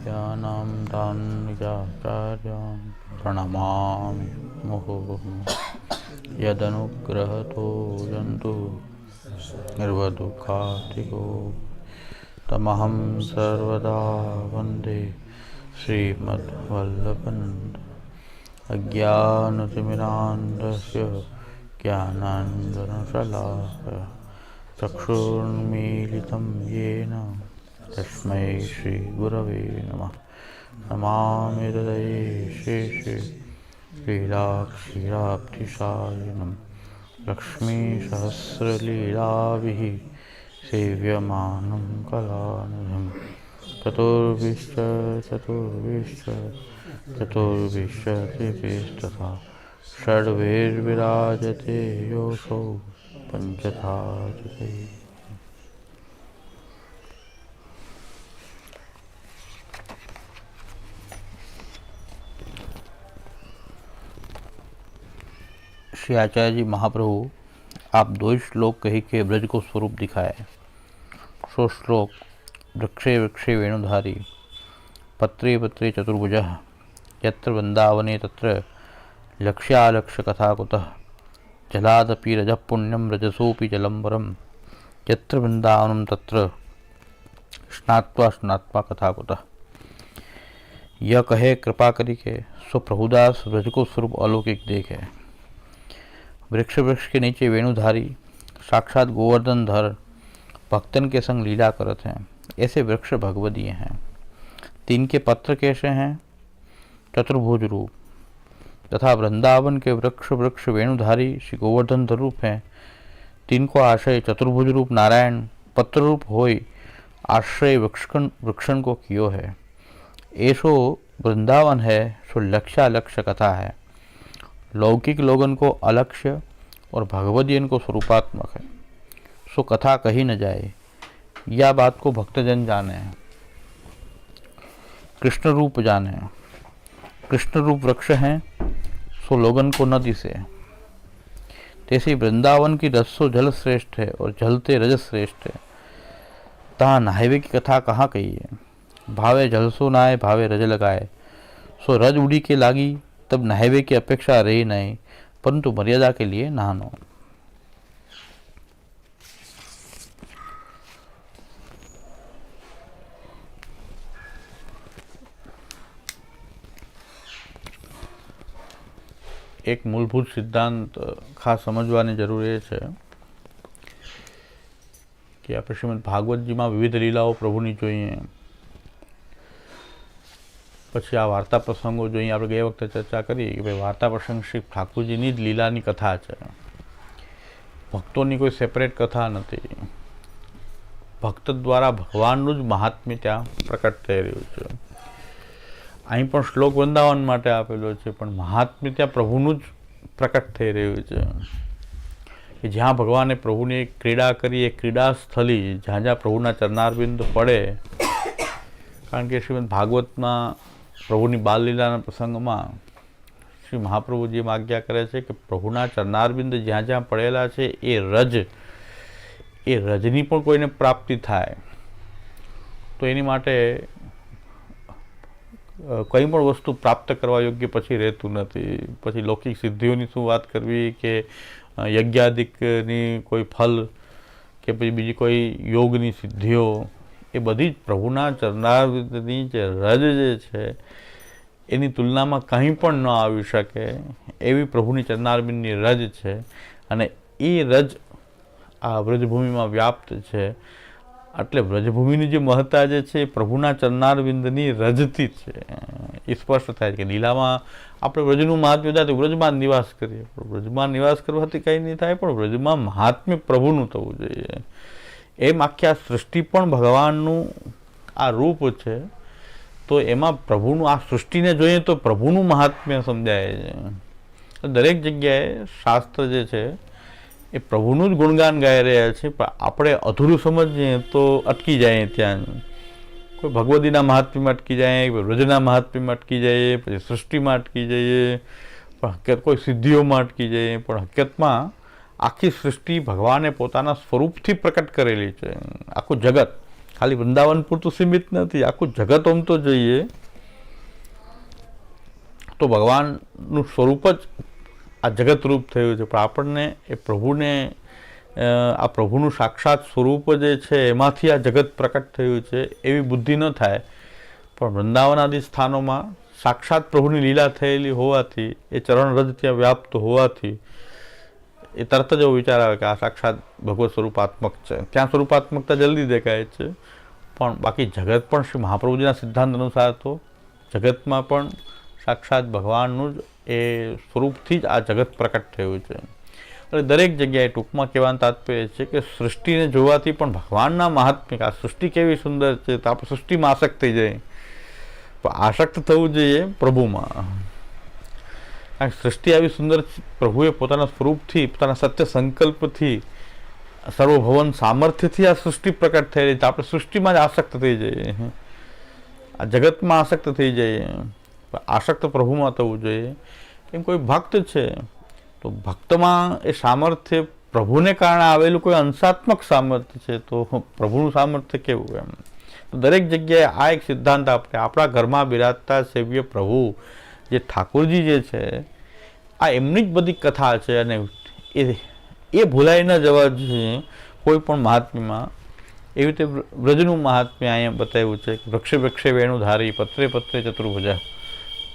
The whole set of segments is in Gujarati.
ज्ञानामृतं निजाचार्यां प्रणमामि मुहुर्मुहुः। यदनुग्रहतो यन्तु निर्वदुःखातिगो तमहं सर्वदा वन्दे श्रीमद्वल्लभनन्द। अज्ञानतिमिरान्धस्य ज्ञानाञ्जनशलाकया चक्षुर्मीलितं येन तस्मै श्रीगुरवे नमः। नमामि हृदये शेषे लीलाक्षीराब्धिसायिनं लक्ष्मीसहस्रलीलाभिः सेव्यमानं कलानिधिं। चतुर्भिश्च चतुर्भिश्च चतुर्भिश्चतुर्भिस्तथा षड्भिर्विराजते योऽसौ पञ्चधा जगै। श्री आचार्य जी महाप्रभु आप दो श्लोक कही के ब्रज को स्वरूप दिखाए। सो श्लोक वृक्षे वृक्षे वेणुधारी पत्रे पत्रे चतुर्भुजः यत्र वृंदावने तत्र लक्ष्यालक्ष्य कथा कुतः जलादपि रजः पुण्यं रजसोपि जलं वरं यत्र वृंदावनं तत्र स्नात्वा स्नात्वा कथा कुतः। यह कहे कृपा करी के सो प्रभुदास ब्रज को स्वरूप अलौकिक देखे। वृक्ष वृक्ष के नीचे वेणुधारी साक्षात गोवर्धन धर भक्तन के संग लीला करत हैं। ऐसे वृक्ष भगवदीय हैं। तीन के पत्र कैसे हैं? चतुर्भुज रूप तथा वृंदावन के वृक्ष वृक्ष वेणुधारी श्री गोवर्धन धर रूप हैं। तीन को आश्रय चतुर्भुज रूप नारायण पत्र रूप होय आश्रय वृक्षण को कियो है। ऐसो वृंदावन है सो लक्ष्यालक्ष्य कथा है। लौकिक लोगन को अलक्ष्य और भगवदीयन को स्वरूपात्मक है। सो कथा कही न जाए, यह बात को भक्तजन जाने हैं। कृष्ण रूप जाने हैं। कृष्ण रूप वृक्ष हैं सो लोगन को न दिसे। तैसे वृंदावन की रसो जल श्रेष्ठ है और जलते रज श्रेष्ठ है। तहाँ नहावे की कथा कहाँ कही है। भावे जल सो नहाए भावे रज लगाए। सो रज उड़ी के लागी तब नहावे की अपेक्षा रही नहीं, परंतु मर्यादा के लिए नहानो। एक मूलभूत सिद्धांत खास समझवानी जरूरी है कि આપણે શ્રીમદ ભાગવતજીમાં વિવિધ લીલાઓ પ્રભુની જોઈએ। પછી આ વાર્તા પ્રસંગો જોઈએ। આપણે ગઈ વખતે ચર્ચા કરી કે ભાઈ વાર્તા પ્રસંગ શ્રી ઠાકુરજીની જ લીલાની કથા છે। ભક્તોની કોઈ સેપરેટ કથા નથી। ભક્ત દ્વારા ભગવાનનું જ મહાત્મ્ય ત્યાં પ્રકટ થઈ રહ્યું છે। અહીં પણ શ્લોક વૃંદાવન માટે આપેલો છે, પણ મહાત્મ્ય ત્યાં પ્રભુનું જ પ્રકટ થઈ રહ્યું છે કે જ્યાં ભગવાને પ્રભુની ક્રીડા કરી એ ક્રીડા સ્થળી જ્યાં જ્યાં પ્રભુના ચરણારવિંદ પડે। કારણ કે શ્રીમદ ભાગવતમાં પ્રભુની બાલલીલાના પ્રસંગમાં શ્રી મહાપ્રભુજી આજ્ઞા કરે છે કે પ્રભુના ચરણારવિંદ જ્યાં જ્યાં પડેલા છે એ રજની પણ કોઈને પ્રાપ્તિ થાય તો એની માટે કંઈ પણ વસ્તુ પ્રાપ્ત કરવા યોગ્ય પછી રહેતું નથી। પછી લૌકિક સિદ્ધિઓની શું વાત કરવી કે યજ્ઞાદિકની કોઈ ફલ કે પછી બીજી કોઈ યોગની સિદ્ધિઓ એ બધી જ પ્રભુના ચરણારવિંદની જે રજ જે છે એની તુલનામાં કંઈ પણ ન આવી શકે એવી પ્રભુની ચરણારવિંદની રજ છે। અને એ રજ આ વ્રજભૂમિમાં વ્યાપ્ત છે। એટલે વ્રજભૂમિની જે મહત્તા જે છે એ પ્રભુના ચરણારવિંદની રજથી છે। એ સ્પષ્ટ થાય છે કે લીલામાં આપણે વ્રજનું મહાત્મ્ય થાય તો વ્રજમાં નિવાસ કરીએ, પણ વ્રજમાં નિવાસ કરવાથી કંઈ નહીં થાય, પણ વ્રજમાં મહાત્મ્ય પ્રભુનું થવું જોઈએ। એમ આખી આ સૃષ્ટિ પણ ભગવાનનું આ રૂપ છે। તો એમાં પ્રભુનું આ સૃષ્ટિને જોઈએ તો પ્રભુનું મહાત્મ્ય સમજાય છે। દરેક જગ્યાએ શાસ્ત્ર જે છે એ પ્રભુનું જ ગુણગાન ગાઈ રહ્યા છે, પણ આપણે અધૂરું સમજીએ તો અટકી જાય ત્યાં। કોઈ ભગવદીના મહાત્મ્યમાં અટકી જાય, કોઈ વ્રજના મહાત્મ્યમાં અટકી જાય, પછી સૃષ્ટિમાં અટકી જઈએ, પણ હકીકત કોઈ સિદ્ધિઓમાં અટકી જઈએ, પણ હકીકતમાં આખી સૃષ્ટિ ભગવાને પોતાના સ્વરૂપથી પ્રકટ કરેલી છે। આખું જગત ખાલી વૃંદાવન પૂરતું સીમિત નથી, આખું જગત આમ તો જોઈએ તો ભગવાનનું સ્વરૂપ જ આ જગત રૂપ થયું છે. પણ આપણને એ પ્રભુને આ પ્રભુનું સાક્ષાત સ્વરૂપ જે છે એમાંથી આ જગત પ્રકટ થયું છે એવી બુદ્ધિ ન થાય. પણ વૃંદાવન આદિ સ્થાનોમાં સાક્ષાત પ્રભુની લીલા થયેલી હોવાથી, એ ચરણ રજ ત્યાં વ્યાપ્ત હોવાથી એ તરત જ એવો વિચાર આવે કે આ સાક્ષાત ભગવત સ્વરૂપાત્મક છે. ત્યાં સ્વરૂપાત્મકતા જલ્દી દેખાય છે. પણ બાકી જગત પણ શ્રી મહાપ્રભુજીના સિદ્ધાંત અનુસાર તો જગતમાં પણ સાક્ષાત ભગવાનનું જ એ સ્વરૂપથી જ આ જગત પ્રકટ થયું છે. એટલે દરેક જગ્યાએ ટૂંકમાં કહેવાનું તાત્પર્ય છે કે સૃષ્ટિને જોવાથી પણ ભગવાનના મહાત્મ્ય, આ સૃષ્ટિ કેવી સુંદર છે તો આપણે સૃષ્ટિમાં આસક્ત થઈ જાય. પણ આસક્ત થવું જોઈએ પ્રભુમાં. કારણ કે સૃષ્ટિ આવી સુંદર, પ્રભુએ પોતાના સ્વરૂપથી, પોતાના સત્ય સંકલ્પથી, સર્વભવન સામર્થ્યથી આ સૃષ્ટિ પ્રકટ થયેલી છે. આપણે સૃષ્ટિમાં જ આસક્ત થઈ જઈએ, આ જગતમાં આસક્ત થઈ જઈએ. આસક્ત પ્રભુમાં થવું જોઈએ. કેમ કોઈ ભક્ત છે તો ભક્તમાં એ સામર્થ્ય પ્રભુને કારણે આવેલું કોઈ અંશાત્મક સામર્થ્ય છે, તો પ્રભુનું સામર્થ્ય કેવું એમ. તો દરેક જગ્યાએ આ એક સિદ્ધાંત આપણે આપણા ઘરમાં બિરાજતા સેવ્ય પ્રભુ જે ઠાકોરજી જે છે, આ એમની જ બધી કથા છે અને એ ભૂલાઈ ન જવા જોઈએ કોઈ પણ મહાત્મ્યમાં. એવી રીતે વ્રજનું મહાત્મ્ય અહીંયા બતાવ્યું છે કે વૃક્ષે વૃક્ષે વેણુધારી, પત્રે પત્રે ચતુર્ભુજા.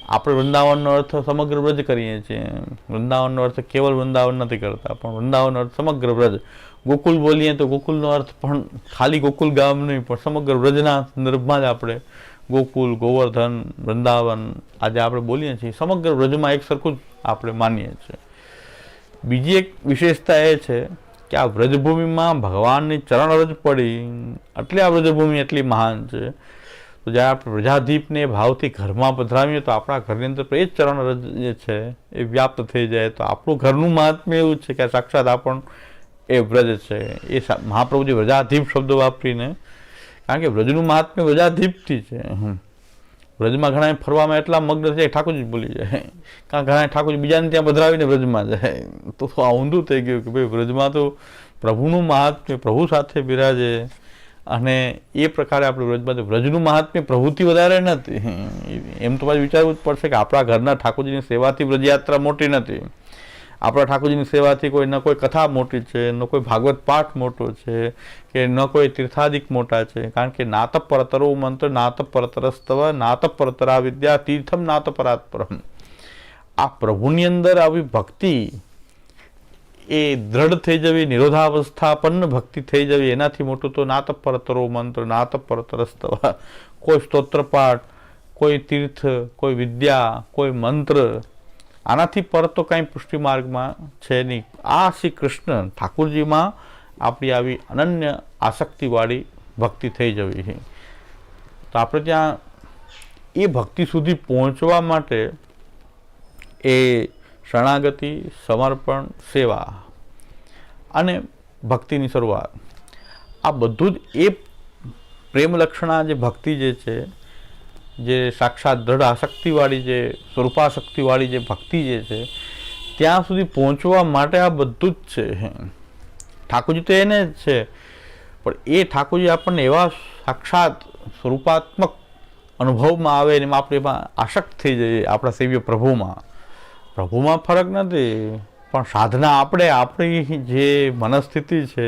આપણે વૃંદાવનનો અર્થ સમગ્ર વ્રજ કરીએ છીએ. વૃંદાવનનો અર્થ કેવલ વૃંદાવન નથી કરતા, પણ વૃંદાવનનો અર્થ સમગ્ર વ્રજ. ગોકુલ બોલીએ તો ગોકુલનો અર્થ પણ ખાલી ગોકુલ ગામ નહીં, પણ સમગ્ર વ્રજના સંદર્ભમાં જ આપણે ગોકુલ, ગોવર્ધન, વૃંદાવન આજે આપણે બોલીએ છીએ. સમગ્ર વ્રજમાં એક સરખું જ આપણે માનીએ છીએ. બીજી એક વિશેષતા એ છે કે આ વ્રજભૂમિમાં ભગવાનની ચરણ રજ પડી, એટલે આ વ્રજભૂમિ એટલી મહાન છે. તો જ્યારે આપણે પ્રજાધીપને ભાવથી ઘરમાં પધરાવીએ તો આપણા ઘરની અંદર એ જ ચરણ રજ જે છે એ વ્યાપ્ત થઈ જાય. તો આપણું ઘરનું મહાત્મ્ય એવું છે કે સાક્ષાત આપણ એ વ્રજ છે. એ મહાપ્રભુજી વ્રજાધીપ શબ્દ વાપરીને, કારણ કે વ્રજનું મહાત્મ્ય વ્રજાધીપથી છે. વ્રજમાં ઘણા ફરવામાં એટલા મગ્ન છે ઠાકોરજી ભૂલી જાય. કારણ ઘણા ઠાકોરજી બીજાને ત્યાં પધરાવીને વ્રજમાં જાય. તો આ ઊંધું થઈ ગયું કે ભાઈ વ્રજમાં તો પ્રભુનું મહાત્મ્ય પ્રભુ સાથે બિરાજે, અને એ પ્રકારે આપણે વ્રજમાં વ્રજનું મહાત્મ્ય પ્રભુથી વધારે નથી. એમ તો પાછું વિચારવું જ પડશે કે આપણા ઘરના ઠાકોરજીની સેવાથી વ્રજયાત્રા મોટી નથી. આપણા ઠાકોરજીની સેવાથી કોઈ ન કોઈ કથા મોટી છે, ન કોઈ ભાગવત પાઠ મોટો છે, કે ન કોઈ તીર્થાદિક મોટા છે. કારણ કે નાત પરતરો મંત્ર, નાત પરતરસ્તવ, નાત પરતરા વિદ્યા, તીર્થમ નાત પરાત્પરમ. આ પ્રભુની અંદર આવી ભક્તિ એ દ્રઢ થઈ જવી, નિરોધાવસ્થાપન્ન ભક્તિ થઈ જવી, એનાથી મોટું તો નાત પરતરો મંત્ર, નાત પરતરસ્તવ. કોઈ સ્તોત્રપાઠ, કોઈ તીર્થ, કોઈ વિદ્યા, કોઈ મંત્ર, આનાથી પર તો કાંઈ પુષ્ટિ માર્ગમાં છે નહીં. આ શ્રી કૃષ્ણ ઠાકોરજીમાં આપણી આવી અનન્ય આસક્તિવાળી ભક્તિ થઈ જવી છે. તો આપણે ત્યાં એ ભક્તિ સુધી પહોંચવા માટે એ શરણાગતિ, સમર્પણ, સેવા અને ભક્તિની શરૂઆત, આ બધું જ એ પ્રેમલક્ષણા જે ભક્તિ જે છે, જે સાક્ષાત દ્રઢ આસક્તિવાળી, જે સ્વરૂપાસક્તિવાળી જે ભક્તિ જે છે, ત્યાં સુધી પહોંચવા માટે આ બધું જ છે. ઠાકોરજી તો એને જ છે, પણ એ ઠાકોરજી આપણને એવા સાક્ષાત સ્વરૂપાત્મક અનુભવમાં આવે ને આપણે એમાં આસક્ત થઈ જઈએ આપણા સેવ્ય પ્રભુમાં. પ્રભુમાં ફરક નથી, પણ સાધના આપણી જે મનસ્થિતિ છે,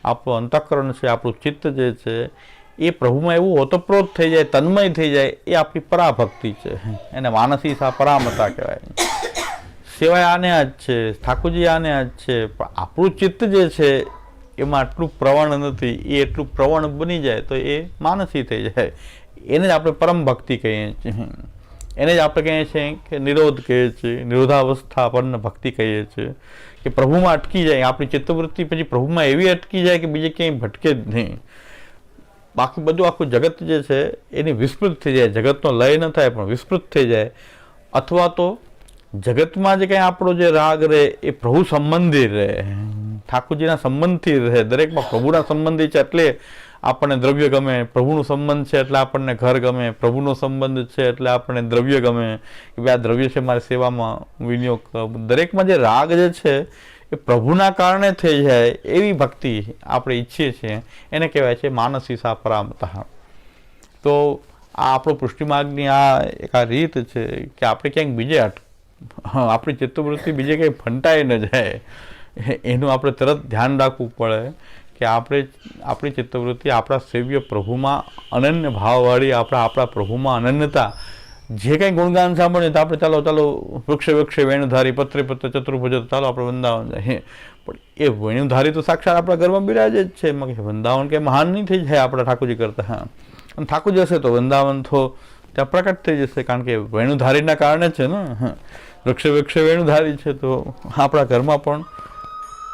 આપણું અંતઃકરણ છે, આપણું ચિત્ત જે છે, એ પ્રભુમાં એવું ઓતપ્રોત થઈ જાય, તન્મય થઈ જાય, એ આપણી પરાભક્તિ છે. એને માનસી સા પરામતા કહેવાય. સિવાય આને જ છે, ઠાકોરજી આને જ છે, પણ આપણું ચિત્ત જે છે એમાં આટલું પ્રવણ નથી. એ એટલું પ્રવણ બની જાય તો એ માનસી થઈ જાય. એને જ આપણે પરમ ભક્તિ કહીએ છીએ. એને જ આપણે કહીએ છીએ કે નિરોધ કહીએ છીએ, નિરોધાવસ્થાપન્ન ભક્તિ કહીએ છીએ, કે પ્રભુમાં અટકી જાય. આપણી ચિત્તવૃત્તિ પછી પ્રભુમાં એવી અટકી જાય કે બીજે ક્યાંય ભટકે જ નહીં. બાકી બધું આખું જગત જે છે એની વિસ્મૃત થઈ જાય. જગતનો લય ન થાય પણ વિસ્મૃત થઈ જાય. અથવા તો જગતમાં જે કંઈ આપણો જે રાગ રહે એ પ્રભુ સંબંધી રહે, ઠાકોરજીના સંબંધથી રહે. દરેકમાં પ્રભુના સંબંધી છે એટલે આપણને દ્રવ્ય ગમે, પ્રભુનો સંબંધ છે એટલે આપણને ઘર ગમે, પ્રભુનો સંબંધ છે એટલે આપણને દ્રવ્ય ગમે, કે ભાઈ આ દ્રવ્ય છે મારી સેવામાં વિનિયોગ. દરેકમાં જે રાગ જે છે એ પ્રભુના કારણે થઈ જાય એવી ભક્તિ આપણે ઈચ્છીએ છીએ, એને કહેવાય છે માનસી સા પરામતઃ. તો આ આપણો પુષ્ટિમાર્ગની એક રીત છે કે આપણે ક્યાંક બીજે આપણી ચિત્તવૃત્તિ બીજે કંઈ ફંટાઈ ન જાય, એનું આપણે તરત ધ્યાન રાખવું પડે કે આપણી ચિત્તવૃત્તિ આપણા સેવ્ય પ્રભુમાં અનન્ય ભાવવાળી, આપણા પ્રભુમાં અનન્યતા, જે કંઈ ગુણગાન સાંભળીએ તો આપણે ચાલો વૃક્ષે વૃક્ષે વેણુધારી પત્રે પત્ર ચતુર્ભુજ, ચાલો આપણે વૃંદાવન જાય. પણ એ વેણુધારી તો સાક્ષાત આપણા ઘરમાં બિરાજે જ છે. એમાં વૃંદાવન કે મહાન નહીં થઈ જાય આપણા ઠાકોરજી કરતા. અને ઠાકોરજી હશે તો વૃંદાવન તો ત્યાં પ્રકટ થઈ જશે, કારણ કે વેણુધારીના કારણે છે ને. વૃક્ષે વૃક્ષે વેણુધારી છે તો આપણા ઘરમાં પણ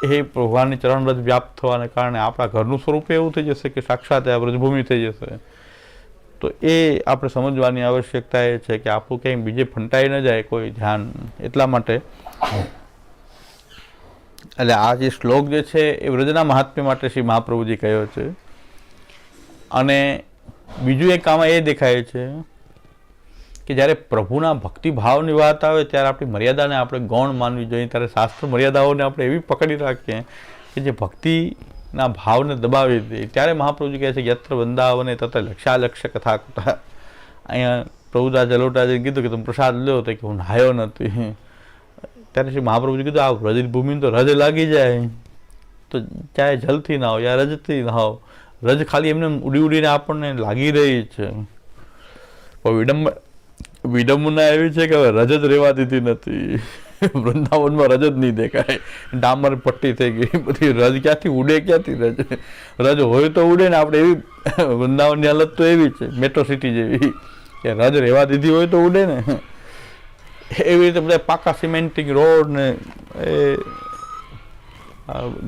એ ભગવાનની ચરણરજ વ્યાપ્ત થવાને કારણે આપણા ઘરનું સ્વરૂપ એવું થઈ જશે કે સાક્ષાત આ વ્રજભૂમિ થઈ જશે. તો એ આપણે સમજવાની આવશ્યકતા એ છે કે આપણું કંઈ બીજે ફંટાઈ ન જાય કોઈ ધ્યાન. એટલા માટે એટલે આ જે શ્લોક જે છે એ વ્રજના મહાત્મ્ય માટે શ્રી મહાપ્રભુજી કહ્યો છે. અને બીજું એક આમાં એ દેખાય છે કે જ્યારે પ્રભુના ભક્તિભાવની વાત આવે ત્યારે આપણી મર્યાદાને આપણે ગૌણ માનવી જોઈએ. ત્યારે શાસ્ત્ર મર્યાદાઓને આપણે એવી પકડી રાખીએ કે જે ભક્તિના ભાવને દબાવી દે. ત્યારે મહાપ્રભુજી કહે છે યત્ર વૃંદાવને તત્ર લક્ષાલક્ષ્ય કથા કથા. અહીંયા પ્રભુદાસ જલોટાજીએ કીધું કે તમે પ્રસાદ લ્યો, તો કે હું નાહ્યો નથી. ત્યારે શ્રી મહાપ્રભુજી કીધું આ રજ ભૂમિ તો રજ લાગી જાય, તો ચાહે જલથી ના હો યા રજથી ના હો, રજ ખાલી એમને ઉડીને આપણને લાગી રહી છે. પણ વિડંબના એવી છે કે હવે રજ જ રહેવા દીધી નથી. વૃંદાવનમાં રજ જ નહીં દેખાય, ડામર પટ્ટી થઈ ગઈ બધી. રજ ક્યાંથી ઉડે, ક્યાંથી રજ હોય તો ઉડે ને. આપણે એવી વૃંદાવનની હાલત તો એવી છે મેટ્રો સિટી જેવી કે રજ રહેવા દીધી હોય તો ઉડે ને. એવી રીતે બધા પાકા સિમેન્ટિંગ રોડ ને એ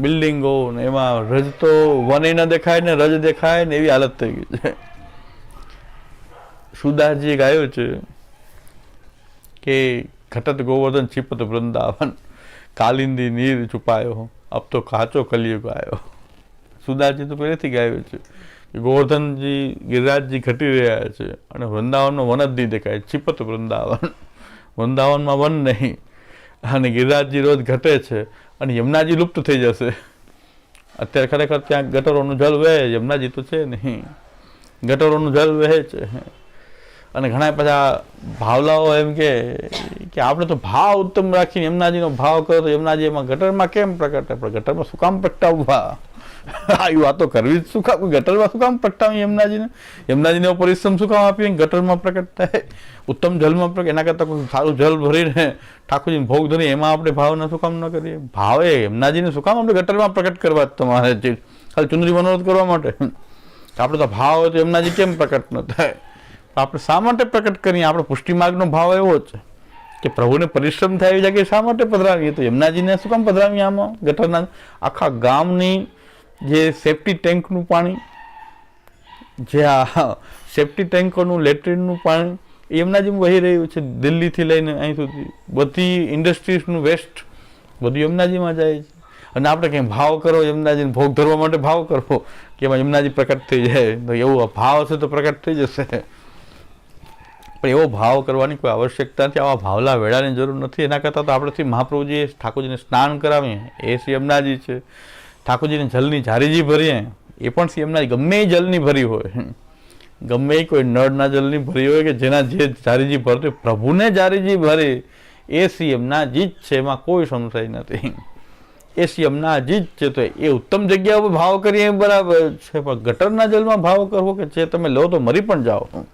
બિલ્ડિંગો ને એમાં રજ તો વને ન દેખાય ને રજ દેખાય ને એવી હાલત થઈ ગઈ છે. સુદાસજીએ ગાયું છે કે ઘટત ગોવર્ધન ચિપત વૃંદાવન, કાલિંદી નીર છુપાયો, અબ તો કાચો કલિયુગ આવ્યો. સુદાસજી તો પહેલેથી ગાયું છે કે ગોવર્ધનજી ગિરિરાજજી ઘટી રહ્યા છે અને વૃંદાવનનો વન જ નહીં દેખાય. ચિપત વૃંદાવન, વૃંદાવનમાં વન નહીં, અને ગિરિરાજજી રોજ ઘટે છે અને યમુનાજી લુપ્ત થઈ જશે. અત્યારે ખરેખર ત્યાં ગટરોનું જલ વહે, યમુનાજી તો છે નહીં, ગટરોનું જલ વહે છે. અને ઘણા બધા ભાવલાઓ એમ કે આપણે તો ભાવ ઉત્તમ રાખીને યમુનાજીનો ભાવ કરો તો યમુનાજી એમાં ગટરમાં કેમ પ્રગટે? પણ ગટરમાં શું કામ પ્રગટાવવા? આવી વાતો કરવી જ શું કામ? ગટરમાં શું કામ પ્રગટાવી યમુનાજીને? યમુનાજીને પરિશ્રમ શું કામ આપીએ ગટરમાં પ્રગટ થાય? ઉત્તમ જલમાં પ્રગટ, એના કરતાં કોઈ સારું જલ ભરીને ઠાકોરજીને ભોગ ધરી એમાં આપણે ભાવના શું કામ ન કરીએ? ભાવે યમુનાજીને શું કામ આપણે ગટરમાં પ્રગટ કરવા તમારે ખાલી ચુંદડી મનોરથ કરવા માટે? આપણે તો ભાવ હોય તો યમુનાજી કેમ પ્રકટ ન થાય? આપણે શા માટે પ્રકટ કરીએ? આપણો પુષ્ટિમાર્ગનો ભાવ એવો છે કે પ્રભુને પરિશ્રમ થાય એવી જગ્યાએ શા માટે પધરાવીએ? તો યમુનાજીને શું કામ પધરાવીએ? આમાં ગટરના આખા ગામની જે સેફ્ટી ટેન્કનું પાણી, જે આ સેફ્ટી ટેન્કોનું લેટ્રિનનું પાણી એ યમુનાજીમાં વહી રહ્યું છે. દિલ્હીથી લઈને અહીં સુધી બધી ઇન્ડસ્ટ્રીઝનું વેસ્ટ બધું યમુનાજીમાં જાય છે. અને આપણે કંઈ ભાવ કરો યમુનાજીને ભોગ ધરવા માટે ભાવ કરવો કે એમાં યમુનાજી પ્રકટ થઈ જાય, તો એવો ભાવ હશે તો પ્રકટ થઈ જશે. પણ એવો ભાવ કરવાની કોઈ આવશ્યકતા નથી, આવા ભાવલા વેળાની જરૂર નથી. એના કરતાં તો આપણેથી મહાપ્રભુજીએ ઠાકોરજીને સ્નાન કરાવીએ એ શ્રી યમુનાજી છે. ઠાકોરજીને જલની ઝારીજી ભરીએ એ પણ શ્રી યમુનાજી. ગમે એ જલની ભરી હોય, ગમે એ કોઈ નળના જલની ભરી હોય કે જેના જે ઝારીજી ભરતો પ્રભુને ઝારીજી ભરે એ શ્રી યમુનાજી જ છે, એમાં કોઈ સંશય નથી. એ શ્રી યમુનાજી જ છે. તો એ ઉત્તમ જગ્યા ઉપર ભાવ કરીએ બરાબર છે, પણ ગટરના જલમાં ભાવ કરવો કે જે તમે લો તો મરી પણ જાઓ.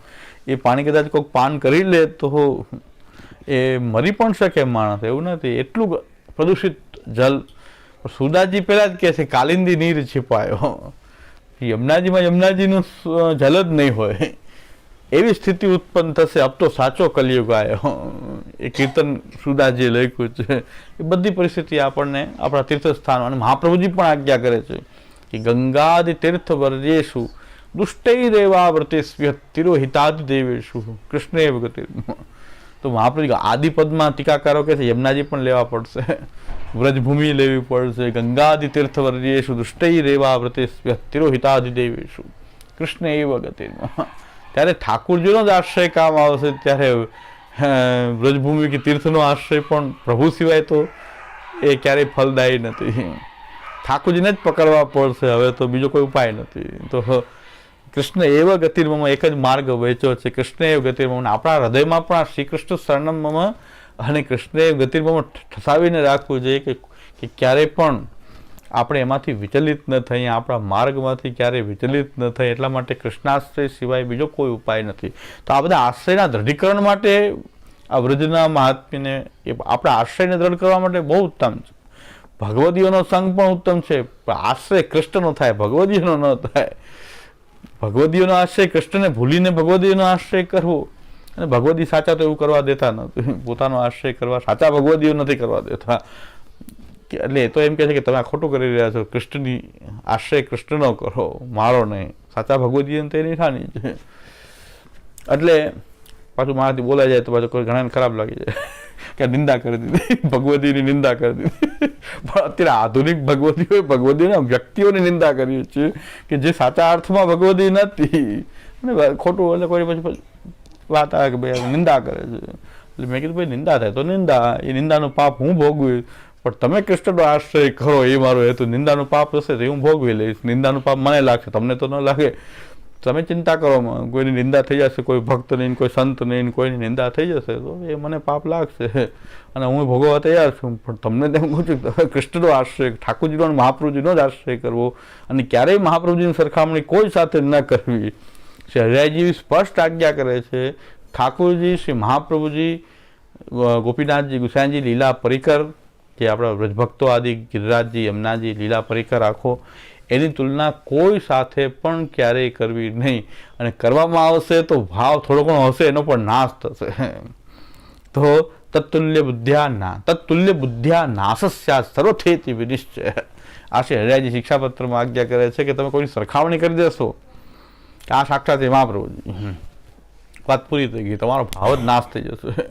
એ પાણી કદાચ કોઈક પાન કરી લે તો એ મરી પણ શકે માણસ, એવું નથી. એટલું પ્રદૂષિત જલ. સુદાસજી પહેલા જ કહે છે કાલિંદી નીર छिपाયો. યમુનાજીમાં યમુનાજીનું જલ જ નહીં હોય એવી સ્થિતિ ઉત્પન્ન થશે. અબ તો સાચો કલિયુગ આવ્યો. એ કીર્તન સુદાસજીએ લખ્યું છે. એ બધી પરિસ્થિતિ આપણને આપણા તીર્થસ્થાનો અને મહાપ્રભુજી પણ આજ્ઞા કરે છે કે ગંગાદિ તીર્થ વર્જેશુ દુષ્ટૈરેવા વ્રતેસ્વ્ય તિરોહિતાદિ દેવેશુ કૃષ્ણેવ ગતિ. તો મહાપ્રભુ આદિપદમાં ટીકાકારો કહે છે યમુનાજી પણ લેવા પડશે, વ્રજભૂમિ લેવી પડશે. ગંગાદિ તીર્થ વર્જેશુ દુષ્ટૈરેવા વ્રતેસ્વ્ય તિરોહિતાદિ દેવેશુ કૃષ્ણેવ ગતિ. ત્યારે ઠાકુરજીનો જ આશ્રય કામ આવશે. ત્યારે વ્રજભૂમિ કે તીર્થનો આશ્રય પણ પ્રભુ સિવાય તો એ ક્યારેય ફલદાયી નથી. ઠાકોરજીને જ પકડવા પડશે, હવે તો બીજો કોઈ ઉપાય નથી. તો કૃષ્ણ એવ ગતિર્મમ, એક જ માર્ગ વેચ્યો છે, કૃષ્ણ એવ ગતિર્મમ. આપણા હૃદયમાં પણ આ શ્રી કૃષ્ણ શરણમમ અને કૃષ્ણ એવ ગતિર્મમ ઠસાવીને રાખવું જોઈએ કે ક્યારેય પણ આપણે એમાંથી વિચલિત ન થઈએ, આપણા માર્ગમાંથી ક્યારેય વિચલિત ન થાય. એટલા માટે કૃષ્ણાશ્રય સિવાય બીજો કોઈ ઉપાય નથી. તો આ બધા આશ્રયના દૃઢીકરણ માટે આ વૃદ્ધના મહાત્મ્યને એ આપણા આશ્રયને દ્રઢ કરવા માટે બહુ ઉત્તમ છે. ભગવદીઓનો સંગ પણ ઉત્તમ છે, પણ આશ્રય કૃષ્ણનો થાય, ભગવદીઓનો ન થાય. ભગવદીઓનો આશ્રય કૃષ્ણને ભૂલીને ભગવદીઓનો આશ્રય કરવો, અને ભગવદી સાચા તો એવું કરવા દેતા નથી. પોતાનો આશ્રય કરવા સાચા ભગવદીઓ નથી કરવા દેતા. એટલે એ તો એમ કહે છે કે તમે આ ખોટું કરી રહ્યા છો, કૃષ્ણની આશ્રય કૃષ્ણનો કરો, મારો નહીં. સાચા ભગવદીઓ તે નિશાની છે. એટલે પાછું મારાથી બોલાઈ જાય તો પાછું કોઈ ઘણાને ખરાબ લાગી જાય કે નિંદા કરી દીધી, ભગવદીની નિંદા કરી દીધી. પણ અત્યારે આધુનિક ભગવદીઓએ ભગવદીઓના વ્યક્તિઓની નિંદા કરી છે કે જે સાચા અર્થમાં ભગવદી નથી, અને ખોટું એટલે કોઈ પછી વાત આવે કે ભાઈ નિંદા કરે છે. એટલે મેં કીધું ભાઈ નિંદા થાય તો નિંદા, એ નિંદાનું પાપ હું ભોગવીશ, પણ તમે કૃષ્ણનો આશ્રય કરો એ મારો હેતુ. નિંદાનું પાપ હશે તો હું ભોગવી લઈશ, નિંદાનું પાપ મને લાગશે, તમને તો ન લાગે. તમે ચિંતા કરો, કોઈની નિંદા થઈ જશે, કોઈ ભક્ત નહીં, કોઈ સંત નહીં, કોઈની નિંદા થઈ જશે તો એ મને પાપ લાગશે અને હું ભોગવવા તૈયાર છું. પણ તમને તેમ કહું છું કે કૃષ્ણનો આશ્રય, ઠાકોરજીનો અને મહાપ્રભુજીનો જ આશ્રય કરવો, અને ક્યારેય મહાપ્રભુજીની સરખામણી કોઈ સાથે ન કરવી. શ્રી હરિરાયજી સ્પષ્ટ આજ્ઞા કરે છે. ઠાકોરજી, શ્રી મહાપ્રભુજી, ગોપીનાથજી, ગુસાઈજી, લીલા પરિકર, જે આપણા વ્રજભક્તો આદિ, ગિરિરાજજી, યમુનાજી, લીલા પરિકર આખો, એની તુલના કોઈ સાથે પણ ક્યારેય કરવી નહીં. અને કરવામાં આવશે તો ભાવ થોડો ઘણો હશે, એનો પણ નાશ થશે. તો તત્તુલ્ય બુદ્ધ્યા નાશસ્યા સર્વથેતિ વિનિશ્ચય. આ શ્રી હરિરાયજી શિક્ષાપત્રમાં આજ્ઞા કરે છે કે તમે કોઈની સરખામણી કરી દેશો કે આ સાક્ષાત મહાપ્રભુજી, વાત પૂરી થઈ ગઈ, તમારો ભાવ જ નાશ થઈ જશે.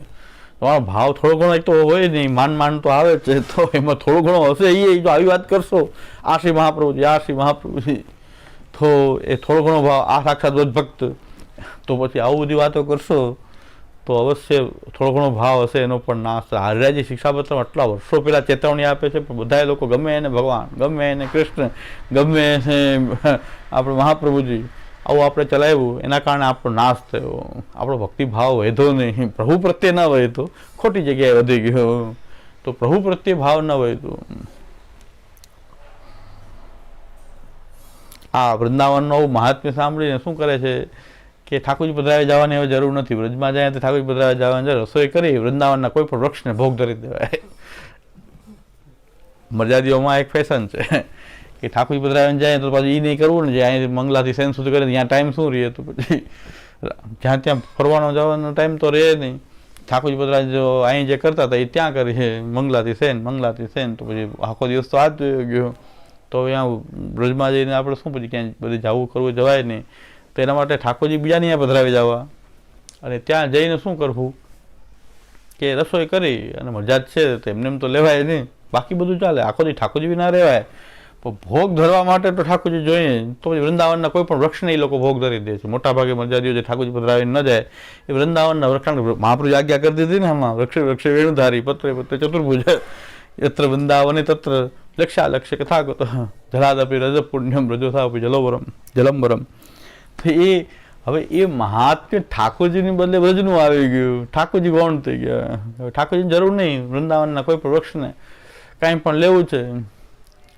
તમારો ભાવ થોડો ઘણો એક તો હોય નહીં, માન તો આવે છે, તો એમાં થોડો ઘણો હશે. એ જો આવી વાત કરશો આ શ્રી મહાપ્રભુજી, આ શ્રી મહાપ્રભુજી, તો એ થોડો ઘણો ભાવ, આ સાક્ષાત ભક્ત, તો પછી આવું બધી વાતો કરશો તો અવશ્ય થોડો ઘણો ભાવ હશે, એનો પણ નાશ. હરિરાયજી શિક્ષાપત્રમાં આટલા વર્ષો પહેલાં ચેતવણી આપે છે, પણ બધા લોકો ગમે એને ભગવાન, ગમે એને કૃષ્ણ, ગમે એને આપણે મહાપ્રભુજી, આવું આપણે ચલાવ્યું, એના કારણે આપણો નાશ થયો. આપણો ભક્તિભાવ વધ્યો નહીં, પ્રભુ પ્રત્યે ન વધ્યો, ખોટી જગ્યાએ વધી ગયો. તો પ્રભુ પ્રત્યે ભાવ ન વધ્યો. આ વૃંદાવનનું મહાત્મ્ય સાંભળીને શું કરે છે કે ઠાકોરજી પધરાવે જવાની હવે જરૂર નથી. વ્રજમાં જાય તો ઠાકોરજી પધરાવે જવાની રસોઈ કરી વૃંદાવનના કોઈ પણ વૃક્ષને ભોગ ધરી દેવાય. મર્યાદીઓમાં એક ફેશન છે કે ઠાકોરજી પધરાવીને જાય તો પાછું એ નહીં કરવું ને, જે અહીં મંગલાથી સેન સુધી કરે ત્યાં ટાઈમ શું રહે, તો પછી જ્યાં ત્યાં ફરવાનો જવાનો ટાઈમ તો રહે નહીં. ઠાકોરજી પધરાવે જો અહીં જે કરતા હતા એ ત્યાં કરીએ, મંગલાથી સેન, તો પછી આખો દિવસ તો આ જ ગયો. તો અહીંયા બ્રજમાં જઈને આપણે શું પછી ક્યાંય બધી જવું કરવું જવાય નહીં. તો એના માટે ઠાકોરજી બીજાને અહીંયા પધરાવી જવા, અને ત્યાં જઈને શું કરવું કે રસોઈ કરી અને મજા જ છે તો એમને એમ તો લેવાય નહીં, બાકી બધું ચાલે. આખો દી ઠાકોરજી બી ના રહેવાય, પણ ભોગ ધરવા માટે તો ઠાકોરજી જોઈએ. તો પછી વૃંદાવનના કોઈ પણ વૃક્ષને એ લોકો ભોગ ધરી દે છે. મોટાભાગે મર્યાદીઓ જે ઠાકોરજી પધરાવીને ન જાય એ વૃંદાવનના વૃક્ષ, મહાપ્રભુ આજ્ઞા કરી દીધી ને આમાં, વૃક્ષે વેણુધારી, પત્રે ચતુર્ભુજ, યત્ર વૃંદાવને તત્ર લક્ષ્ય કથાગત જલાદપી રજ પુણ્યમ રજોથાપી જલંબરમ. તો એ હવે એ મહાત્મ્ય ઠાકોરજીની બદલે વ્રજનું આવી ગયું. ઠાકોરજી ગૌણ થઈ ગયા. ઠાકોરજીની જરૂર નહીં વૃંદાવનના કોઈ પણ વૃક્ષને કાંઈ પણ લેવું છે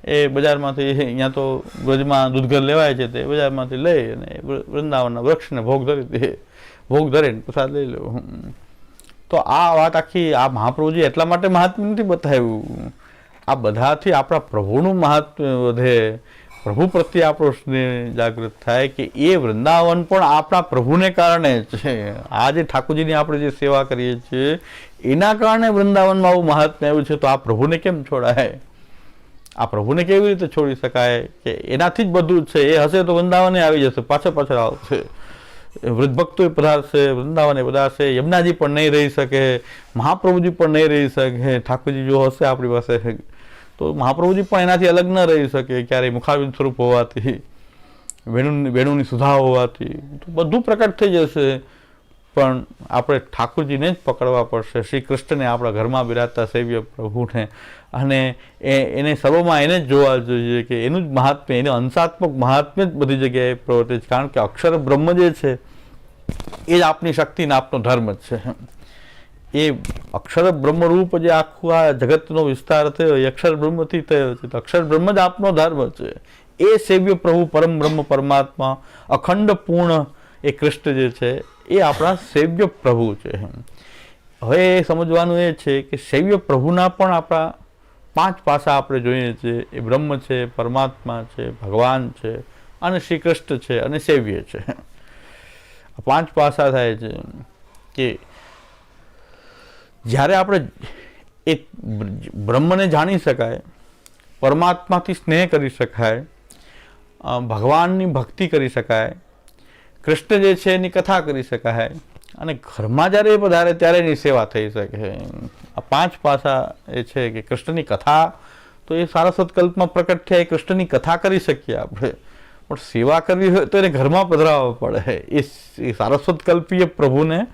એ બજારમાંથી, અહીંયા તો વ્રજમાં દૂધઘર લેવાય છે, તે બજારમાંથી લઈ અને વૃંદાવનના વૃક્ષને ભોગ ધરી દે, ભોગ ધરીને પ્રસાદ લઈ લો. તો આ વાત આખી આ મહાપ્રભુજી એટલા માટે મહાત્મ્ય નથી બતાવ્યું. આ બધાથી આપણા પ્રભુનું મહાત્મ્ય વધે, પ્રભુ પ્રત્યે આપણો સ્નેહ જાગૃત થાય કે એ વૃંદાવન પણ આપણા પ્રભુને કારણે છે. આ જે ઠાકોરજીની આપણે જે સેવા કરીએ છીએ એના કારણે વૃંદાવનમાં આવું મહાત્મ્ય આવ્યું છે. તો આ પ્રભુને કેમ છોડાય? આ પ્રભુને કેવી રીતે છોડી શકાય કે એનાથી જ બધું છે. એ હશે તો વૃંદાવને આવી જશે, પાછળ આવશે, વ્રજભક્તો પધારશે, વૃંદાવને પધારશે. યમુનાજી પણ નહીં રહી શકે, મહાપ્રભુજી પણ નહીં રહી શકે. ઠાકોરજી જો હશે આપણી પાસે તો મહાપ્રભુજી પણ એનાથી અલગ ન રહી શકે ક્યારેય, મુખારવિંદ સ્વરૂપ હોવાથી, વેણુની સુધા હોવાથી તો બધું પ્રકટ થઈ જશે. પણ આપણે ઠાકુરજીને જ પકડવા પડશે, શ્રી કૃષ્ણને, આપણા ઘરમાં બિરાજતા સેવ્ય પ્રભુને, અને એને સર્વમાં એને જ જોવા જોઈએ કે એનું જ મહાત્મ્ય, એનું અંશાત્મક મહાત્મ્ય જ બધી જગ્યાએ પ્રવર્તે છે. કારણ કે અક્ષર બ્રહ્મ જે છે એ જ આપની શક્તિ ને આપનો ધર્મ જ છે. એ અક્ષર બ્રહ્મરૂપ જે આખું આ જગતનો વિસ્તાર થયો એ અક્ષર બ્રહ્મથી થયો છે. તો અક્ષર બ્રહ્મ જ આપનો ધર્મ છે. એ સેવ્ય પ્રભુ પરમ બ્રહ્મ પરમાત્મા અખંડ પૂર્ણ એ કૃષ્ણ જે છે એ આપણા સેવ્ય પ્રભુ છે. હવે એ સમજવાનું એ છે કે સેવ્ય પ્રભુના પણ આપણા 5 પાસા આપણે જોઈએ છીએ. એ બ્રહ્મ છે, પરમાત્મા છે, ભગવાન છે, અને શ્રી કૃષ્ણ છે, અને સેવ્ય છે. 5 પાસા થાય છે કે જ્યારે આપણે એ બ્રહ્મને જાણી શકાય, પરમાત્માથી સ્નેહ કરી શકાય, ભગવાનની ભક્તિ કરી શકાય, કૃષ્ણ જે છે એની કથા કરી શકાય, અને ઘરમાં જ્યારે પધારે ત્યારે એની સેવા થઈ શકે. આ 5 પાસા એ છે કે કૃષ્ણની કથા તો એ સારસ્વત કલ્પમાં પ્રકટ થયા, એ કૃષ્ણની કથા કરી શકીએ આપણે, પણ સેવા કરવી હોય તો એને ઘરમાં પધરાવવા પડે. એ સારસ્વત કલ્પીય પ્રભુને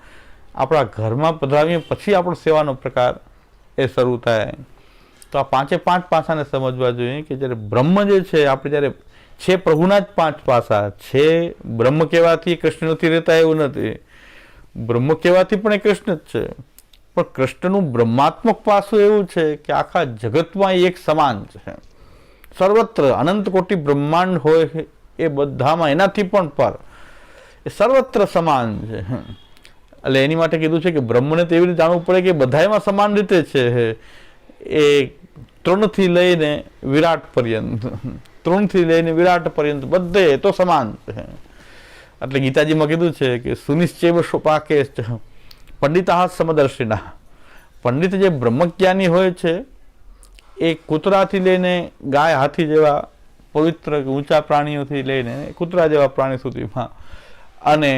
આપણા ઘરમાં પધરાવીએ પછી આપણો સેવાનો પ્રકાર એ શરૂ થાય. તો આ 5 પાસાને સમજવા જોઈએ કે જ્યારે બ્રહ્મ જે છે આપણે જ્યારે છે પ્રભુના જ 5 પાસા છે. બ્રહ્મ કહેવાથી કૃષ્ણ નથી રહેતા એવું નથી, બ્રહ્મ કહેવાથી પણ એ કૃષ્ણ જ છે, પણ કૃષ્ણનું બ્રહ્માત્મક પાસું એવું છે કે આખા જગતમાં એક સમાન છે. સર્વત્ર અનંત કોટી બ્રહ્માંડ હોય એ બધામાં એનાથી પણ પર એ સર્વત્ર સમાન છે. એટલે એની માટે કીધું છે કે બ્રહ્મને તો એવી રીતે જાણવું પડે કે બધામાં સમાન રીતે છે. એ તૃણથી લઈને વિરાટ પર્યંત, તૃણથી લઈને વિરાટ પર્યંત બધે તો સમાન છે. એટલે ગીતાજીમાં કીધું છે કે સુનિશ્ચેવ શોપાકે પંડિતા સમદર્શિના. પંડિત જે બ્રહ્મજ્ઞાની હોય છે એ કૂતરાથી લઈને ગાય, હાથી જેવા પવિત્ર ઊંચા પ્રાણીઓથી લઈને કૂતરા જેવા પ્રાણી સુધીમાં, અને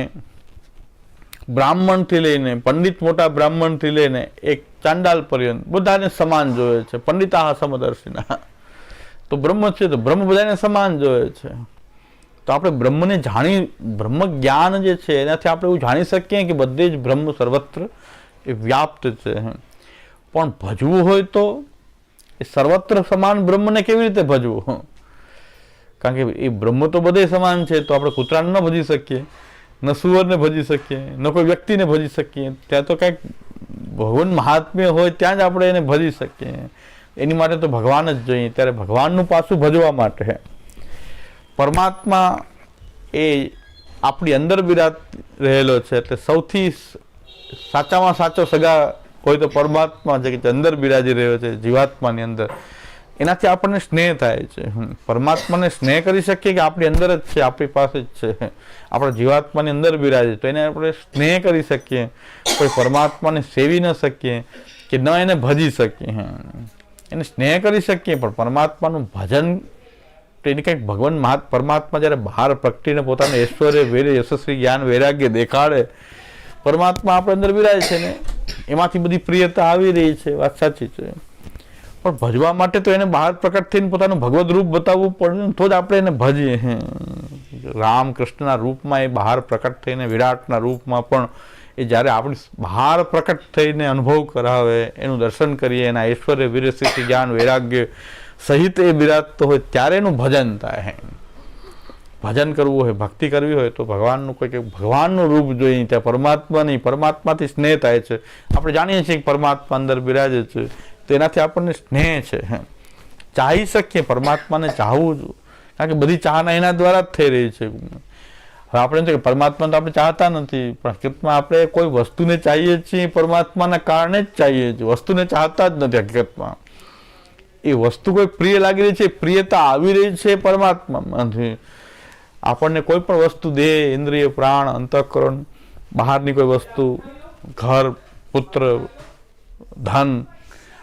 બ્રાહ્મણથી લઈને પંડિત, મોટા બ્રાહ્મણથી લઈને એક ચાંડાલ પર્યંત બધાને સમાન જોયે છે. પંડિતા સમદર્શિના. તો બ્રહ્મ છે તો બ્રહ્મ બધાને સમાન જોયે છે. તો આપણે બ્રહ્મને બ્રહ્મ જ્ઞાન જે છે એનાથી આપણે એવું જાણી શકીએ કે બધે જ બ્રહ્મ સર્વત્ર એ વ્યાપ્ત છે. પણ ભજવું હોય તો એ સર્વત્ર સમાન બ્રહ્મને કેવી રીતે ભજવું? કારણ કે એ બ્રહ્મ તો બધે સમાન છે. તો આપણે કૂતરાને ન ભજી શકીએ, ન સુવરને ભજી શકીએ, ન કોઈ વ્યક્તિને ભજી શકીએ. ત્યાં તો કંઈક ભગવાન મહાત્મ્ય હોય ત્યાં જ આપણે એને ભજી શકીએ. એની માટે તો ભગવાન જ જોઈએ. ત્યારે ભગવાનનું પાસું ભજવા માટે પરમાત્મા એ આપણી અંદર બિરાજ રહેલો છે. એટલે સૌથી સાચામાં સાચો સગા હોય તો પરમાત્મા છે કે અંદર બિરાજી રહ્યો છે જીવાત્માની અંદર. એનાથી આપણને સ્નેહ થાય છે. પરમાત્માને સ્નેહ કરી શકીએ કે આપણી અંદર જ છે, આપણી પાસે જ છે, આપણા જીવાત્માની અંદર બિરાજે, તો એને આપણે સ્નેહ કરી શકીએ. કોઈ પરમાત્માને સેવી ન શકીએ કે ન એને ભજી શકીએ, એને સ્નેહ કરી શકીએ, પણ પરમાત્માનું ભજન એની કંઈક ભગવાન પરમાત્મા જ્યારે બહાર પ્રગટીને પોતાનું ઐશ્વર્ય, વીર, યશસ્વી, જ્ઞાન, વૈરાગ્ય દેખાડે, પરમાત્મા આપણે અંદર બિરાજે છે ને એમાંથી બધી પ્રિયતા આવી રહી છે, વાત સાચી છે. પણ ભજવા માટે તો એને બહાર પ્રકટ થઈને પોતાનું ભગવદ રૂપ બતાવવું પડે, તો જ આપણે એને ભજીએ. રામ કૃષ્ણના રૂપમાં એ બહાર પ્રકટ થઈને, વિરાટના રૂપમાં પણ એ જ્યારે આપણી બહાર પ્રકટ થઈને અનુભવ કરાવે, એનું દર્શન કરીએ, એના ઐશ્વર્ય, વીર, સિદ્ધિ, જ્ઞાન, વૈરાગ્ય સહિત એ બિરાજતો હોય ત્યારે એનું ભજન થાય. ભજન કરવું હોય, ભક્તિ કરવી હોય તો ભગવાનનું કોઈ ભગવાનનું રૂપ જોઈએ. ત્યાં પરમાત્મા નહીં, પરમાત્માથી સ્નેહ થાય છે. આપણે જાણીએ છીએ કે પરમાત્મા અંદર બિરાજે છે, તો એનાથી આપણને સ્નેહ છે. ચાહી શકીએ પરમાત્માને, ચાહવું જ, કારણ કે બધી ચાહના એના દ્વારા જ થઈ રહી છે. હવે આપણે કે પરમાત્મા તો આપણે ચાહતા નથી, પણ હકીકતમાં આપણે કોઈ વસ્તુને ચાહીએ છીએ પરમાત્માના કારણે જ ચાહીએ છીએ, વસ્તુને ચાહતા જ નથી. હકીકતમાં એ વસ્તુ કોઈ પ્રિય લાગી રહી છે, પ્રિયતા આવી રહી છે પરમાત્મામાંથી. આપણને કોઈ પણ વસ્તુ, દેહ, ઇન્દ્રિય, પ્રાણ, અંતઃકરણ, બહારની કોઈ વસ્તુ, ઘર, પુત્ર, ધન,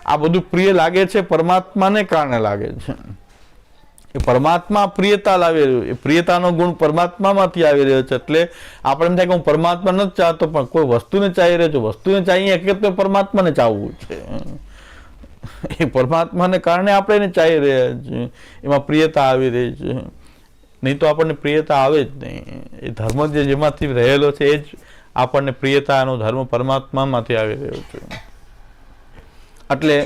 આ બધું પ્રિય લાગે છે પરમાત્માને કારણે લાગે છે. એ પરમાત્મા પ્રિયતા લાવી રહ્યું, એ પ્રિયતાનો ગુણ પરમાત્મામાંથી આવી રહ્યો છે. એટલે આપણે એમ થાય કે હું પરમાત્મા નથી ચાહતો, પણ કોઈ વસ્તુને ચાહી રહ્યો છું. વસ્તુને ચાહીએ હકીકતમાં પરમાત્માને ચાહવું છે. એ પરમાત્માને કારણે આપણે એને ચાહી રહ્યા છીએ, એમાં પ્રિયતા આવી રહી છે. નહીં તો આપણને પ્રિયતા આવે જ નહીં. એ ધર્મ જેમાંથી રહેલો છે એ જ આપણને પ્રિયતાનો ધર્મ પરમાત્મામાંથી આવી રહ્યો છે. એટલે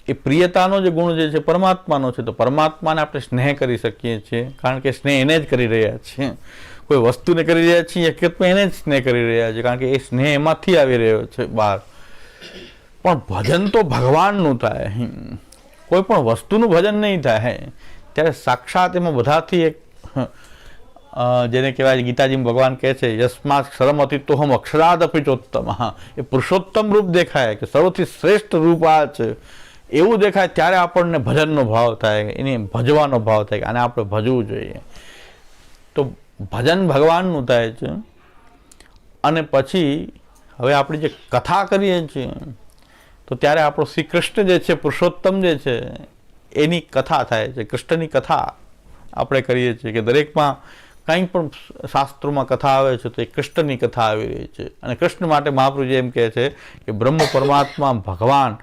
એ પ્રિયતાનો જે ગુણ જે છે પરમાત્માનો છે, તો પરમાત્માને આપણે સ્નેહ કરી શકીએ છીએ, કારણ કે સ્નેહ એને જ કરી રહ્યા છીએ. કોઈ વસ્તુને કરી રહ્યા છીએ હકીકતમાં એને જ સ્નેહ કરી રહ્યા છીએ, કારણ કે એ સ્નેહ એમાંથી આવી રહ્યો છે બહાર. પણ ભજન તો ભગવાનનું થાય, કોઈ પણ વસ્તુનું ભજન નહીં થાય. ત્યારે સાક્ષાત એમાં બધાથી એક જેને કહેવાય ગીતાજીમાં ભગવાન કહે છે યસ્માત ક્ષરમ અતિતોહમ અક્ષરાદ અપિચોત્તમ, એ પુરુષોત્તમ રૂપ દેખાય કે સૌથી શ્રેષ્ઠ રૂપ આ છે એવું દેખાય, ત્યારે આપણને ભજનનો ભાવ થાય, એને ભજવાનો ભાવ થાય કે આને આપણે ભજવું જોઈએ. તો ભજન ભગવાનનું થાય છે. અને પછી હવે આપણી જે કથા કરીએ છીએ તો ત્યારે આપણો શ્રી કૃષ્ણ જે છે પુરુષોત્તમ જે છે એની કથા થાય છે. કૃષ્ણની કથા આપણે કરીએ છીએ કે દરેકમાં કંઈ પણ શાસ્ત્રોમાં કથા આવે છે તો એ કૃષ્ણની કથા આવી રહી છે. અને કૃષ્ણ માટે મહાપ્રભુજી એમ કહે છે કે બ્રહ્મ પરમાત્મા ભગવાન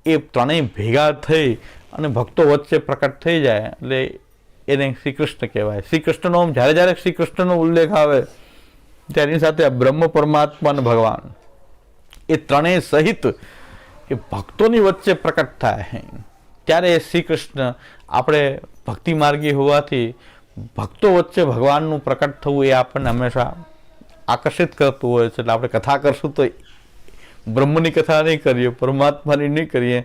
એ ત્રણેય ભેગા થઈ અને ભક્તો વચ્ચે પ્રકટ થઈ જાય એટલે એને શ્રી કૃષ્ણ કહેવાય. શ્રી કૃષ્ણનો જ્યારે જ્યારે શ્રી કૃષ્ણનો ઉલ્લેખ આવે ત્યારે એની સાથે બ્રહ્મ પરમાત્મા અને ભગવાન એ ત્રણેય સહિત એ ભક્તોની વચ્ચે પ્રકટ થાય ત્યારે શ્રી કૃષ્ણ આપણે ભક્તિ માર્ગી હોવાથી ભક્તો વચ્ચે ભગવાનનું પ્રકટ થવું એ આપણને હંમેશા આકર્ષિત કરતું હોય છે. એટલે આપણે કથા કરશું તો બ્રહ્મની કથા નહીં કરીએ, પરમાત્માની નહીં કરીએ,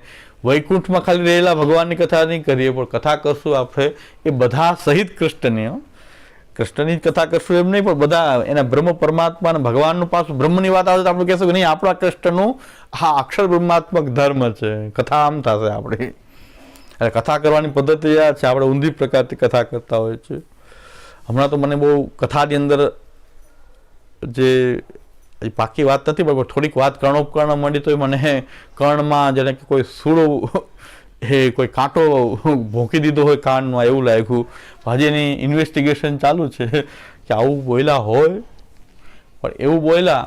વૈકુંઠમાં ખાલી રહેલા ભગવાનની કથા નહીં કરીએ, પણ કથા કરશું આપણે એ બધા સહિત કૃષ્ણની. કૃષ્ણની જ કથા કરશું એમ નહીં, પણ બધા એના બ્રહ્મ પરમાત્મા અને ભગવાનનું પાછું બ્રહ્મની વાત આવે તો આપણે કહેશું કે નહીં આપણા કૃષ્ણનું હા અક્ષર બ્રહ્માત્મક ધર્મ છે. કથા આમ થશે આપણી. એટલે કથા કરવાની પદ્ધતિ આ છે, આપણે ઊંધી પ્રકારથી કથા કરતા હોય છે. હમણાં તો મને બહુ કથાની અંદર જે પાકી વાત નથી પણ થોડીક વાત કર્ણોપકર્ણ મળી તો મને કર્ણમાં જેને કે કોઈ સૂળો એ કોઈ કાંટો ભોંકી દીધો હોય કાનમાં એવું લાગ્યું. હજી એની ઇન્વેસ્ટિગેશન ચાલુ છે કે આવું બોલ્યા હોય, પણ એવું બોલ્યા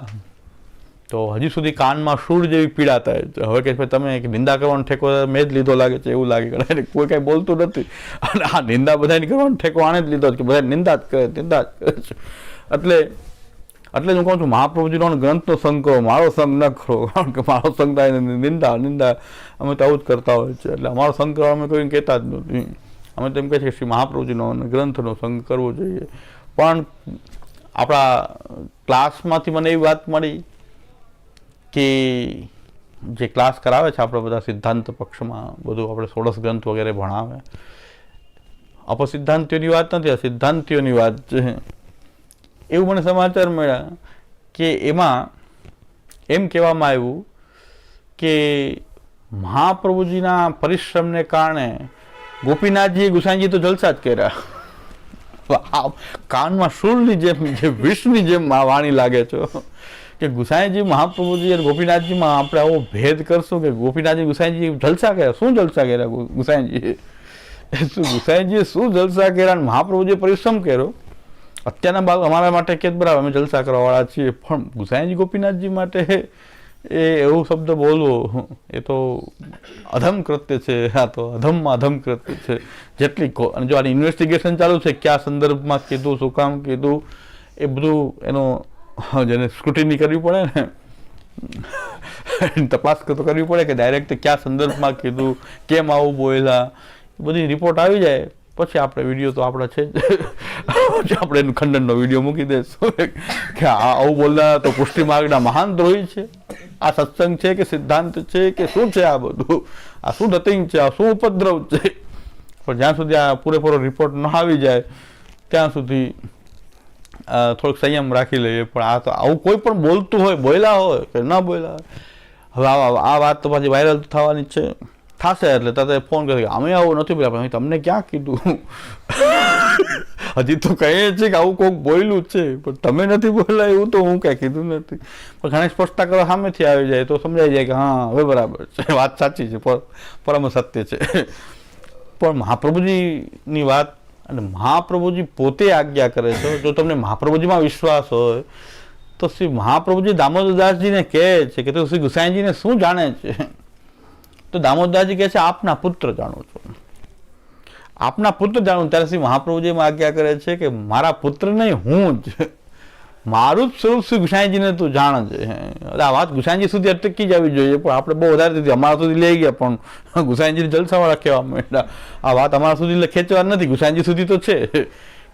તો હજી સુધી કાનમાં સૂળ જેવી પીડા થાય છે. હવે કે તમે નિંદા કરવાનો ઠેકો મેં જ લીધો લાગે છે એવું લાગે, કોઈ કાંઈ બોલતું નથી. અને આ નિંદા બધાની કરવાનો ઠેકો આણે જ લીધો કે બધા નિંદા જ કરે છે. એટલે હું કહું છું મહાપ્રભુજીનો ગ્રંથનો સંગ કરો, મારો સંગ ન કરો, કારણ કે મારો સંગ થાય નિંદા અમે તો આવું જ કરતા હોય છે. એટલે અમારો સંગ કરવા અમે કોઈ કહેતા જ નથી. અમે તો એમ કહે છે કે શ્રી મહાપ્રભુજીનો ગ્રંથનો સંગ કરવો જોઈએ. પણ આપણા ક્લાસમાંથી મને એવી વાત મળી કે જે ક્લાસ કરાવે છે આપણે બધા સિદ્ધાંત પક્ષમાં બધું આપણે 16 ગ્રંથ વગેરે ભણાવે, અપસિદ્ધાંતિઓની વાત નથી, આ સિદ્ધાંતિઓની વાત છે. એવું મને સમાચાર મળ્યા કે એમાં એમ કહેવામાં આવ્યું કે મહાપ્રભુજીના પરિશ્રમને કારણે ગોપીનાથજી ગુસાઈજી તો જલસા જ કર્યા. કાનમાં શૂળની જેમ જે વિષની જેમ વાણી લાગે છે કે ગુસાઈજી મહાપ્રભુજી અને ગોપીનાથજીમાં આપણે આવો ભેદ કરશું કે ગોપીનાથજી ગુસાઈજી જલસા કર્યા. શું જલસા કર્યા ગુસાઈજીએ? ગુસાઈજીએ શું જલસા કર્યા? મહાપ્રભુજીએ પરિશ્રમ કર્યો. અત્યારના બાળક અમારા માટે કે બરાબર અમે જલસા કરવાવાળા છીએ, પણ ગુસાઈજી ગોપીનાથજી માટે એ એવું શબ્દ બોલવો એ તો અધમ કૃત્ય છે. આ તો અધમમાં અધમ કૃત્ય છે. જેટલી અને જો આની ઇન્વેસ્ટિગેશન ચાલુ છે, કયા સંદર્ભમાં કીધું, શું કામ કીધું, એ બધું એનો જેને સ્ક્રુટિની કરવી પડે ને, તપાસ તો કરવી પડે કે ડાયરેક્ટ કયા સંદર્ભમાં કીધું, કેમ આવું બોલ્યા, બધી રિપોર્ટ આવી જાય પછી આપણે વિડીયો તો આપણા છે જ આપણે એનું ખંડનનો વિડીયો મૂકી દઈશું કે આવું બોલનાર તો પુષ્ટિ માર્ગના મહાન દ્રોહી છે. આ સત્સંગ છે કે સિદ્ધાંત છે કે શું છે? આ બધું આ શું નથિંગ છે? આ શું ઉપદ્રવ છે? પણ જ્યાં સુધી આ પૂરેપૂરો રિપોર્ટ ન આવી જાય ત્યાં સુધી થોડોક સંયમ રાખી લઈએ. પણ આ તો આવું કોઈ પણ બોલતું હોય, બોલ્યા હોય કે ન બોલ્યા હોય, હવે આ વાત તો પાછી વાયરલ થવાની છે, થશે. એટલે તારે ફોન કરી અમે આવું નથી બોલ્યા, તમને ક્યાં કીધું? હજી તો કહીએ છીએ કે આવું કોઈક બોલ્યું છે, પણ તમે નથી બોલ્યા એવું તો હું કાંઈ કીધું નથી. પણ ઘણી સ્પષ્ટતા કરવા સામેથી આવી જાય તો સમજાઈ જાય કે હા હવે બરાબર છે, વાત સાચી છે, પરમ સત્ય છે. પણ મહાપ્રભુજીની વાત અને મહાપ્રભુજી પોતે આજ્ઞા કરે છે. જો તમને મહાપ્રભુજીમાં વિશ્વાસ હોય તો શ્રી મહાપ્રભુજી દામોદરદાસજીને કહે છે કે તું શ્રી ગુસાઈજીને શું જાણે છે? તો દામોદરદાસજી કહે છે આપના પુત્ર જાણું છું. આપના પુત્ર જાણું. ત્યારે શ્રી મહાપ્રભુજી એમાં આજ્ઞા કરે છે કે મારા પુત્ર નહીં, હું જ, મારું જ સ્વરૂપ શ્રી ગુસાઈજીને તું જાણ છે. આ વાત ગુસાઈજી સુધી અટકી જવી જોઈએ, પણ આપણે બહુ વધારે દીધી, અમારા સુધી લઈ ગયા, પણ ગુસાઈજીને જલસાવાળા કહેવા માંડ્યા. આ વાત અમારા સુધી ખેંચવા નથી, ગુસાઈજી સુધી તો છે.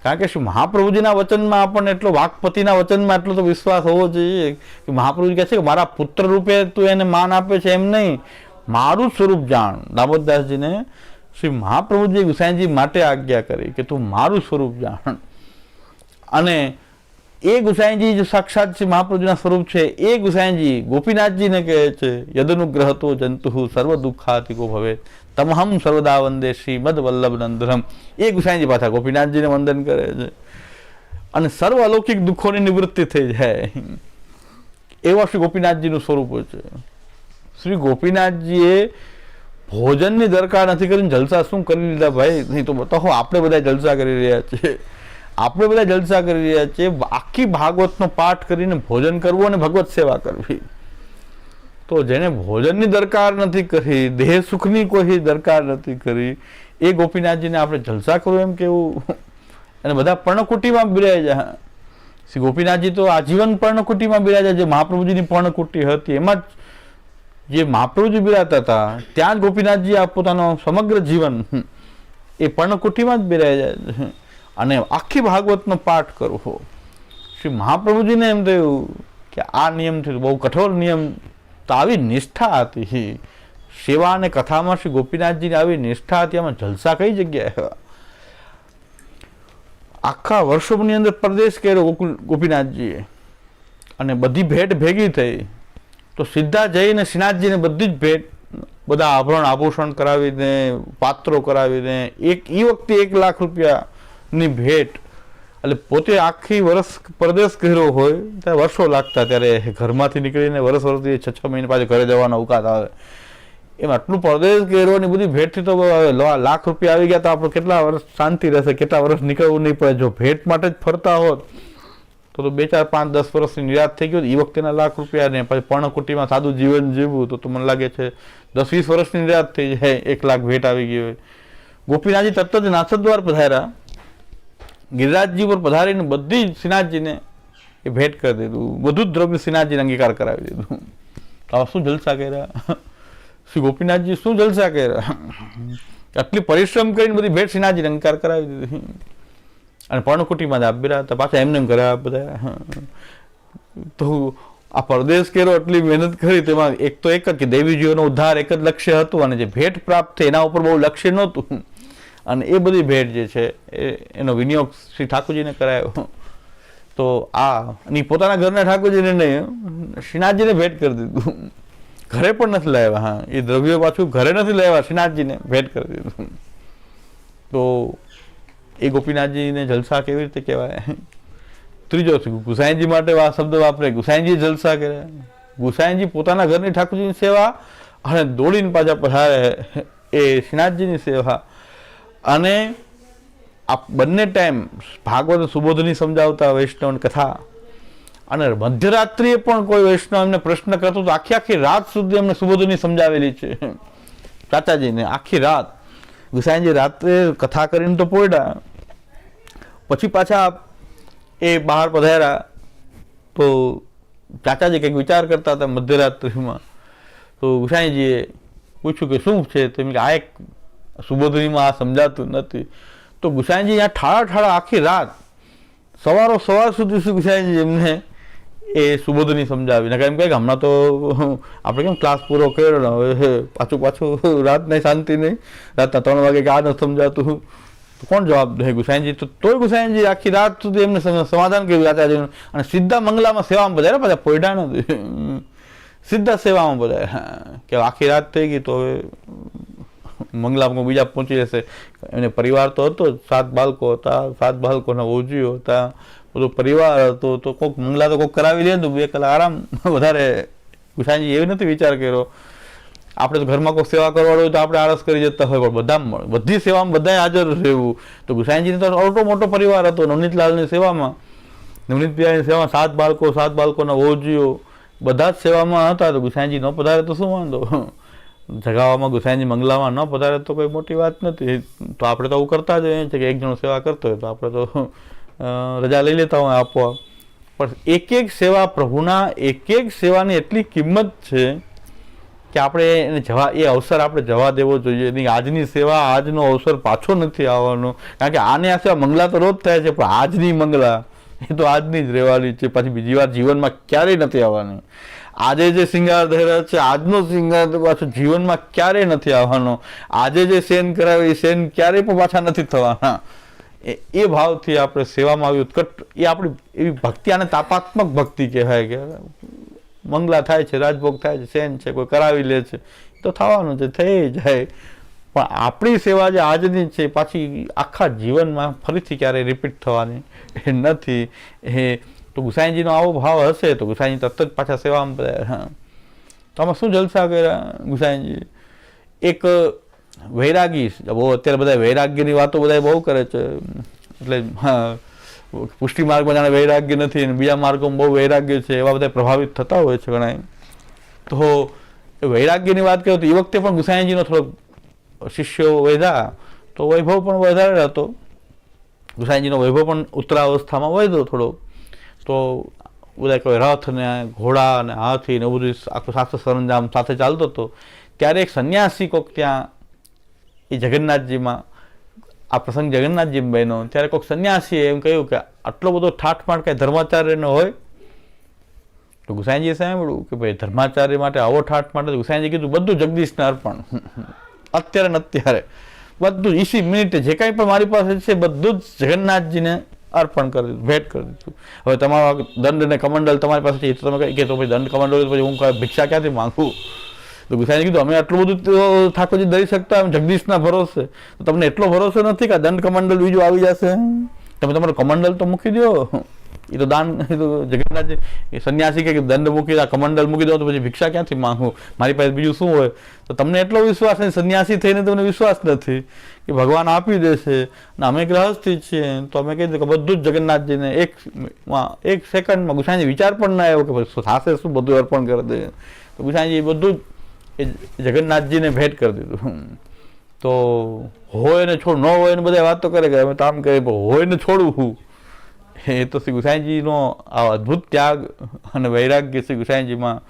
કારણ કે શું મહાપ્રભુજીના વચનમાં આપણને એટલો, વાકપતિના વચનમાં એટલો તો વિશ્વાસ હોવો જોઈએ કે મહાપ્રભુજી કહે છે કે મારા પુત્ર રૂપે તું એને માન આપે છે એમ નહીં, મારું સ્વરૂપ જાણ. દામોદરદાસજીને શ્રી મહાપ્રભુજી ગુસાઈજી માટે આજ્ઞા કરી કે તું મારું સ્વરૂપ જાણ. અને એ ગુસાઈજી જો સાક્ષાત શ્રી મહાપ્રભુજીના સ્વરૂપ છે, એ ગુસાઈજી ગોપીનાથજીને કહે છે યદનુગ્રહ તો જંતુ સર્વ દુઃખાતિકો ભવે તમહમ સર્વદા વંદે શ્રી મદ વલ્લભ નંદરમ. એ ગુસાઈજી પાછા ગોપીનાથજીને વંદન કરે છે અને સર્વ અલૌકિક દુઃખોની નિવૃત્તિ થઈ જાય એવા શ્રી ગોપીનાથજીનું સ્વરૂપ છે. શ્રી ગોપીનાથજીએ ભોજનની દરકાર નથી કરીને જલસા શું કરી લીધા ભાઈ? નહીં તો બતાવો, આપણે બધા જલસા કરી રહ્યા છીએ, આપણે બધા જલસા કરી રહ્યા છીએ. આખી ભાગવતનો પાઠ કરીને ભોજન કરવું અને ભગવત સેવા કરવી. તો જેને ભોજનની દરકાર નથી કરી, દેહ સુખની કોઈ દરકાર નથી કરી, એ ગોપીનાથજીને આપણે જલસા કરવું એમ કેવું? અને બધા પર્ણકુટીમાં બિરાજ્યા. શ્રી ગોપીનાથજી તો આજીવન પર્ણકુટીમાં બિરાજ્યા. જે મહાપ્રભુજીની પર્ણકુટી હતી એમાં જે મહાપ્રભુજી બિરાજતા હતા ત્યાં જ ગોપીનાથજી આ પોતાનો સમગ્ર જીવન એ પર્ણકુટીમાં જ બિરાજ્યા. અને આખી ભાગવતનો પાઠ કરવો. શ્રી મહાપ્રભુજીને એમ થયું કે આ નિયમથી બહુ કઠોર નિયમ, તો આવી નિષ્ઠા હતી સેવા અને કથામાં. શ્રી ગોપીનાથજીની આવી નિષ્ઠા હતી, આમાં જલસા કઈ જગ્યાએ? આખા વર્ષોની અંદર પ્રદેશ કર્યો ગોપીનાથજીએ, અને બધી ભેટ ભેગી થઈ તો સીધા જઈને શ્રીનાથજીને બધી જ ભેટ, બધા આભરણ આભૂષણ કરાવીને, પાત્રો કરાવીને, એ વખતે 1 લાખ રૂપિયાની ભેટ. એટલે પોતે આખી વર્ષ પરદેશ કર્યો હોય ત્યારે વર્ષો લાગતા, ત્યારે ઘરમાંથી નીકળીને વર્ષથી 6-6 મહિને પાછું ઘરે જવાનો અવકાશ આવે. એમ આટલું પરદેશ કર્યો ને બધી ભેટથી તો લાખ રૂપિયા આવી ગયા તો આપણે કેટલા વર્ષ શાંતિ રહેશે, કેટલા વર્ષ નીકળવું નહીં પડે. જો ભેટ માટે જ ફરતા હોત તો 2, 4, 5, 10 વર્ષની નિરાશ થઈ ગયું. એ વખતેના લાખ રૂપિયા ને પછી પર્ણકુટીમાં સાદું જીવન જીવવું તો મને લાગે છે 10-20 વર્ષની નિરાશ થઈ જાય. 1 લાખ ભેટ આવી ગઈ હોય. ગોપીનાથજી તરત જ નાથદ્વાર પધાર્યા, ગિરિરાજજી પર પધારીને બધી જ શ્રીનાથજીને એ ભેટ કરી દીધું. બધું જ દ્રવ્ય શ્રીનાથજીને અંગીકાર કરાવી દીધું. તો શું જલસા કર્યા શ્રી ગોપીનાથજી, શું જલસા કર્યા! આટલી પરિશ્રમ કરીને બધી ભેટ શ્રીનાથજીને અંગીકાર કરાવી દીધી. અને પર્ણકુટીમાં જ આપી હતા પાછા એમને એમ કર્યા બધા. તો આ પરદેશ કર્યો, એટલી મહેનત કરી, તેમાં એક તો એક જ કે દેવીજીઓનો ઉદ્ધાર એક જ લક્ષ્ય હતું, અને જે ભેટ પ્રાપ્ત થઈ એના ઉપર બહુ લક્ષ્ય નહોતું. અને એ બધી ભેટ જે છે એનો વિનિયોગ શ્રી ઠાકોરજીને કરાયો. તો આ પોતાના ઘરના ઠાકોરજીને નહીં, શ્રીનાથજીને ભેટ કરી દીધું. ઘરે પણ નથી લાવ્યા. હા, એ દ્રવ્યો પાછું ઘરે નથી લાવ્યા, શ્રીનાથજીને ભેટ કરી દીધું. તો એ ગોપીનાથજીને જલસા કેવી રીતે કહેવાય? ત્રીજો ગુસાઈજી માટે આ શબ્દ વાપરે, ગુસાઈજી જલસા કર્યા. ગુસાઈજી પોતાના ઘરની ઠાકોરજીની સેવા અને દોડીને પાછા પધારે એ શ્રીનાથજીની સેવા. અને આ બંને ટાઈમ ભાગવત સુબોધની સમજાવતા વૈષ્ણવ કથા. અને મધ્યરાત્રિએ પણ કોઈ વૈષ્ણવ એમને પ્રશ્ન કરતો તો આખી રાત સુધી એમને સુબોધની સમજાવેલી છે ચાચાજીને. આખી રાત ગુસાઈજી રાત્રે કથા કરીને તો પોયડા, પછી પાછા એ બહાર પધાર્યા તો ચાચાજી કંઈક વિચાર કરતા હતા મધ્યરાત્રિમાં. તો ગુસાઈજીએ પૂછ્યું કે શું છે? તો એમ કે આ એક સુબોધનીમાં આ સમજાતું નથી. તો ગુસાઈજી અહીંયા ઠાળા આખી રાત સવાર સુધી ગુસાઈજી એમને એ સુબોધની સમજાવી. એમ કહે કે હમણાં તો આપણે કેમ ક્લાસ પૂરો કર્યો ને હવે પાછું રાત નહીં, શાંતિ નહીં, રાતના 3 વાગે કે આ નથી સમજાતું, કોણ જવાબ દે? ગુસાઈજી. તો તોય ગુસાઈજી આખી રાત સુધી એમને સમાધાન કર્યું આચાર્યનું. અને સીધા મંગલામાં સેવામાં બધારે પાછા પોયડા નથી, સીધા સેવામાં બધા કે આખી રાત થઈ ગઈ તો હવે મંગલામાં બીજા પહોંચી જશે. એને પરિવાર તો હતો, 7 બાળકો હતા, 7 બાળકોના ઓજીઓ હતા, બધો પરિવાર હતો. તો કોઈક મંગલા તો કોઈક કરાવી લે તો 2 કલાક આરામ. વધારે ગુસાઈજી એવી નથી વિચાર કર્યો. આપણે તો ઘરમાં કોઈ સેવા કરવાળો હોય તો આપણે આળસ કરી જતા હોય, પણ બધા બધી સેવામાં બધાએ હાજર રહેવું. તો ગુસાઈજીને તો ઓટો મોટો પરિવાર હતો. નવનીતલાલની સેવામાં, નવનીતભાઈની સેવામાં 7 બાળકો, 7 બાળકોના ઓજીઓ બધા જ સેવામાં હતા. તો ગુસાઈજી ન પધારે તો શું વાંધો? જગાવવામાં ગુસાઈજી મંગલામાં ન પધારે તો કોઈ મોટી વાત નથી. તો આપણે તો આવું કરતા જ હોઈએ છીએ કે એક જણો સેવા કરતો હોય તો આપણે તો રજા લઈ લેતા હોય આપવા. પણ એક એક સેવા પ્રભુના એક એક સેવાની એટલી કિંમત છે કે આપણે એને એ અવસર આપણે જવા દેવો જોઈએ નહીં. આજની સેવા આજનો અવસર પાછો નથી આવવાનો, કારણ કે આને આ સેવા મંગલા તો રોજ થાય છે, પણ આજની મંગલા એ તો આજની જ રહેવાની છે, પછી બીજી વાર જીવનમાં ક્યારેય નથી આવવાની. આજે જે શિંગાર ધર્યા છે આજનો શિંગાર તો પાછો જીવનમાં ક્યારેય નથી આવવાનો. આજે જે સેન કરાવે એ સેન ક્યારેય પણ પાછા નથી થવાના. એ ભાવથી આપણે સેવામાં આવી ઉત્કટ એ આપણી એવી ભક્તિ, આને તાપાત્મક ભક્તિ કહેવાય કે મંગલા થાય છે, રાજભોગ થાય છે, સેન છે, કોઈ કરાવી લે છે તો થવાનું છે, થઈ જાય. પણ આપણી સેવા જે આજની છે પાછી આખા જીવનમાં ફરીથી ક્યારેય રિપીટ થવાની એ નથી. એ તો ગુસાઈજીનો આવો ભાવ હશે તો ગુસાઈજી તરત જ પાછા સેવામાં બધા. તો આમાં શું જલસા કર્યા ગુસાઈજી. એક વૈરાગી, બહુ અત્યારે બધા વૈરાગ્યની વાતો બધા બહુ કરે છે, એટલે પુષ્ટિ માર્ગમાં જાણે વૈરાગ્ય નથી અને બીજા માર્ગોમાં બહુ વૈરાગ્ય છે, એવા બધા પ્રભાવિત થતા હોય છે ઘણા. તો વૈરાગ્યની વાત કરીએ તો એ વખતે પણ ગુસાઈજીનો થોડોક શિષ્યો વધ્યા તો વૈભવ પણ વધારે હતો. ગુસાઈજીનો વૈભવ પણ ઉત્તરાવસ્થામાં વધ્યો થોડો. તો બધા કોઈ રથ ને ઘોડા ને હાથી ને બધું આખું શાસ્ત્ર સરંજામ સાથે ચાલતો હતો. ત્યારે એક સંન્યાસી કોઈક ત્યાં એ જગન્નાથજીમાં આ પ્રસંગ જગન્નાથજી બહેનો, ત્યારે કોઈક સંન્યાસીએ એમ કહ્યું કે આટલો બધો ઠાઠમાઠ કાંઈ ધર્માચાર્યનો હોય. તો ગુસાઈજીએ સાંભળ્યું કે ભાઈ ધર્માચાર્ય માટે આવો ઠાઠમાઠ. ગુસાઈજી કીધું બધું જગદીશને અર્પણ, અત્યારે ને અત્યારે બધું ઇસી મિનિટે જે કાંઈ પણ મારી પાસે છે બધું જ જગન્નાથજીને અર્પણ કરી દીધું, ભેટ કરી દીધું. હવે તમારો દંડ ને કમંડલ તમારી પાસે છે તો તમે કહી કે તો ભાઈ દંડ કમંડલ પછી હું ભિક્ષા ક્યાંથી માંગું. તો ગુસાઈજી કીધું અમે આટલું બધું ઠાકોરજી દઈ શકતા એમ જગદીશના ભરોસે. તો તમને એટલો ભરોસો નથી કે દંડ કમંડલ બીજું આવી જશે. તમે તમારું કમંડલ તો મૂકી દો. એ તો દાન, એ તો જગન્નાથજી સંન્યાસી કે દંડ મૂકી દો, કમંડલ મૂકી દો તો પછી ભિક્ષા ક્યાંથી માંગું, મારી પાસે બીજું શું હોય. તો તમને એટલો વિશ્વાસ નથી, સંન્યાસી થઈને તમને વિશ્વાસ નથી કે ભગવાન આપી દેશે. અને અમે ગ્રહસ્થી છીએ તો અમે કહી દઈએ કે બધું જ જગન્નાથજીને એક સેકન્ડમાં. ગુસાઈજી વિચાર પણ ના આવ્યો કે થશે શું, બધું અર્પણ કરી દે. તો ગુસાઈજી બધું જ એ જગન્નાથજીને ભેટ કરી દીધું. તો હોય ને છોડ, ન હોય ને બધા વાતો કરે કે અમે તો આમ કહે, હોય ને છોડવું. એ તો શ્રી ગુસાઈજીનો આ અદ્ભુત ત્યાગ અને વૈરાગ્ય શ્રી ગુસાઈજીમાં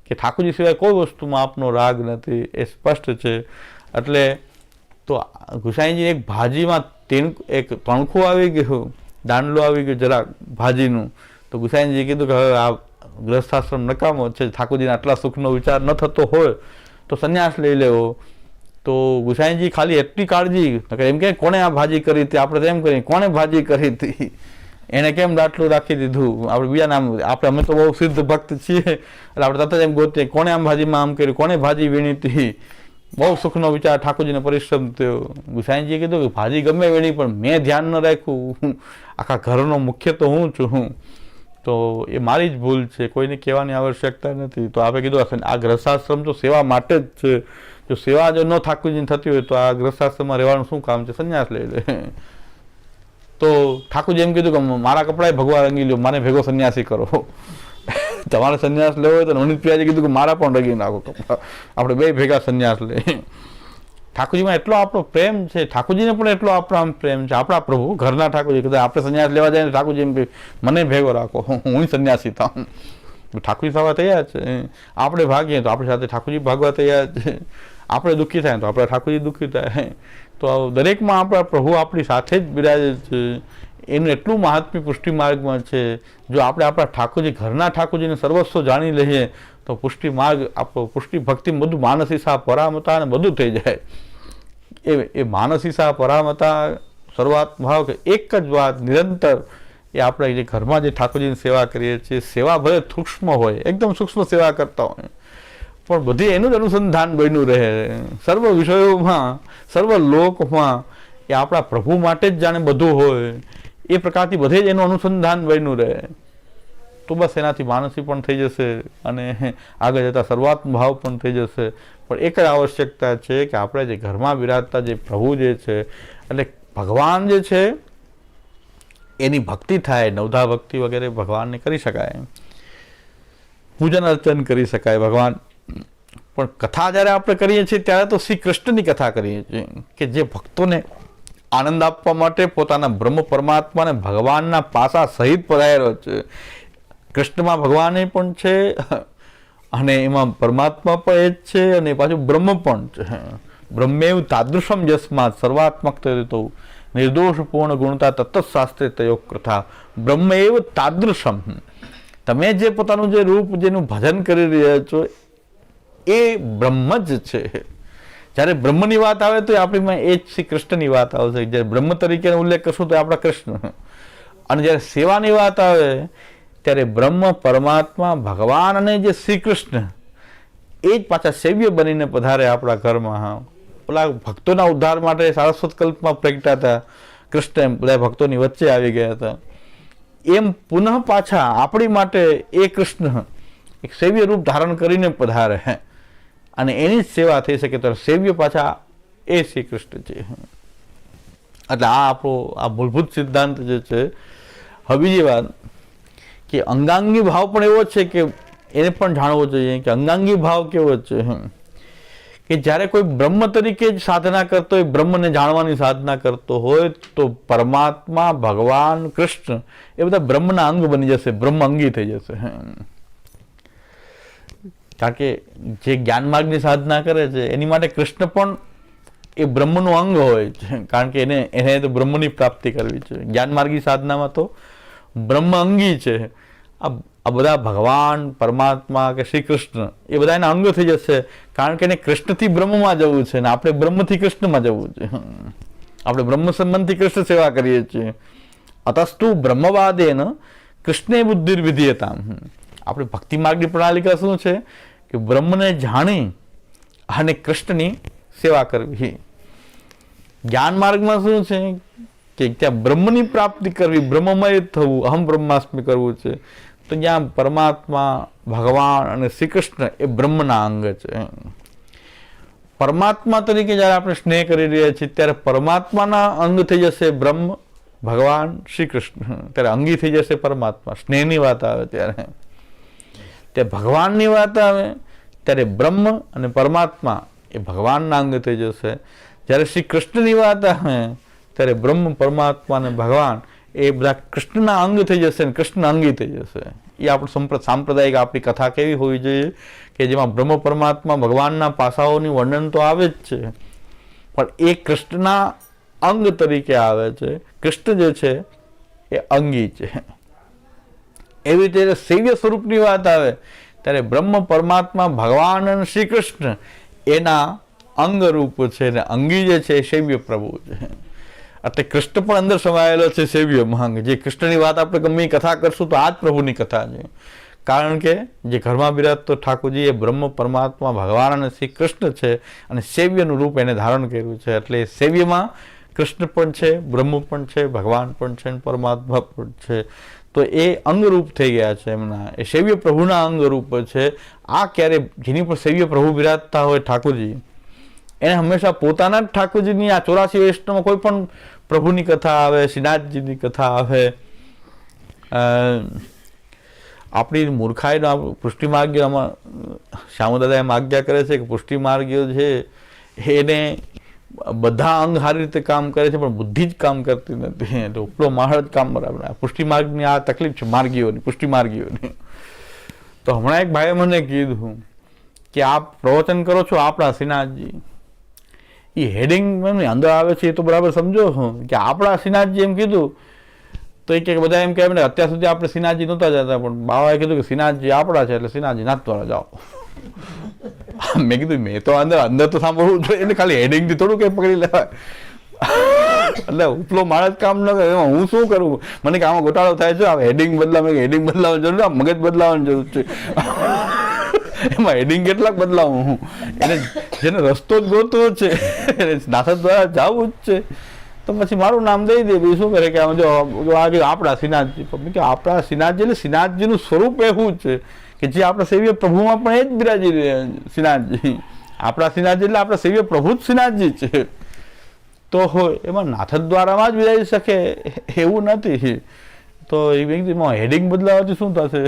કે ઠાકોરજી સિવાય કોઈ વસ્તુમાં આપનો રાગ નથી એ સ્પષ્ટ છે. એટલે તો ગુસાઈજી એક ભાજીમાં એક તણખું આવી ગયું, દાંડલો આવી ગયો જરાક ભાજીનું. તો ગુસાઈજીએ કીધું કે હવે આ ગ્રસ્થાશ્રમ નકામો છે, ઠાકોરજીને આટલા સુખનો વિચાર ન થતો હોય તો સંન્યાસ લઈ લેવો. તો ગુસાઈજી ખાલી એટલી કાળજી એમ કે કોણે આ ભાજી કરી હતી, આપણે તો એમ કરીએ કોણે ભાજી કરી હતી, એને કેમ દાટલું રાખી દીધું. આપણે બીજા નામ, આપણે અમે તો બહુ સિદ્ધ ભક્ત છીએ એટલે આપણે તરત એમ ગોતીએ કોણે આમ ભાજીમાં આમ કર્યું, કોણે ભાજી વીણી હતી. બહુ સુખનો વિચાર, ઠાકોરજીને પરિશ્રમ થયો. ગુસાઈજીએ કીધું કે ભાજી ગમે વીણી પણ મેં ધ્યાન ન રાખ્યું, આખા ઘરનો મુખ્ય તો હું છું. તો એ મારી જ ભૂલ છે, કોઈને કહેવાની આવશ્યકતા નથી. તો આપણે કીધું આ ગ્રસ્થાશ્રમ તો સેવા માટે જ છે. જો સેવા જો ન ઠાકોરજીને થતી હોય તો આ ગ્રસ્થાશ્રમમાં રહેવાનું શું કામ છે, સંન્યાસ લઈ લે. તો ઠાકોરજી એમ કીધું કે મારા કપડાએ ભગવા રંગી લ્યો, મને ભેગો સંન્યાસી કરો. તમારે સંન્યાસ લેવો હોય તો નવનીત પ્રિયાજી કીધું કે મારા પણ રંગી નાખો કપડા, આપણે બે ભેગા સંન્યાસ લે. ઠાકોરજીમાં એટલો આપણો પ્રેમ છે, ઠાકોરજીને પણ એટલો આપણો પ્રેમ છે. આપણા પ્રભુ ઘરના ઠાકોરજી કદાચ આપણે સંન્યાસ લેવા જાય ને ઠાકોરજી એમ કે મને ભેગો રાખો, હું સંન્યાસી થાઉં. ઠાકોરજી થવા તૈયાર છે. આપણે ભાગીએ તો આપણી સાથે ઠાકોરજી ભાગવા તૈયાર છે. આપણે દુઃખી થાય તો આપણે ઠાકોરજી દુઃખી થાય. તો દરેકમાં આપણા પ્રભુ આપણી સાથે જ બિરાજે છે. એનું એટલું મહાત્મ્ય પુષ્ટિ માર્ગમાં છે. જો આપણે આપણા ઠાકોરજી ઘરના ઠાકોરજીને સર્વસ્વ જાણી લઈએ તો પુષ્ટિ માર્ગ આપણો પુષ્ટિ ભક્તિ બધું માનસીસા પરામતા ને બધું થઈ જાય. એ માનસીસા પરામતા શરૂઆત ભાવ કે એક જ વાત નિરંતર એ આપણે જે ઘરમાં જે ઠાકોરજીની સેવા કરીએ છીએ, સેવા ભલે સૂક્ષ્મ હોય, એકદમ સૂક્ષ્મ સેવા કરતા હોય પણ બધી એનું જ અનુસંધાન બન્યું રહે. સર્વ વિષયોમાં, સર્વ લોકમાં એ આપણા પ્રભુ માટે જ જાણે બધું હોય એ પ્રકારથી બધે જ એનું અનુસંધાન બન્યું રહે. તો બસ એનાથી માનસી પણ થઈ જશે અને આગળ જતાં સર્વાત્મ ભાવ પણ થઈ જશે. પણ એક જ આવશ્યકતા છે કે આપણે જે ઘરમાં બિરાજતા જે પ્રભુ જે છે એટલે ભગવાન જે છે એની ભક્તિ થાય, નવધા ભક્તિ વગેરે ભગવાનને કરી શકાય, પૂજન અર્ચન કરી શકાય, ભગવાન પણ કથા જ્યારે આપણે કરીએ છીએ ત્યારે તો શ્રી કૃષ્ણની કથા કરીએ છીએ કે જે ભક્તોને આનંદ આપવા માટે પોતાના બ્રહ્મ પરમાત્માને ભગવાનના પાસા સહિત પધારેલો છે. કૃષ્ણમાં ભગવાન પણ છે અને એમાં પરમાત્મા પણ એ જ છે અને પાછું બ્રહ્મ પણ છે. બ્રહ્મેવ તાદૃશમ યસ્માત સર્વાત્મક તો નિર્દોષ પૂર્ણ ગુણતા તત્તશાસ્ત્રે તયો કથા બ્રહ્મ એવ તાદૃશમ. તમે જે પોતાનું જે રૂપ જેનું ભજન કરી રહ્યા છો એ બ્રહ્મ જ છે. જ્યારે બ્રહ્મની વાત આવે તો આપણીમાં એ જ શ્રી કૃષ્ણની વાત આવશે. જ્યારે બ્રહ્મ તરીકેનો ઉલ્લેખ કરશું તો આપણા કૃષ્ણ, અને જ્યારે સેવાની વાત આવે ત્યારે બ્રહ્મ પરમાત્મા ભગવાન અને જે શ્રી કૃષ્ણ એ જ પાછા સેવ્ય બનીને પધારે આપણા ઘરમાં. હા, પેલા ભક્તોના ઉદ્ધાર માટે સારસ્વત કલ્પમાં પ્રગટ્યા હતા કૃષ્ણ, બધા ભક્તોની વચ્ચે આવી ગયા હતા. એમ પુનઃ પાછા આપણી માટે એ કૃષ્ણ એક સેવ્ય રૂપ ધારણ કરીને પધારે અને એની જ સેવા થઈ શકે તો સેવ્ય પાછા એ શ્રી કૃષ્ણ છે. એટલે આ આપણો આ મૂળભૂત સિદ્ધાંત જે છે. હવે બીજી વાત કે અંગાંગી ભાવ પણ એવો છે કે એને પણ જાણવો જોઈએ કે અંગાંગી ભાવ કેવો છે કે જ્યારે કોઈ બ્રહ્મ તરીકે જ સાધના કરતો હોય, બ્રહ્મને જાણવાની સાધના કરતો હોય તો પરમાત્મા ભગવાન કૃષ્ણ એ બધા બ્રહ્મના અંગ બની જશે, બ્રહ્મ અંગી થઈ જશે. કારણ કે જે જ્ઞાન માર્ગની સાધના કરે છે એની માટે કૃષ્ણ પણ એ બ્રહ્મનું અંગ હોય છે. કારણ કે એને તો બ્રહ્મની પ્રાપ્તિ કરવી છે. જ્ઞાન માર્ગી સાધનામાં તો બ્રહ્મ અંગી છે. આ બધા ભગવાન પરમાત્મા કે શ્રી કૃષ્ણ એ બધા એના અંગ થઈ જશે. કારણ કે એને કૃષ્ણથી બ્રહ્મમાં જવું છે ને આપણે બ્રહ્મથી કૃષ્ણમાં જવું છે. આપણે બ્રહ્મ સંબંધથી કૃષ્ણ સેવા કરીએ છીએ. અતસ્તુ બ્રહ્મવાદેન કૃષ્ણે બુદ્ધિર્વિધીયતામ. આપણી ભક્તિ માર્ગની પ્રણાલિકા શું છે કે બ્રહ્મને જાણી અને કૃષ્ણની સેવા કરવી. જ્ઞાન માર્ગમાં શું છે કે ત્યાં બ્રહ્મની પ્રાપ્તિ કરવી, બ્રહ્મમય થવું, અહમ બ્રહ્માસ્મિ કરવું છે. તો જ્યાં પરમાત્મા ભગવાન અને શ્રી કૃષ્ણ એ બ્રહ્મના અંગ છે. પરમાત્મા તરીકે જ્યારે આપણે સ્નેહ કરી રહ્યા છીએ ત્યારે પરમાત્માના અંગ થઈ જશે બ્રહ્મ ભગવાન શ્રી કૃષ્ણ, ત્યારે અંગી થઈ જશે પરમાત્મા. સ્નેહની વાત આવે ત્યારે ભગવાનની વાત આવે ત્યારે બ્રહ્મ અને પરમાત્મા એ ભગવાનના અંગ થઈ જશે. જ્યારે શ્રી કૃષ્ણની વાત આવે ત્યારે બ્રહ્મ પરમાત્મા અને ભગવાન એ બધા કૃષ્ણના અંગ થઈ જશે અને કૃષ્ણ અંગી થઈ જશે. એ આપણું સાંપ્રદાયિક આપણી કથા કેવી હોવી જોઈએ કે જેમાં બ્રહ્મ પરમાત્મા ભગવાનના પાસાઓની વર્ણન તો આવે જ છે પણ એ કૃષ્ણના અંગ તરીકે આવે છે. કૃષ્ણ જે છે એ અંગી છે. એવી રીતે સેવ્ય સ્વરૂપની વાત આવે ત્યારે બ્રહ્મ પરમાત્મા ભગવાન અને શ્રી કૃષ્ણ એના અંગ રૂપ છે ને અંગી જે છે એ સેવ્ય પ્રભુ છે. એટલે કૃષ્ણ પણ અંદર સમાયેલો છે સેવ્ય માંગ. જે કૃષ્ણની વાત આપણે ગમે એ કથા કરશું તો આ જ પ્રભુની કથા છે. કારણ કે જે ઘરમાં બિરાજતો ઠાકોરજી એ બ્રહ્મ પરમાત્મા ભગવાન અને શ્રી કૃષ્ણ છે અને સેવ્યનું રૂપ એને ધારણ કર્યું છે. એટલે સેવ્યમાં કૃષ્ણ પણ છે, બ્રહ્મ પણ છે, ભગવાન પણ છે અને પરમાત્મા પણ છે. તો એ અંગરૂપ થઈ ગયા છે એમના. એ સેવ્ય પ્રભુના અંગરૂપ છે. આ ક્યારે જેની પર સેવ્ય પ્રભુ બિરાજતા હોય ઠાકોરજી એને હંમેશા પોતાના જ ઠાકોરજીની આ 84 વૈષ્ણવમાં કોઈ પણ પ્રભુની કથા આવે, શ્રીનાથજીની કથા આવે, આપણી મૂર્ખાઈનો પુષ્ટિ માર્ગીઓમાં શ્યામદાદા એમ આજ્ઞા કરે છે કે પુષ્ટિ માર્ગીઓ છે એને બધા અંગ સારી રીતે કામ કરે છે પણ બુદ્ધિ જ કામ કરતી નથી. એટલે ઉપલો માળ જ કામ બરાબર. પુષ્ટિ માર્ગની આ તકલીફ છે માર્ગીઓની, પુષ્ટિ માર્ગીઓની. તો હમણાં એક ભાઈએ મને કીધું કે આપ પ્રવચન કરો છો આપણા શ્રીનાથજી, એ હેડિંગ અંદર આવે છે એ તો બરાબર સમજો કે આપણા શ્રીનાથજી એમ કીધું તો એ કે બધા એમ કહે અત્યાર સુધી આપણે શ્રીનાથજી નહોતા જતા પણ બાવાએ કીધું કે શ્રીનાથજી આપણા છે એટલે શ્રીનાથજી નાથવાળા જાઓ. મેં કીધું મેં તો અંદર તો સાંભળવું જોઈએ એટલે ખાલી હેડિંગથી થોડું કંઈ પકડી લેવાય. એટલે ઉપલો માણસ કામ ન કરે એમાં હું શું કરું? મને કે આમાં ગોટાળો થાય છે, હેડિંગ બદલાવ, હેડિંગ બદલાવાની જરૂર, મગજ બદલાવાની જરૂર છે. એમાં હેડિંગ કેટલાક બદલાવું હું એને જેને રસ્તો જ ગોતવો છે નાથક દ્વારા જવું જ છે તો પછી મારું નામ દઈ દે. બીજું શું કરે કે આમ જો આજે આપણા શ્રીનાથજી, કે આપણા શ્રીનાથજી એટલે શ્રીનાથજીનું સ્વરૂપ એવું છે કે જે આપણા સેવ્ય પ્રભુમાં પણ એ જ બિરાજી રહ્યા શ્રીનાથજી. આપણા શ્રીનાથજી એટલે આપણા સેવ્ય પ્રભુ જ શ્રીનાથજી છે. તો હોય એમાં નાથક દ્વારામાં જ બિરાજી શકે એવું નથી. તો એ વ્યક્તિમાં હેડિંગ બદલાવાથી શું થશે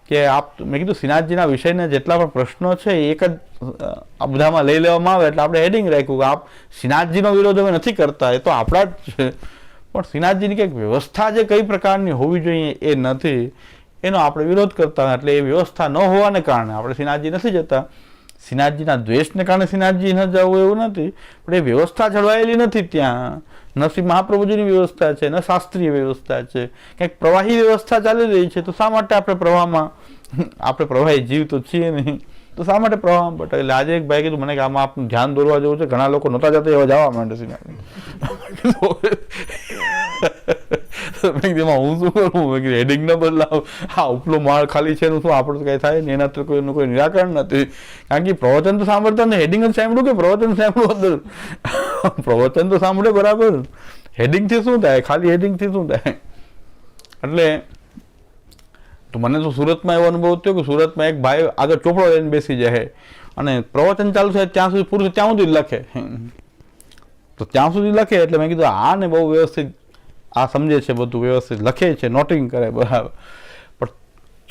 કે મેં કીધું શ્રીનાથજીના વિષયના જેટલા પણ પ્રશ્નો છે એક જ આ બધામાં લઈ લેવામાં આવે એટલે આપણે હેડિંગ રાખ્યું કે આપ શ્રીનાથજીનો વિરોધ અમે નથી કરતા, એ તો આપણા જ છે, પણ શ્રીનાથજીની કંઈક વ્યવસ્થા જે કઈ પ્રકારની હોવી જોઈએ એ નથી, એનો આપણે વિરોધ કરતા. એટલે એ વ્યવસ્થા ન હોવાને કારણે આપણે શ્રીનાથજી નથી જતા. શ્રીનાથજીના દ્વેષને કારણે શ્રીનાથજી ન જવું એવું નથી, પણ એ વ્યવસ્થા જળવાયેલી નથી ત્યાં. ન શ્રી મહાપ્રભુજીની વ્યવસ્થા છે, ન શાસ્ત્રીય વ્યવસ્થા છે, કંઈક પ્રવાહી વ્યવસ્થા ચાલી રહી છે. તો શા માટે આપણે પ્રવાહમાં, આપણે પ્રવાહી જીવ તો છીએ નહીં, તો શા માટે પ્રવાહમાં બટાય? એટલે આજે એક ભાઈ કીધું મને કે આમાં આપણું ધ્યાન દોરવા જેવું છે, ઘણા લોકો નહોતા જતા એવા જવા માંડે છે. હું શું કરું? હેડિંગ ન બદલાવ, હા ઉપલો માળ ખાલી છે એનું શું આપણે કઈ થાય ને? એના કોઈનું કોઈ નિરાકરણ નથી. કારણ કે પ્રવચન તો સાંભળતા ને હેડિંગ જ સાંભળ્યું કે પ્રવચન સાંભળવું અંદર પ્રવચન તો સાંભળે બરાબર, હેડિંગથી શું થાય? ખાલી હેડિંગથી શું થાય? એટલે તો મને તો સુરતમાં એવો અનુભવ થયો કે સુરતમાં એક ભાઈ આગળ ચોપડો લઈને બેસી જાય અને પ્રવચન ચાલુ થાય ત્યાં સુધી પૂરું ત્યાં સુધી લખે, તો ત્યાં સુધી લખે. એટલે મેં કીધું આ ને બહુ વ્યવસ્થિત આ સમજે છે, બધું વ્યવસ્થિત લખે છે, નોટિંગ કરે બરાબર. પણ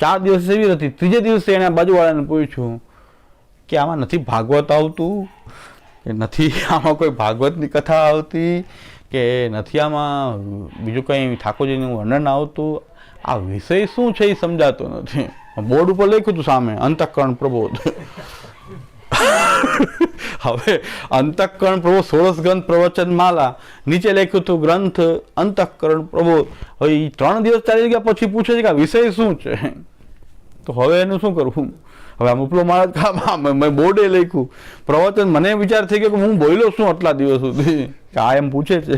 4 દિવસ એવી હતી, ત્રીજે દિવસે એને બાજુવાળાને પૂછ્યું કે આમાં નથી ભાગવત આવતું, કે નથી આમાં કોઈ ભાગવતની કથા આવતી, કે નથી આમાં બીજું કંઈ ઠાકોરજીનું વર્ણન આવતું, આ વિષય શું છે એ સમજાતો નથી. બોર્ડ ઉપર લખ્યું હતું સામે અંતઃકરણ પ્રબોધ. હવે અંતઃકરણ પ્રબોધ 16 ગ્રંથ પ્રવચન માલા, નીચે લખ્યું હતું ગ્રંથ અંતઃકરણ પ્રબોધ. હવે એ 3 દિવસ ચાલી ગયા પછી પૂછે છે કે આ વિષય શું છે? તો હવે એનું શું કરવું? હવે આમ ઉપલો મારા મેં બોર્ડે લખ્યું પ્રવચન, મને વિચાર થઈ ગયો કે હું બોલ્યો શું આટલા દિવસ સુધી, કે આ એમ પૂછે છે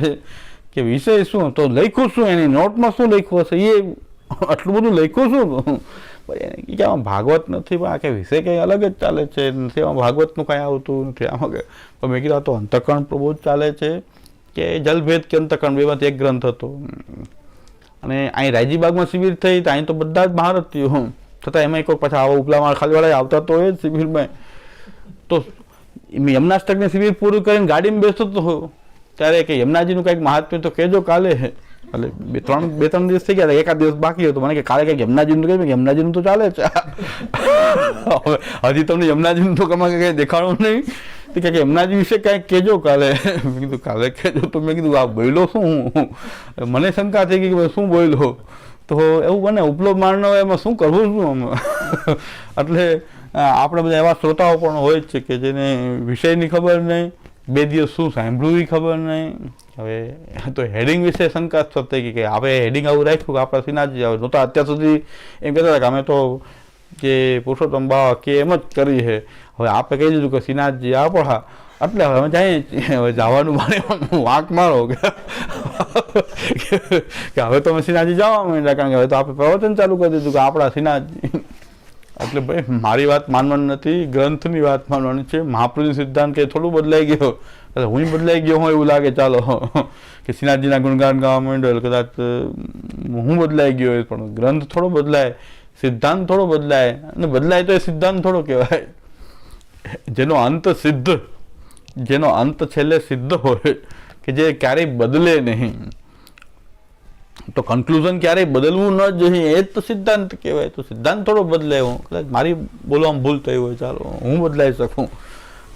કે વિષય શું, તો લખ્યું શું, એની નોટમાં શું લખ્યું હશે, એ આટલું બધું લખ્યું શું? કે આમાં ભાગવત નથી, પણ આ કે વિષય કંઈ અલગ જ ચાલે છે, નથી આમાં ભાગવતનું કાંઈ આવતું નથી આમાં. પણ મેં કીધું આ તો અંતઃકરણ પ્રબોધ ચાલે છે કે જલભેદ કે અંતઃકરણ, બેમાંથી એક ગ્રંથ હતો. અને અહીં રાયજીબાગમાં શિબિર થઈ તો અહીં તો બધા જ ભારતીયો, છતાં એમાં કોઈ પાછા આવા ઉપલા માળ ખાલીવાળા આવતા તો એ જ શિબિરમાં. તો યમનાષ્ટકની શિબિર પૂરું કરીને ગાડીમાં બેસતો હતો ત્યારે કે યમુનાજીનું કંઈક મહાત્મ્ય તો કહેજો કાલે. એટલે 2-3 દિવસ થઈ ગયા, એકાદ દિવસ બાકી હતો. મને કે કાલે કંઈક યમુનાજીનું કહ્યું, યમુનાજીનું તો ચાલે છે. હવે હજી તમને યમુનાજીનું તો કંઈ દેખાડવું નહીં, તો કે યમુનાજી વિશે કાંઈક કહેજો કાલે. મેં કીધું કાલે કહેજો. તો મેં કીધું આ બોલ્યો શું? મને શંકા થઈ ગઈ કે શું બોલ્યો. તો એવું બને ઉપલો માળનો એમાં શું કરવું શું? એટલે આપણે બધા એવા શ્રોતાઓ પણ હોય જ છે કે જેને વિષયની ખબર નહીં, 2 દિવસ શું સાંભળવું એ ખબર નહીં. હવે તો હેડિંગ વિશે શંકા થઈ ગઈ કે આપણે હેડિંગ આવું રાખ્યું કે આપણા શ્રીનાથજી આવે. નહોતા અત્યાર સુધી એમ કહેતા હતા કે અમે તો જે પુરુષોત્તમ બાવા કે એમ જ કરી છે. હવે આપણે કહી દીધું કે શ્રીનાથજી આપણા, એટલે હવે અમે જઈએ. હવે જવાનું મારે વાંક મારો કે હવે તો અમે શ્રીનાથજી જવા માંડ્યા, કારણ કે હવે તો આપણે પ્રવચન ચાલુ કરી દીધું કે આપણા શ્રીનાથજી. એટલે ભાઈ મારી વાત માનવાની નથી, ગ્રંથની વાત માનવાની છે. મહાપ્રભુનો સિદ્ધાંત કે થોડું બદલાઈ ગયો, હું બદલાઈ ગયો હોય એવું લાગે, ચાલો કે શ્રીનાથજીના ગુણગાન ગાવા માંડ્યો, કદાચ હું બદલાઈ ગયો હોય, પણ ગ્રંથ થોડો બદલાય, સિદ્ધાંત થોડો બદલાય, અને બદલાય તો એ સિદ્ધાંત થોડો કહેવાય. જેનો અંત સિદ્ધ, જેનો અંત છેલ્લે સિદ્ધ હોય, કે જે ક્યારેય બદલે નહીં, તો કન્ક્લુઝન ક્યારેય બદલવું ન જોઈએ, એ જ તો સિદ્ધાંત કહેવાય. તો સિદ્ધાંત થોડો બદલાય, હું કદાચ મારી બોલવામાં ભૂલ થઈ હોય, ચાલો હું બદલાઈ શકું,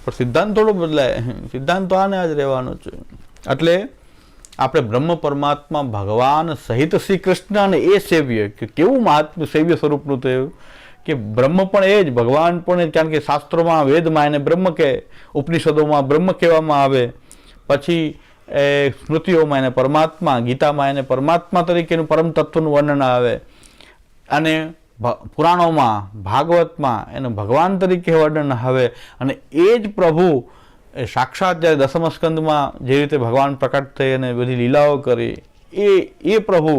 પણ સિદ્ધાંત થોડો બદલાય. સિદ્ધાંત તો આને જ રહેવાનો છે. એટલે આપણે બ્રહ્મ પરમાત્મા ભગવાન સહિત શ્રી કૃષ્ણ અને એ સેવ્ય, કે કેવું મહાત્મ્ય સેવ્ય સ્વરૂપનું થયું કે બ્રહ્મ પણ એ જ, ભગવાન પણ એ જ. કારણ કે શાસ્ત્રોમાં વેદમાં એને બ્રહ્મ કહે, ઉપનિષદોમાં બ્રહ્મ કહેવામાં આવે, પછી સ્મૃતિઓમાં એને પરમાત્મા, ગીતામાં એને પરમાત્મા તરીકેનું પરમ તત્વનું વર્ણન આવે, અને પુરાણોમાં ભાગવતમાં એને ભગવાન તરીકે વર્ણન આવે. અને એ જ પ્રભુ સાક્ષાત જ્યારે દસમ સ્કંદમાં જે રીતે ભગવાન પ્રકટ થઈ અને બધી લીલાઓ કરી, એ પ્રભુ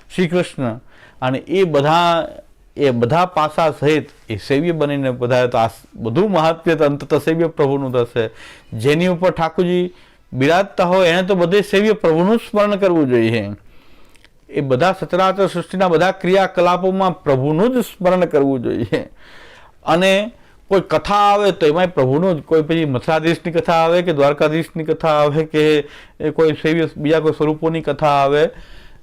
શ્રી કૃષ્ણ, અને એ બધા પાસા સહિત એ સેવ્ય બનીને બધા, તો આ બધું મહાત્મ્ય અંતત સેવ્ય પ્રભુનું થશે. જેની ઉપર ઠાકોરજી બિરાજતા હોય એને તો બધે સેવ્ય પ્રભુનું સ્મરણ કરવું જોઈએ. એ બધા સચરાચર સૃષ્ટિના બધા ક્રિયાકલાપોમાં પ્રભુનું જ સ્મરણ કરવું જોઈએ. અને કોઈ કથા આવે તો એમાં પ્રભુનું જ, કોઈ પછી મથુરાધીશની કથા આવે કે દ્વારકાધીશની કથા આવે કે કોઈ સેવ્ય બીજા કોઈ સ્વરૂપોની કથા આવે,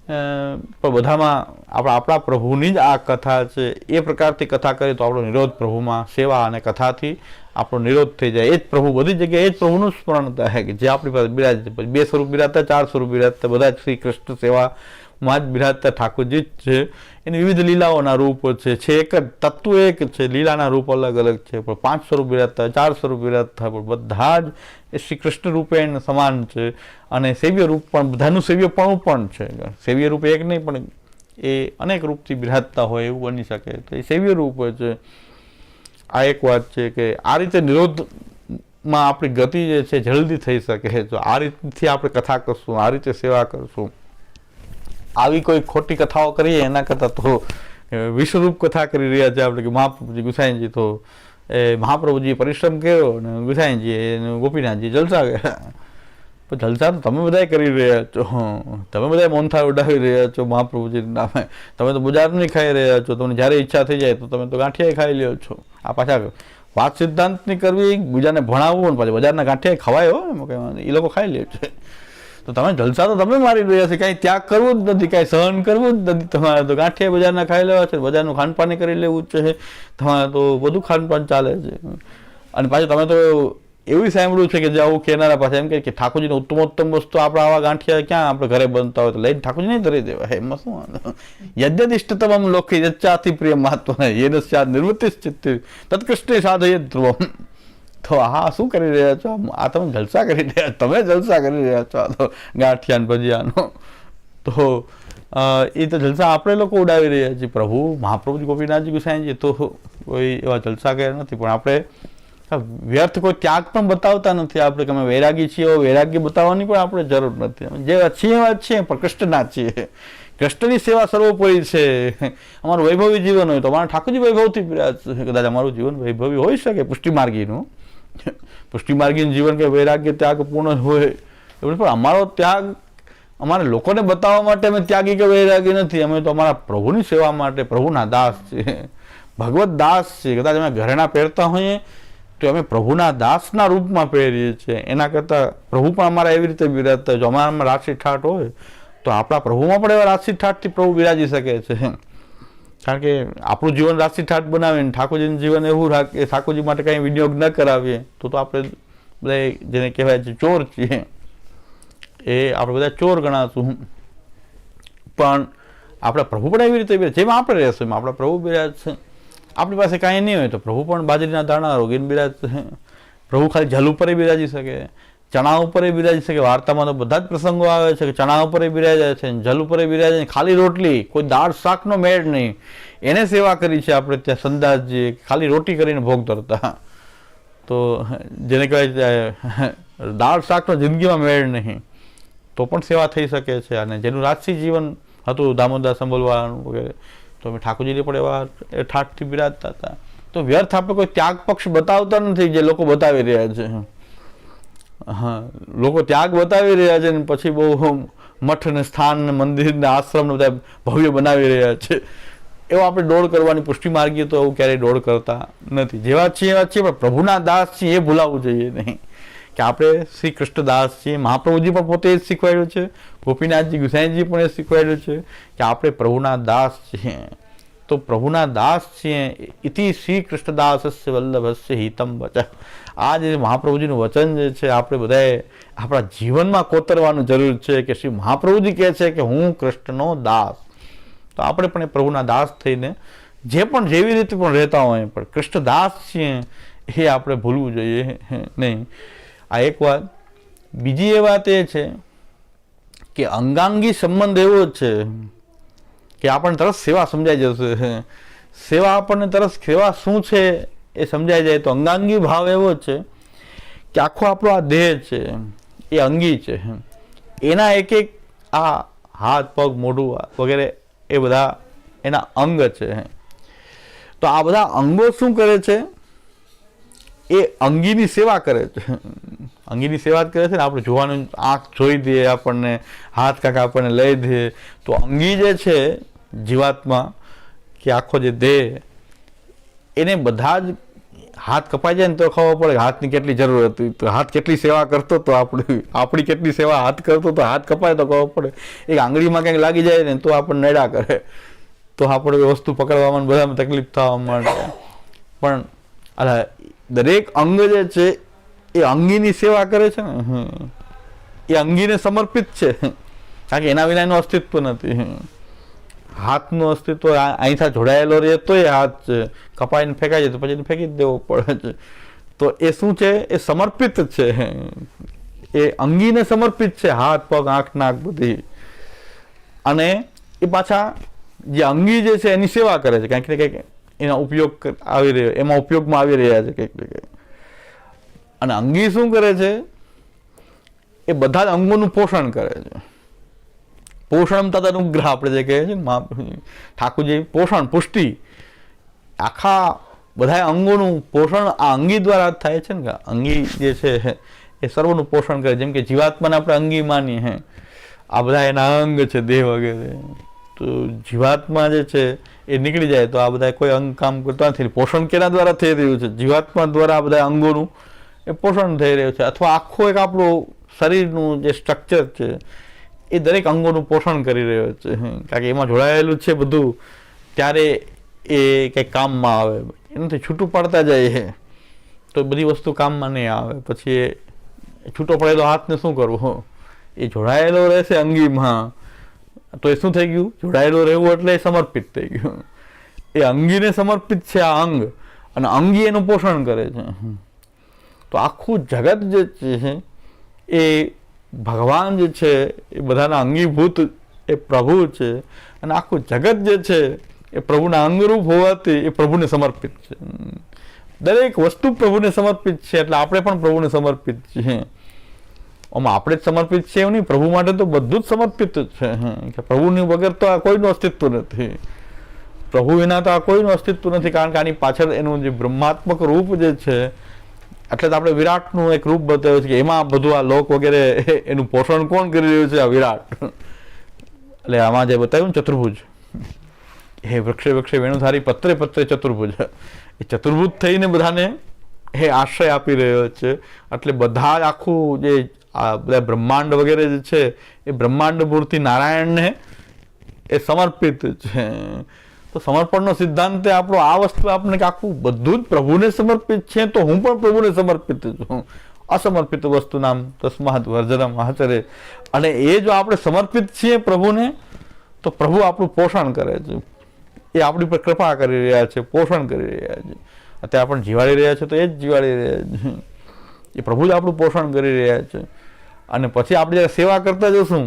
પણ બધામાં આપણા પ્રભુની જ આ કથા છે. એ પ્રકારથી કથા કરીએ તો આપણો નિરોધ પ્રભુમાં, સેવા અને કથાથી આપણો નિરોધ થઈ જાય. એ જ પ્રભુ, બધી જગ્યાએ એ જ પ્રભુનું સ્મરણ થાય કે જે આપણી પાસે બિરાજે. 2 સ્વરૂપ બિરાજતા, 4 સ્વરૂપ બિરાજતા, બધા જ શ્રી કૃષ્ણ સેવામાં જ બિરાજતા ઠાકોરજી જ છે. એની વિવિધ લીલાઓના રૂપો છે એક જ તત્વ, એક છે, લીલાના રૂપ અલગ અલગ છે, પણ 5 સ્વરૂપ બિરાજતા, 4 સ્વરૂપ બિરાજતા, પણ બધા જ એ શ્રી કૃષ્ણ રૂપે એને સમાન છે. અને સેવ્ય રૂપ પણ બધાનું સેવ્યપણું પણ છે. સેવ્ય રૂપ એક નહીં, પણ એ અનેક રૂપથી બિરાજતા હોય એવું બની શકે. તો એ સેવ્ય રૂપ છે. આ એક વાત છે કે આ રીતે નિરોધમાં આપણી ગતિ જે છે જલ્દી થઈ શકે. જો આ રીતથી આપણે કથા કરશું, આ રીતે સેવા કરશું, આવી કોઈ ખોટી કથાઓ કરીએ એના કરતાં તો વિશ્વરૂપ કથા કરી રહ્યા છે આપણે કે મહાપ્રભુજી ગુસાઈજી તો એ મહાપ્રભુજીએ પરિશ્રમ કર્યો અને ગુસાઈજી ગોપીનાથજી જલસા કર્યા. પણ જલસા તો તમે બધા કરી રહ્યા છો, તમે બધા મોનથાળ ઉડાવી રહ્યા છો મહાપ્રભુજી નામે. તમે તો બજારનું ખાઈ રહ્યા છો. તમને જ્યારે ઈચ્છા થઈ જાય તો તમે તો ગાંઠિયા ખાઈ લ્યો છો. આ પાછા વાત સિદ્ધાંતની કરવી, બીજાને ભણાવવું, પાછા બજારના ગાંઠિયા ખવાય હો, એમાં કંઈ એ લોકો ખાઈ લે છે. તો તમે જલસા તો તમે મારી રહ્યા છો, કાંઈ ત્યાગ કરવું જ નથી, કાંઈ સહન કરવું જ નથી. તમારે તો ગાંઠિયા બજારના ખાઈ લેવા છે, બજારનું ખાનપાન કરી લેવું છે. તમારે તો બધું ખાનપાન ચાલે છે. અને પાછું તમે તો એવું સાંભળ્યું છે કે જે આવું કહેનારા પાછા એમ કે ઠાકોરજીની ઉત્તમોત્તમ વસ્તુ આપણે આવા ગાંઠિયા ક્યાં આપણે ઘરે બનતા હોય તો લઈને ઠાકોરજીને ધરી દેવાય. એમાં શું યદ્યદિષ્ટતમં લોકે યચ્ચાતિ પ્રિય મહાત્મા યેન સ્યાદ નિવૃત્તિશ્ચિત્તે તત્કૃષ્ણે સાધયે ધ્રુવમ. તો હા શું કરી રહ્યા છો? આ તમે જલસા કરી રહ્યા છો, તમે જલસા કરી રહ્યા છો. આ તો ગાંઠિયા ભજીયાનો તો એ તો જલસા આપણે લોકો ઉડાવી રહ્યા છીએ. પ્રભુ મહાપ્રભુજી ગોપીનાથજી ગુસાઈજી તો કોઈ એવા જલસા કર્યા નથી, પણ આપણે વ્યર્થ કોઈ ત્યાગ પણ બતાવતા નથી. આપણે કે અમે વૈરાગી છીએ, વૈરાગ્ય બતાવવાની પણ આપણે જરૂર નથી. જે છીએ એવા છીએ, પણ કૃષ્ણના છીએ. કૃષ્ણની સેવા સર્વોપરી છે. અમારું વૈભવી જીવન હોય તો અમારા ઠાકોરજી વૈભવથી બિરાજ. કદાચ અમારું જીવન વૈભવી હોઈ શકે પુષ્ટિમાર્ગીનું, પુષ્ટિમાર્ગીનું જીવન કે વૈરાગ્ય ત્યાગ પૂર્ણ હોય એવું, પણ અમારો ત્યાગ અમારે લોકોને બતાવવા માટે અમે ત્યાગી કે વૈરાગી નથી. અમે તો અમારા પ્રભુની સેવા માટે પ્રભુના દાસ છીએ, ભગવત દાસ છીએ. કદાચ અમે ઘરેણા પહેરતા હોઈએ તો અમે પ્રભુના દાસના રૂપમાં પહેરીએ છીએ. એના કરતાં પ્રભુ પણ અમારા એવી રીતે બિરાજતા હોય. જો અમારામાં રાશિ ઠાઠ હોય તો આપણા પ્રભુમાં પણ એવા રાશિ ઠાઠથી પ્રભુ બિરાજી શકે છે. કારણ કે આપણું જીવન રાશિ ઠાઠ બનાવીને ઠાકોરજીનું જીવન એવું રાખીએ, ઠાકોરજી માટે કંઈ વિનિયોગ ન કરાવીએ તો આપણે બધા જેને કહેવાય છે ચોર છીએ. એ આપણે બધા ચોર ગણાશું. પણ આપણા પ્રભુ પણ એવી રીતે જેમ આપણે રહેશું એમ આપણા પ્રભુ બિરાજ છે. આપણી પાસે કાંઈ નહીં હોય તો પ્રભુ પણ બાજરીના દાણા રોગીને બિરાજશે. પ્રભુ ખાલી જલ ઉપર બિરાજી શકે, ચણા ઉપર બિરાજી શકે. વાર્તામાં તો બધા જ પ્રસંગો આવે છે કે ચણા ઉપર બિરાજ્યા છે, જલ ઉપર બિરાજે, ખાલી રોટલી, કોઈ દાળ શાકનો મેળ નહીં. એને સેવા કરી છે આપણે ત્યાં સંદાસજી, ખાલી રોટી કરીને ભોગ ધરતા. તો જેને કહેવાય દાળ શાકનો જિંદગીમાં મેળ નહીં તો પણ સેવા થઈ શકે છે. અને જેનું રાજસી જીવન હતું દામોદર સંભળવાનું વગેરે, તો અમે ઠાકોરજીને પણ એવા ઠાઠથી બિરાજતા હતા. તો વ્યર્થ આપણે કોઈ ત્યાગ પક્ષ બતાવતા નથી જે લોકો બતાવી રહ્યા છે. હા, લોકો ત્યાગ બતાવી રહ્યા છે ને પછી બહુ મઠ ને સ્થાન ને મંદિર ને આશ્રમ ને બધા ભવ્ય બનાવી રહ્યા છે. એવો આપણે દોડ કરવાની, પુષ્ટિ માર્ગીય તો એવું ક્યારેય દોડ કરતા નથી. જેવા છીએ એવા છીએ, પણ પ્રભુના દાસ છીએ એ ભૂલાવવું જોઈએ નહીં કે આપણે શ્રી કૃષ્ણ દાસ છીએ. મહાપ્રભુજી પણ પોતે એ જ શીખવાડ્યું છે, ગોપીનાથજી ગુસાઈજી પણ એ શીખવાડ્યું છે કે આપણે પ્રભુના દાસ છીએ. તો પ્રભુના દાસ છીએ ઇતિ શ્રી કૃષ્ણદાસસ્ય વલ્લભસ્ય હિતમ વચ. આ જે મહાપ્રભુજીનું વચન જે છે આપણે બધાએ આપણા જીવનમાં કોતરવાનું જરૂર છે કે શ્રી મહાપ્રભુજી કહે છે કે હું કૃષ્ણનો દાસ. તો આપણે પણ એ પ્રભુના દાસ થઈને જે પણ જેવી રીતે પણ રહેતા હોય પણ કૃષ્ણ દાસ છીએ એ આપણે ભૂલવું જોઈએ નહીં. આ એક વાત. બીજી એ વાત એ છે કે અંગાંગી સંબંધ એવો છે કે આપણને તરત સેવા સમજાઈ જશે. સેવા આપણને તરત સેવા શું છે એ સમજાઈ જાય. તો અંગાંગી ભાવ એવો છે કે આખો આપણો આ દેહ છે એ અંગી છે. એના એક એક આ હાથ પગ મોઢું વગેરે એ બધા એના અંગ છે. તો આ બધા અંગો શું કરે છે? એ અંગીની સેવા કરે છે. અંગીની સેવા જ કરે છે ને. આપણે જોવાનું, આંખ જોઈ દે આપણને, હાથ કાંક આપણને લઈ દે, તો અંગી જે છે જીવાત્મા કે આખો જે દેહ એને બધા જ હાથ કપાઈ જાય ને તો ખબર પડે હાથની કેટલી જરૂર હતી, તો હાથ કેટલી સેવા કરતો તો આપણી કેટલી સેવા હાથ કરતો તો હાથ કપાય તો ખબર પડે. એક આંગળીમાં કંઈક લાગી જાય ને તો આપણને નડા કરે, તો આપણે વસ્તુ પકડવામાં બધામાં તકલીફ થવા માંડે. પણ દરેક અંગ જે છે એ અંગીની સેવા કરે છે ને, એ અંગીને સમર્પિત છે, કારણ કે એના વિના એનું અસ્તિત્વ નથી. હાથનું અસ્તિત્વ અહીંથી જોડાયેલો રહે તો એ હાથ છે, કપાઈને ફેંકાય છે તો પછી ફેંકી જ દેવો પડે છે. તો એ શું છે? એ સમર્પિત છે, એ અંગીને સમર્પિત છે, હાથ પગ આંખ નાક બધી. અને એ પાછા જે અંગી જે છે એની સેવા કરે છે, કંઈક ને કંઈક એના ઉપયોગ આવી રહ્યો, એમાં ઉપયોગમાં આવી રહ્યા છે કંઈક ને કંઈક. અને અંગી શું કરે છે? એ બધા જ અંગોનું પોષણ કરે છે. પોષણ તથા અનુગ્રહ આપણે જે કહીએ છીએ ને, ઠાકોરજી પોષણ પુષ્ટિ, આખા બધા અંગોનું પોષણ આ અંગી દ્વારા થાય છે ને. અંગી જે છે એ સર્વનું પોષણ કરે. જેમ કે જીવાત્માને આપણે અંગી માનીએ, આ બધા એના અંગ છે, દેહ વગેરે. તો જીવાત્મા જે છે એ નીકળી જાય તો આ બધા કોઈ અંગ કામ કરતા નથી. પોષણ કેના દ્વારા થઈ રહ્યું છે? જીવાત્મા દ્વારા આ બધા અંગોનું એ પોષણ થઈ રહ્યું છે. અથવા આખું એક આપણું શરીરનું જે સ્ટ્રક્ચર છે એ દરેક અંગોનું પોષણ કરી રહ્યો છે, કારણ કે એમાં જોડાયેલું છે બધું. ત્યારે એ કંઈક કામમાં આવે, એનાથી છૂટું પડતા જાય તો બધી વસ્તુ કામમાં નહીં આવે. પછી એ છૂટો પડેલો હાથને શું કરવું? એ જોડાયેલો રહેશે અંગીમાં તો એ શું થઈ ગયું? જોડાયેલું રહેવું એટલે સમર્પિત થઈ ગયું. એ અંગીને સમર્પિત છે આ અંગ, અને અંગી એનું પોષણ કરે છે. તો આખું જગત જે છે એ ભગવાન જે છે એ બધાના અંગીભૂત એ પ્રભુ છે, અને આખું જગત જે છે એ પ્રભુના અંગરૂપ હોવાથી એ પ્રભુને સમર્પિત છે. દરેક વસ્તુ પ્રભુને સમર્પિત છે, એટલે આપણે પણ પ્રભુને સમર્પિત છીએ. આમાં આપણે જ સમર્પિત છીએ એવું નહીં, પ્રભુ માટે તો બધું જ સમર્પિત છે. કે પ્રભુની વગર તો આ કોઈનું અસ્તિત્વ નથી, પ્રભુ વિના તો આ કોઈનું અસ્તિત્વ નથી. કારણ કે આની પાછળ એનું જે બ્રહ્માત્મક રૂપ જે છે, એટલે તો આપણે વિરાટનું એક રૂપ બતાવ્યું છે કે એમાં બધું આ લોક વગેરે એનું પોષણ કોણ કરી રહ્યું છે? આ વિરાટ. એટલે આમાં જે બતાવ્યું ને ચતુર્ભુજ, હે વૃક્ષે વૃક્ષે વેણુધારી પત્રે પત્રે ચતુર્ભુજ, એ ચતુર્ભુજ થઈને બધાને એ આશ્રય આપી રહ્યો છે. એટલે બધા જ આખું જે આ બધા બ્રહ્માંડ વગેરે જે છે એ બ્રહ્માંડ મૂર્તિ નારાયણને એ સમર્પિત છે. તો સમર્પણનો સિદ્ધાંત આપણો આ વસ્તુ આપણે કે આખું બધું જ પ્રભુને સમર્પિત છે, તો હું પણ પ્રભુને સમર્પિત છું. અસમર્પિત વસ્તુ નામ તસ્માદ વર્જનમ આચરે. અને એ જો આપણે સમર્પિત છીએ પ્રભુને, તો પ્રભુ આપણું પોષણ કરે છે, એ આપણી પર કૃપા કરી રહ્યા છે, પોષણ કરી રહ્યા છે. અત્યારે આપણે જીવાડી રહ્યા છે તો એ જ જીવાડી રહ્યા છે, એ પ્રભુ જ આપણું પોષણ કરી રહ્યા છે. અને પછી આપણે જ્યારે સેવા કરતા જશું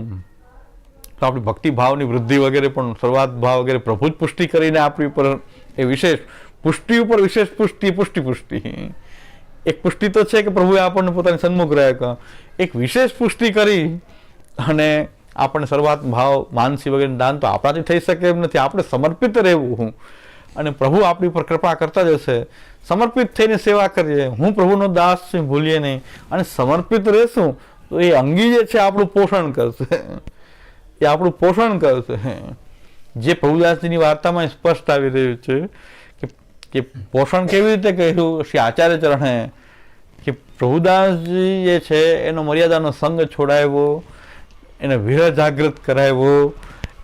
તો આપણી ભક્તિ ભાવની વૃદ્ધિ વગેરે પણ સર્વાત ભાવ વગેરે પ્રભુ જ પુષ્ટિ કરીને આપણી ઉપર એ વિશેષ પુષ્ટિ ઉપર વિશેષ પુષ્ટિ પુષ્ટિ એક પુષ્ટિ તો છે કે પ્રભુએ આપણને પોતાની સન્મુખ રહ્યા, એક વિશેષ પુષ્ટિ કરી અને આપણને સર્વાત ભાવ માનસી વગેરે દાન તો આપણાથી થઈ શકે એમ નથી. આપણે સમર્પિત રહેવું અને પ્રભુ આપણી પર કૃપા કરતા જશે. સમર્પિત થઈને સેવા કરીએ, હું પ્રભુનો દાસ છું, ભૂલીએ નહીં. અને સમર્પિત રહેશું તો એ અંગી જે છે આપણું પોષણ કરશે, એ આપણું પોષણ કરશે. જે પ્રભુદાસજીની વાર્તામાં સ્પષ્ટ આવી રહ્યું છે કે પોષણ કેવી રીતે કહ્યું શ્રી આચાર્ય ચરણે, કે પ્રભુદાસજી જે છે એનો મર્યાદાનો સંગ છોડાવ્યો, એને વિરહ જાગૃત કરાવ્યો,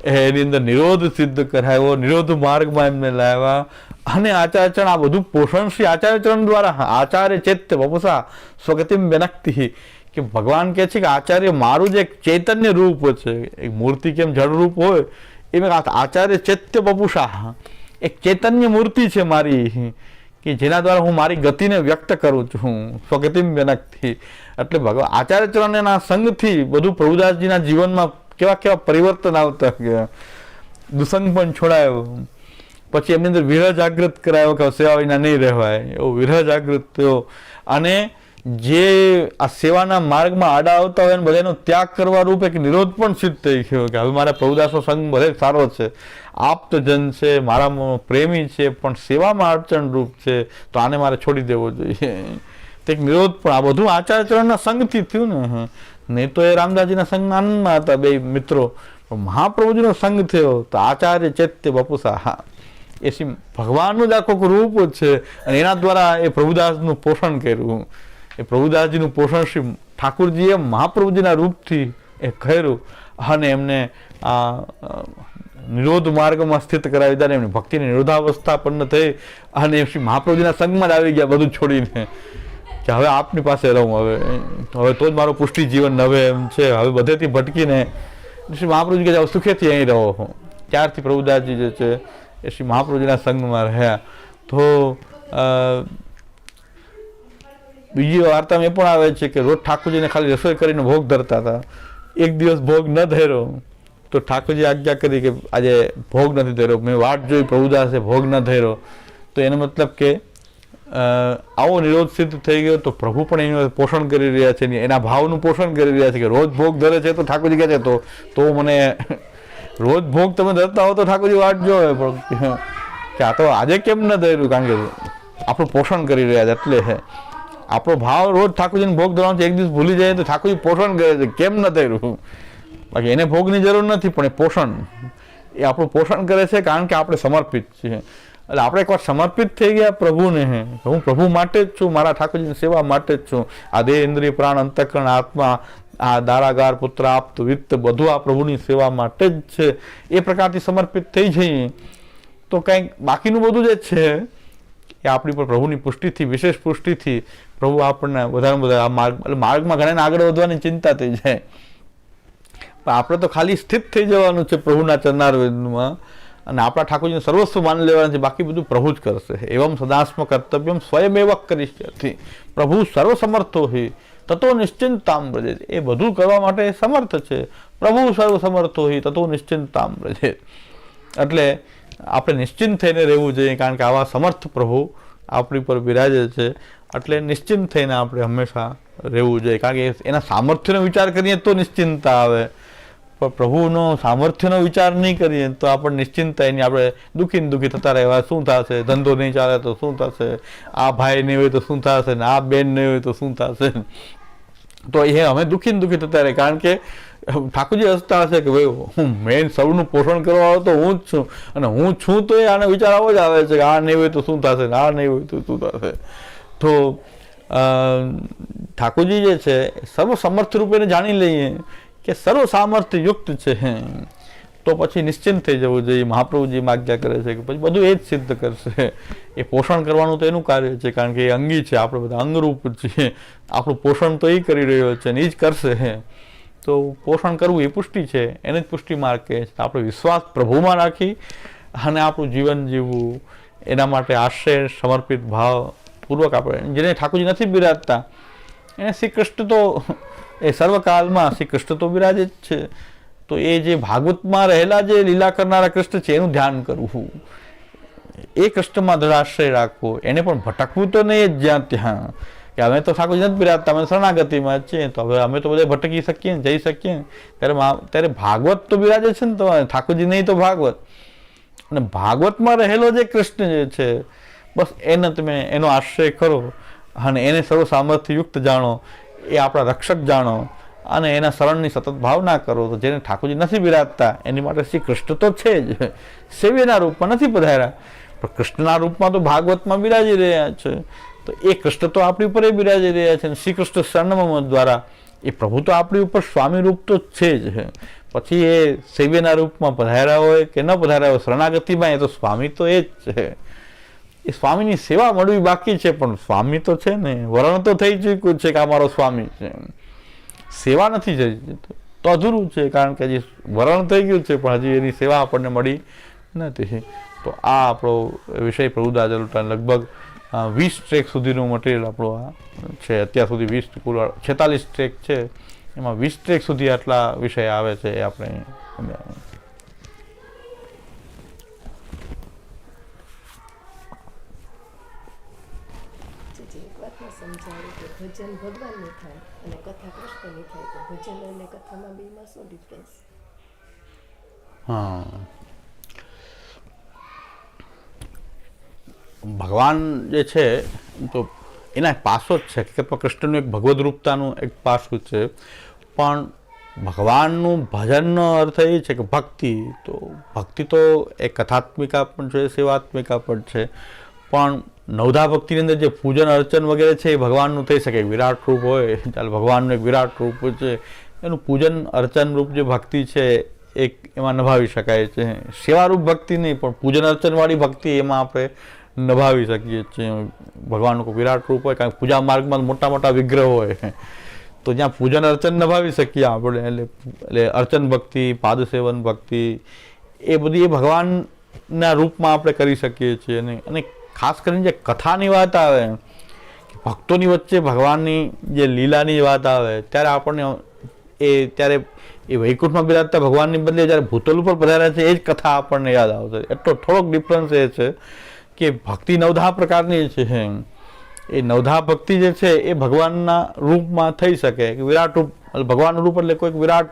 એની અંદર નિરોધ સિદ્ધ કરાવ્યો, નિરોધ માર્ગમાં એમને લાવ્યા. અને આચાર્યચરણ આ બધું પોષણ શ્રી આચાર્યચરણ દ્વારા. આચાર્ય ચૈત્ય વપુષા સ્વગતિમ વ્યનક્તિ, કે ભગવાન કહે છે કે આચાર્ય મારું જે એક ચૈતન્ય રૂપ છે, એક મૂર્તિ કેમ જળ રૂપ હોય એમ આચાર્ય ચૈત્ય વપુષા, એક ચૈતન્ય મૂર્તિ છે મારી, કે જેના દ્વારા હું મારી ગતિને વ્યક્ત કરું છું. સ્વગતિમ વ્યનક્તિ એટલે ભગવાન આચાર્યચરણના સંગથી બધું પ્રભુદાસજીના જીવનમાં કેવા કેવા પરિવર્તન આવતા ગયા. દુસંગ પણ છોડાયો, પછી એમની અંદર વિરહ જાગૃત કરાયો કે સેવા વિના નહીં રહેવાય, એવો વિરહ જાગૃત થયો. અને જે આ સેવાના માર્ગમાં આડા આવતા હોય ને બધાનો ત્યાગ કરવા રૂપ એક નિરોધ પણ સિદ્ધ થઈ ગયો કે હવે મારા પ્રભુદાસનો સંગ બધે સારો છે, આપ્તજન છે, મારા પ્રેમી છે, પણ સેવામાં અડચણ રૂપ છે, તો આને મારે છોડી દેવો જોઈએ. તો એક નિરોધ પણ આ બધું આચાર્યચરણના સંગથી થયું ને. નહીં તો એ રામદાસજીના સંગના આનંદમાં હતા બે મિત્રો, પણ મહાપ્રભુજીનો સંગ થયો તો આચાર્ય ચૈત્ય વપુષા, એ ભગવાનનું જ આખું રૂપ જ છે અને એના દ્વારા એ પ્રભુદાસનું પોષણ કર્યું. એ પ્રભુદાસજીનું પોષણ શ્રી ઠાકુરજીએ મહાપ્રભુજીના રૂપથી એ કર્યું અને એમને આ નિરોધ માર્ગમાં સ્થિત કરાવી દીધા. એમની ભક્તિની નિરોધાવસ્થા પણ થઈ અને શ્રી મહાપ્રભુજીના સંગમાં જ આવી ગયા બધું છોડીને કે હવે આપની પાસે રહું, હવે તો જ મારું પુષ્ટિ જીવન હવે એમ છે. હવે બધેથી ભટકીને શ્રી મહાપ્રભુજી કે જાઓ સુખેથી અહીં રહો. ત્યારથી પ્રભુદાસજી જે છે એ શ્રી મહાપ્રભુજીના સંગમાં રહ્યા. તો બીજી વાર્તામાં એ પણ આવે છે કે રોજ ઠાકોરજીને ખાલી રસોઈ કરીને ભોગ ધરતા હતા. એક દિવસ ભોગ ન ધર્યો તો ઠાકોરજી આજ્ઞા કરી કે આજે ભોગ નથી ધર્યો. મેં વાટ જોઈ પ્રભુદાસે ભોગ ન ધર્યો. તો એનો મતલબ કે આવો નિરોધ સિદ્ધ થઈ ગયો. તો પ્રભુ પણ એનું પોષણ કરી રહ્યા છે, એના ભાવનું પોષણ કરી રહ્યા છે કે રોજ ભોગ ધરે છે તો ઠાકોરજી કહે છે તો મને રોજ ભોગ તમે ધરતા હો તો ઠાકોરજી વાટ જોવે પણ કે આ તો આજે કેમ ન ધર્યું, કારણ કે આપણું પોષણ કરી રહ્યા છે. એટલે આપણો ભાવ રોજ ઠાકોરજીને ભોગ ધરવાનો છે. એક દિવસ ભૂલી જાય તો ઠાકોરજી પોષણ કરે છે કેમ ન ધર્યું. બાકી એને ભોગની જરૂર નથી પણ એ પોષણ એ આપણું પોષણ કરે છે કારણ કે આપણે સમર્પિત છીએ. એટલે આપણે એકવાર સમર્પિત થઈ ગયા પ્રભુને, હું પ્રભુ માટે જ છું, મારા ઠાકોરજીની સેવા માટે જ છું. આ દેહ ઇન્દ્રિય પ્રાણ અંતઃકરણ આત્મા આ દારાગાર પુત્ર આપ્ત વિત્ત બધું આ પ્રભુની સેવા માટે જ છે. એ પ્રકારથી સમર્પિત થઈ જઈએ તો કંઈક બાકીનું બધું જે છે એ આપણી પર પ્રભુની પુષ્ટિથી વિશેષ પુષ્ટિથી પ્રભુ આપણને વધારે વધારે આ માર્ગમાં ઘણાને આગળ વધવાની ચિંતા થઈ જાય. પણ આપણે તો ખાલી સ્થિત થઈ જવાનું છે પ્રભુના ચરણારવિંદમાં અને આપણા ઠાકોરજીને સર્વસ્વ માની લેવાના છે. બાકી બધું પ્રભુ જ કરશે. એવમ સદાસ્મ કર્તવ્યમ સ્વયમેવ કરીષ્યતિ. પ્રભુ સર્વસમર્થો હિ તતો નિશ્ચિંતામ વ્રજેત. એ બધું કરવા માટે સમર્થ છે. પ્રભુ સર્વસમર્થો હિ તતો નિશ્ચિંતામ વ્રજેત. એટલે આપણે નિશ્ચિંત થઈને રહેવું જોઈએ કારણ કે આવા સમર્થ પ્રભુ આપણી પર બિરાજે છે. એટલે નિશ્ચિંત થઈને આપણે હંમેશા રહેવું જોઈએ કારણ કે એના સામર્થ્યનો વિચાર કરીએ તો નિશ્ચિંતતા આવે. પણ પ્રભુનો સામર્થ્યનો વિચાર નહીં કરીએ તો આપણે નિશ્ચિંતતા એની આપણે દુઃખી થતા રહેવા. શું થશે, ધંધો નહીં ચાલે તો શું થશે, આ ભાઈ નહીં હોય તો શું થશે ને આ બેન નહીં હોય તો શું થશે. તો એ અમે દુઃખી થતા રહે કારણ કે ઠાકોરજી હસતા હશે કે ભાઈ હું મેન સૌનું પોષણ કરવાવાળો તો હું જ છું અને હું છું તો એ આને વિચાર આવો જ આવે છે કે આ નહીં હોય તો શું થશે ને આ નહીં હોય તો શું થશે. તો ઠાકોરજી જે છે સર્વ સમર્થ રૂપે જાણી લઈએ કે સર્વ સામર્થ્ય યુક્ત છે તો પછી નિશ્ચિંત થઈ જવું જોઈએ. મહાપ્રભુજી આજ્ઞા કરે છે કે પછી બધું એ જ સિદ્ધ કરશે. એ પોષણ કરવાનું તો એનું કાર્ય છે કારણ કે એ અંગી છે, આપણે બધા અંગરૂપ છીએ. આપણું પોષણ તો એ કરી રહ્યો છે ને એ જ કરશે. તો પોષણ કરવું એ પુષ્ટિ છે, એને જ પુષ્ટિ માર્ગ કહે છે. આપણે વિશ્વાસ પ્રભુમાં રાખી અને આપણું જીવન જીવવું એના માટે આશ્રય સમર્પિત ભાવ પૂર્વક આપણે જેને ઠાકોરજી નથી બિરાજતા એને શ્રી કૃષ્ણ તો એ સર્વકાલમાં શ્રી કૃષ્ણ તો બિરાજે જ છે. તો એ જે ભાગવતમાં રહેલા જે લીલા કરનારા કૃષ્ણ છે એનું ધ્યાન કરવું, એ કૃષ્ણમાં દ્રઢાશ્રય રાખવો, એને પણ ભટકવું તો નહીં જ જ્યાં ત્યાં કે અમે તો ઠાકોરજી નથી બિરાજતા, અમે શરણાગતિમાં જ છીએ તો હવે અમે તો બધા ભટકી શકીએ જઈ શકીએ. ત્યારે ભાગવત તો બિરાજે છે ને તો ઠાકોરજી નહીં તો ભાગવત. અને ભાગવતમાં રહેલો જે કૃષ્ણ જે છે બસ એને તમે એનો આશ્રય કરો અને એને સર્વ સામર્થ્યયુક્ત જાણો, એ આપણા રક્ષક જાણો અને એના શરણની સતત ભાવના કરો. તો જેને ઠાકોરજી નથી બિરાજતા એની માટે શ્રી કૃષ્ણ તો છે જ, સેવ્યના રૂપમાં નથી પધાર્યા પણ કૃષ્ણના રૂપમાં તો ભાગવતમાં બિરાજી રહ્યા છે. તો એ કૃષ્ણ તો આપણી ઉપર એ બિરાજી રહ્યા છે. શ્રી કૃષ્ણ શરણમ દ્વારા એ પ્રભુ તો આપણી ઉપર સ્વામી રૂપ તો છે જ. પછી એ સેવ્યના રૂપમાં પધાર્યા હોય કે ન પધાર્યા હોય શરણાગતિમાં એ તો સ્વામી તો એ જ છે. એ સ્વામીની સેવા મળવી બાકી છે પણ સ્વામી તો છે ને, વરણ તો થઈ ચૂક્યું છે કે આ મારો સ્વામી છે. સેવા નથી જઈ તો અધૂરું છે કારણ કે હજી વરણ થઈ ગયું છે પણ હજી એની સેવા આપણને મળી નથી. તો આ આપણો વિષય પ્રભુદાસ જલોટા લગભગ 20 ટ્રેક સુધીનું મટીરિયલ આપણો આ છે. અત્યાર સુધી 20 કુલ 46 ટ્રેક છે એમાં 20 ટ્રેક સુધી આટલા વિષય આવે છે. એ આપણે સમજાવ્યું કે ભજન ભગવાનનું થાય અને કથા કૃષ્ણની થાય તો ભજન અને કથામાં બેમાં શું ડિફરન્સ? હા, ભગવાન જે છે તો એના એક પાસો જ છે કે કૃષ્ણનું એક ભગવદ રૂપતાનું એક પાસું છે પણ ભગવાનનું ભજનનો અર્થ એ છે કે ભક્તિ. તો ભક્તિ તો એ કથાત્મિકા પણ છે, સેવાત્મિકા પણ છે, પણ નવધા ભક્તિની અંદર જે પૂજન અર્ચન વગેરે છે એ ભગવાનનું થઈ શકે. વિરાટ રૂપ હોય, ચાલ ભગવાનનું એક વિરાટ રૂપ છે, એનું પૂજન અર્ચન રૂપ જે ભક્તિ છે એક એમાં નભાવી શકાય છે. સેવારૂપ ભક્તિ નહીં, પણ પૂજન અર્ચનવાળી ભક્તિ એમાં આપણે નભાવી શકીએ છીએ. ભગવાનનું કોઈ વિરાટ રૂપ હોય, કારણ કે પૂજા માર્ગમાં મોટા મોટા વિગ્રહ હોય, તો જ્યાં પૂજન અર્ચન નભાવી શકીએ આપણે. એટલે અર્ચન ભક્તિ, પાદસેવન ભક્તિ, એ બધી એ ભગવાનના રૂપમાં આપણે કરી શકીએ છીએ. અને ખાસ કરીને જે કથાની વાત આવે, ભક્તોની વચ્ચે ભગવાનની જે લીલાની વાત આવે, ત્યારે આપણને ત્યારે એ વૈકુંઠમાં બિરાજતા ભગવાનની બદલે જ્યારે ભૂતલ ઉપર પધાર્યા છે એ જ કથા આપણને યાદ આવશે. એટલો થોડોક ડિફરન્સ એ છે કે ભક્તિ નવધા પ્રકારની છે. એ નવધા ભક્તિ જે છે એ ભગવાનના રૂપમાં થઈ શકે. વિરાટ રૂપ, ભગવાનનું રૂપ એટલે કોઈક વિરાટ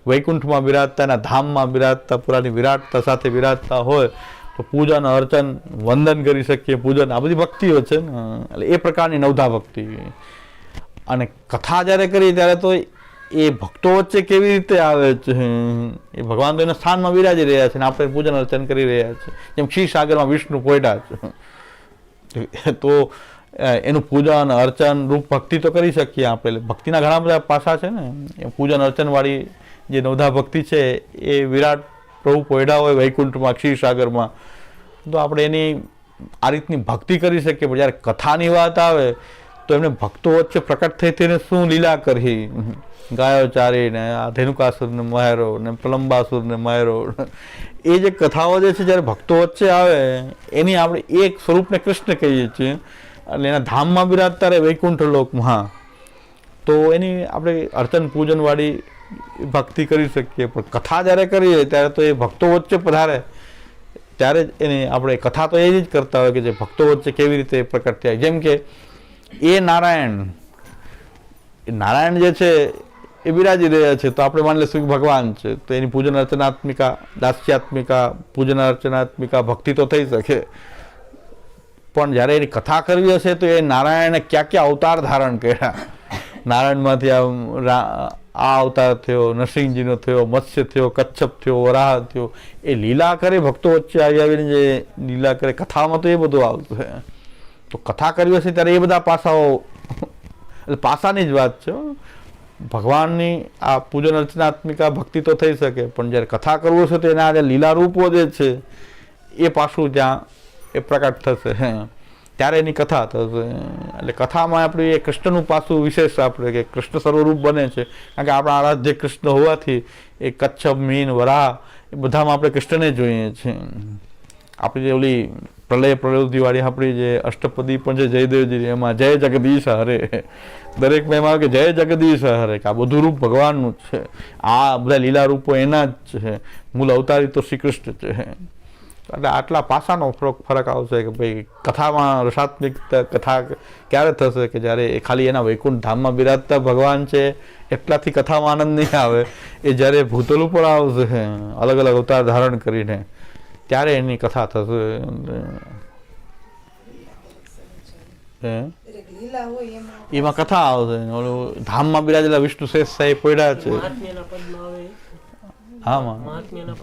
વૈકુંઠમાં બિરાજતા, એના ધામમાં બિરાજતા, પુરાની વિરાટતા સાથે બિરાજતા હોય તો પૂજન અર્ચન વંદન કરી શકીએ. પૂજન આ બધી ભક્તિઓ છે ને, એટલે એ પ્રકારની નવધા ભક્તિ. અને કથા જ્યારે કરીએ ત્યારે તો એ ભક્તો વચ્ચે કેવી રીતે આવે છે, એ ભગવાન તો એના સ્થાનમાં બિરાજી રહ્યા છે ને આપણે પૂજન અર્ચન કરી રહ્યા છે. જેમ ક્ષીરસાગરમાં વિષ્ણુ પોયડા છે, તો એનું પૂજન અર્ચન રૂપ ભક્તિ તો કરી શકીએ આપણે. ભક્તિના ઘણા બધા પાસા છે ને. એ પૂજન અર્ચનવાળી જે નવધા ભક્તિ છે એ વિરાટ પ્રભુ પોયડા હોય વૈકુંઠમાં, ક્ષીરસાગરમાં, તો આપણે એની આ રીતની ભક્તિ કરી શકીએ. પણ જ્યારે કથાની વાત આવે તો એમને ભક્તો વચ્ચે પ્રકટ થઈ તેને શું લીલા કરી, ગાયો ચારીને, આ ધેનુકાસુરને માર્યો ને પ્રલંબાસુરને માર્યો, એ જે કથાઓ જે છે જ્યારે ભક્તો વચ્ચે આવે એની આપણે એક સ્વરૂપને કૃષ્ણ કહીએ છીએ. એટલે એના ધામમાં બિરાજતા રહે વૈકુંઠ લોકમાં, તો એની આપણે અર્ચન પૂજનવાળી ભક્તિ કરી શકીએ. પણ કથા જ્યારે કરીએ ત્યારે તો એ ભક્તો વચ્ચે પધારે ત્યારે જ એને આપણે કથા તો એ જ કરતા હોય કે જે ભક્તો વચ્ચે કેવી રીતે પ્રકટ થાય. જેમ કે એ નારાયણ જે છે એ બિરાજી રહ્યા છે, તો આપણે માની લઈશું કે ભગવાન છે, તો એની પૂજન અર્ચનાત્મિકા, દાસ્યાત્મિકા, પૂજન અર્ચનાત્મિકા ભક્તિ તો થઈ શકે. પણ જ્યારે એની કથા કરવી હશે તો એ નારાયણે ક્યાં ક્યાં અવતાર ધારણ કર્યા, નારાયણમાંથી આ અવતાર થયો, નરસિંહજીનો થયો, મત્સ્ય થયો, કચ્છપ થયો, વરાહ થયો, એ લીલા કરે ભક્તો વચ્ચે આવીને જે લીલા કરે કથામાં, તો એ બધું આવશે. તો કથા કરવી હશે ત્યારે એ બધા પાસાઓ, એટલે પાસાની જ વાત છે. ભગવાનની આ પૂજન અર્ચનાત્મિકા ભક્તિ તો થઈ શકે, પણ જ્યારે કથા કરવું હશે તો એના જે લીલા રૂપો જે છે એ પાછું જ્યાં એ પ્રકટ થશે ત્યારે એની કથા થશે. એટલે કથામાં આપણે એ કૃષ્ણનું પાસું વિશેષ આપણે કે કૃષ્ણ સર્વરૂપ બને છે. કારણ કે આપણા આરાધ્ય કૃષ્ણ હોવાથી એ કચ્છપ, મીન, વરાહ એ બધામાં આપણે કૃષ્ણને જોઈએ છીએ. આપણી જે ઓલી પ્રલય પ્રલયોધિવાળી આપણી જે અષ્ટપદી પણ છે જયદેવજી, એમાં જય જગદીશ હરે, દરેકમાં એમાં આવે કે જય જગદીશ હરે, કે આ બધું રૂપ ભગવાનનું જ છે. આ બધા લીલા રૂપો એના જ છે. મૂળ અવતારી તો શ્રી કૃષ્ણ છે. એટલે આટલા પાસાનો ફરક આવશે કે ભાઈ કથામાં રસાત્મિક કથા ક્યારે થશે કે જ્યારે એ ખાલી એના વૈકુંઠ ધામમાં બિરાજતા ભગવાન છે એટલાથી કથામાં આનંદ નહીં આવે. એ જ્યારે ભૂતલ ઉપર આવશે અલગ અલગ અવતાર ધારણ કરીને ત્યારે એની કથા થશે. એમાં કથા આવશે. ઓલું ધામમાં બિરાજેલા વિષ્ણુ શેષ સાહેબ પોયડા છે. હા, મહાત્મ્યના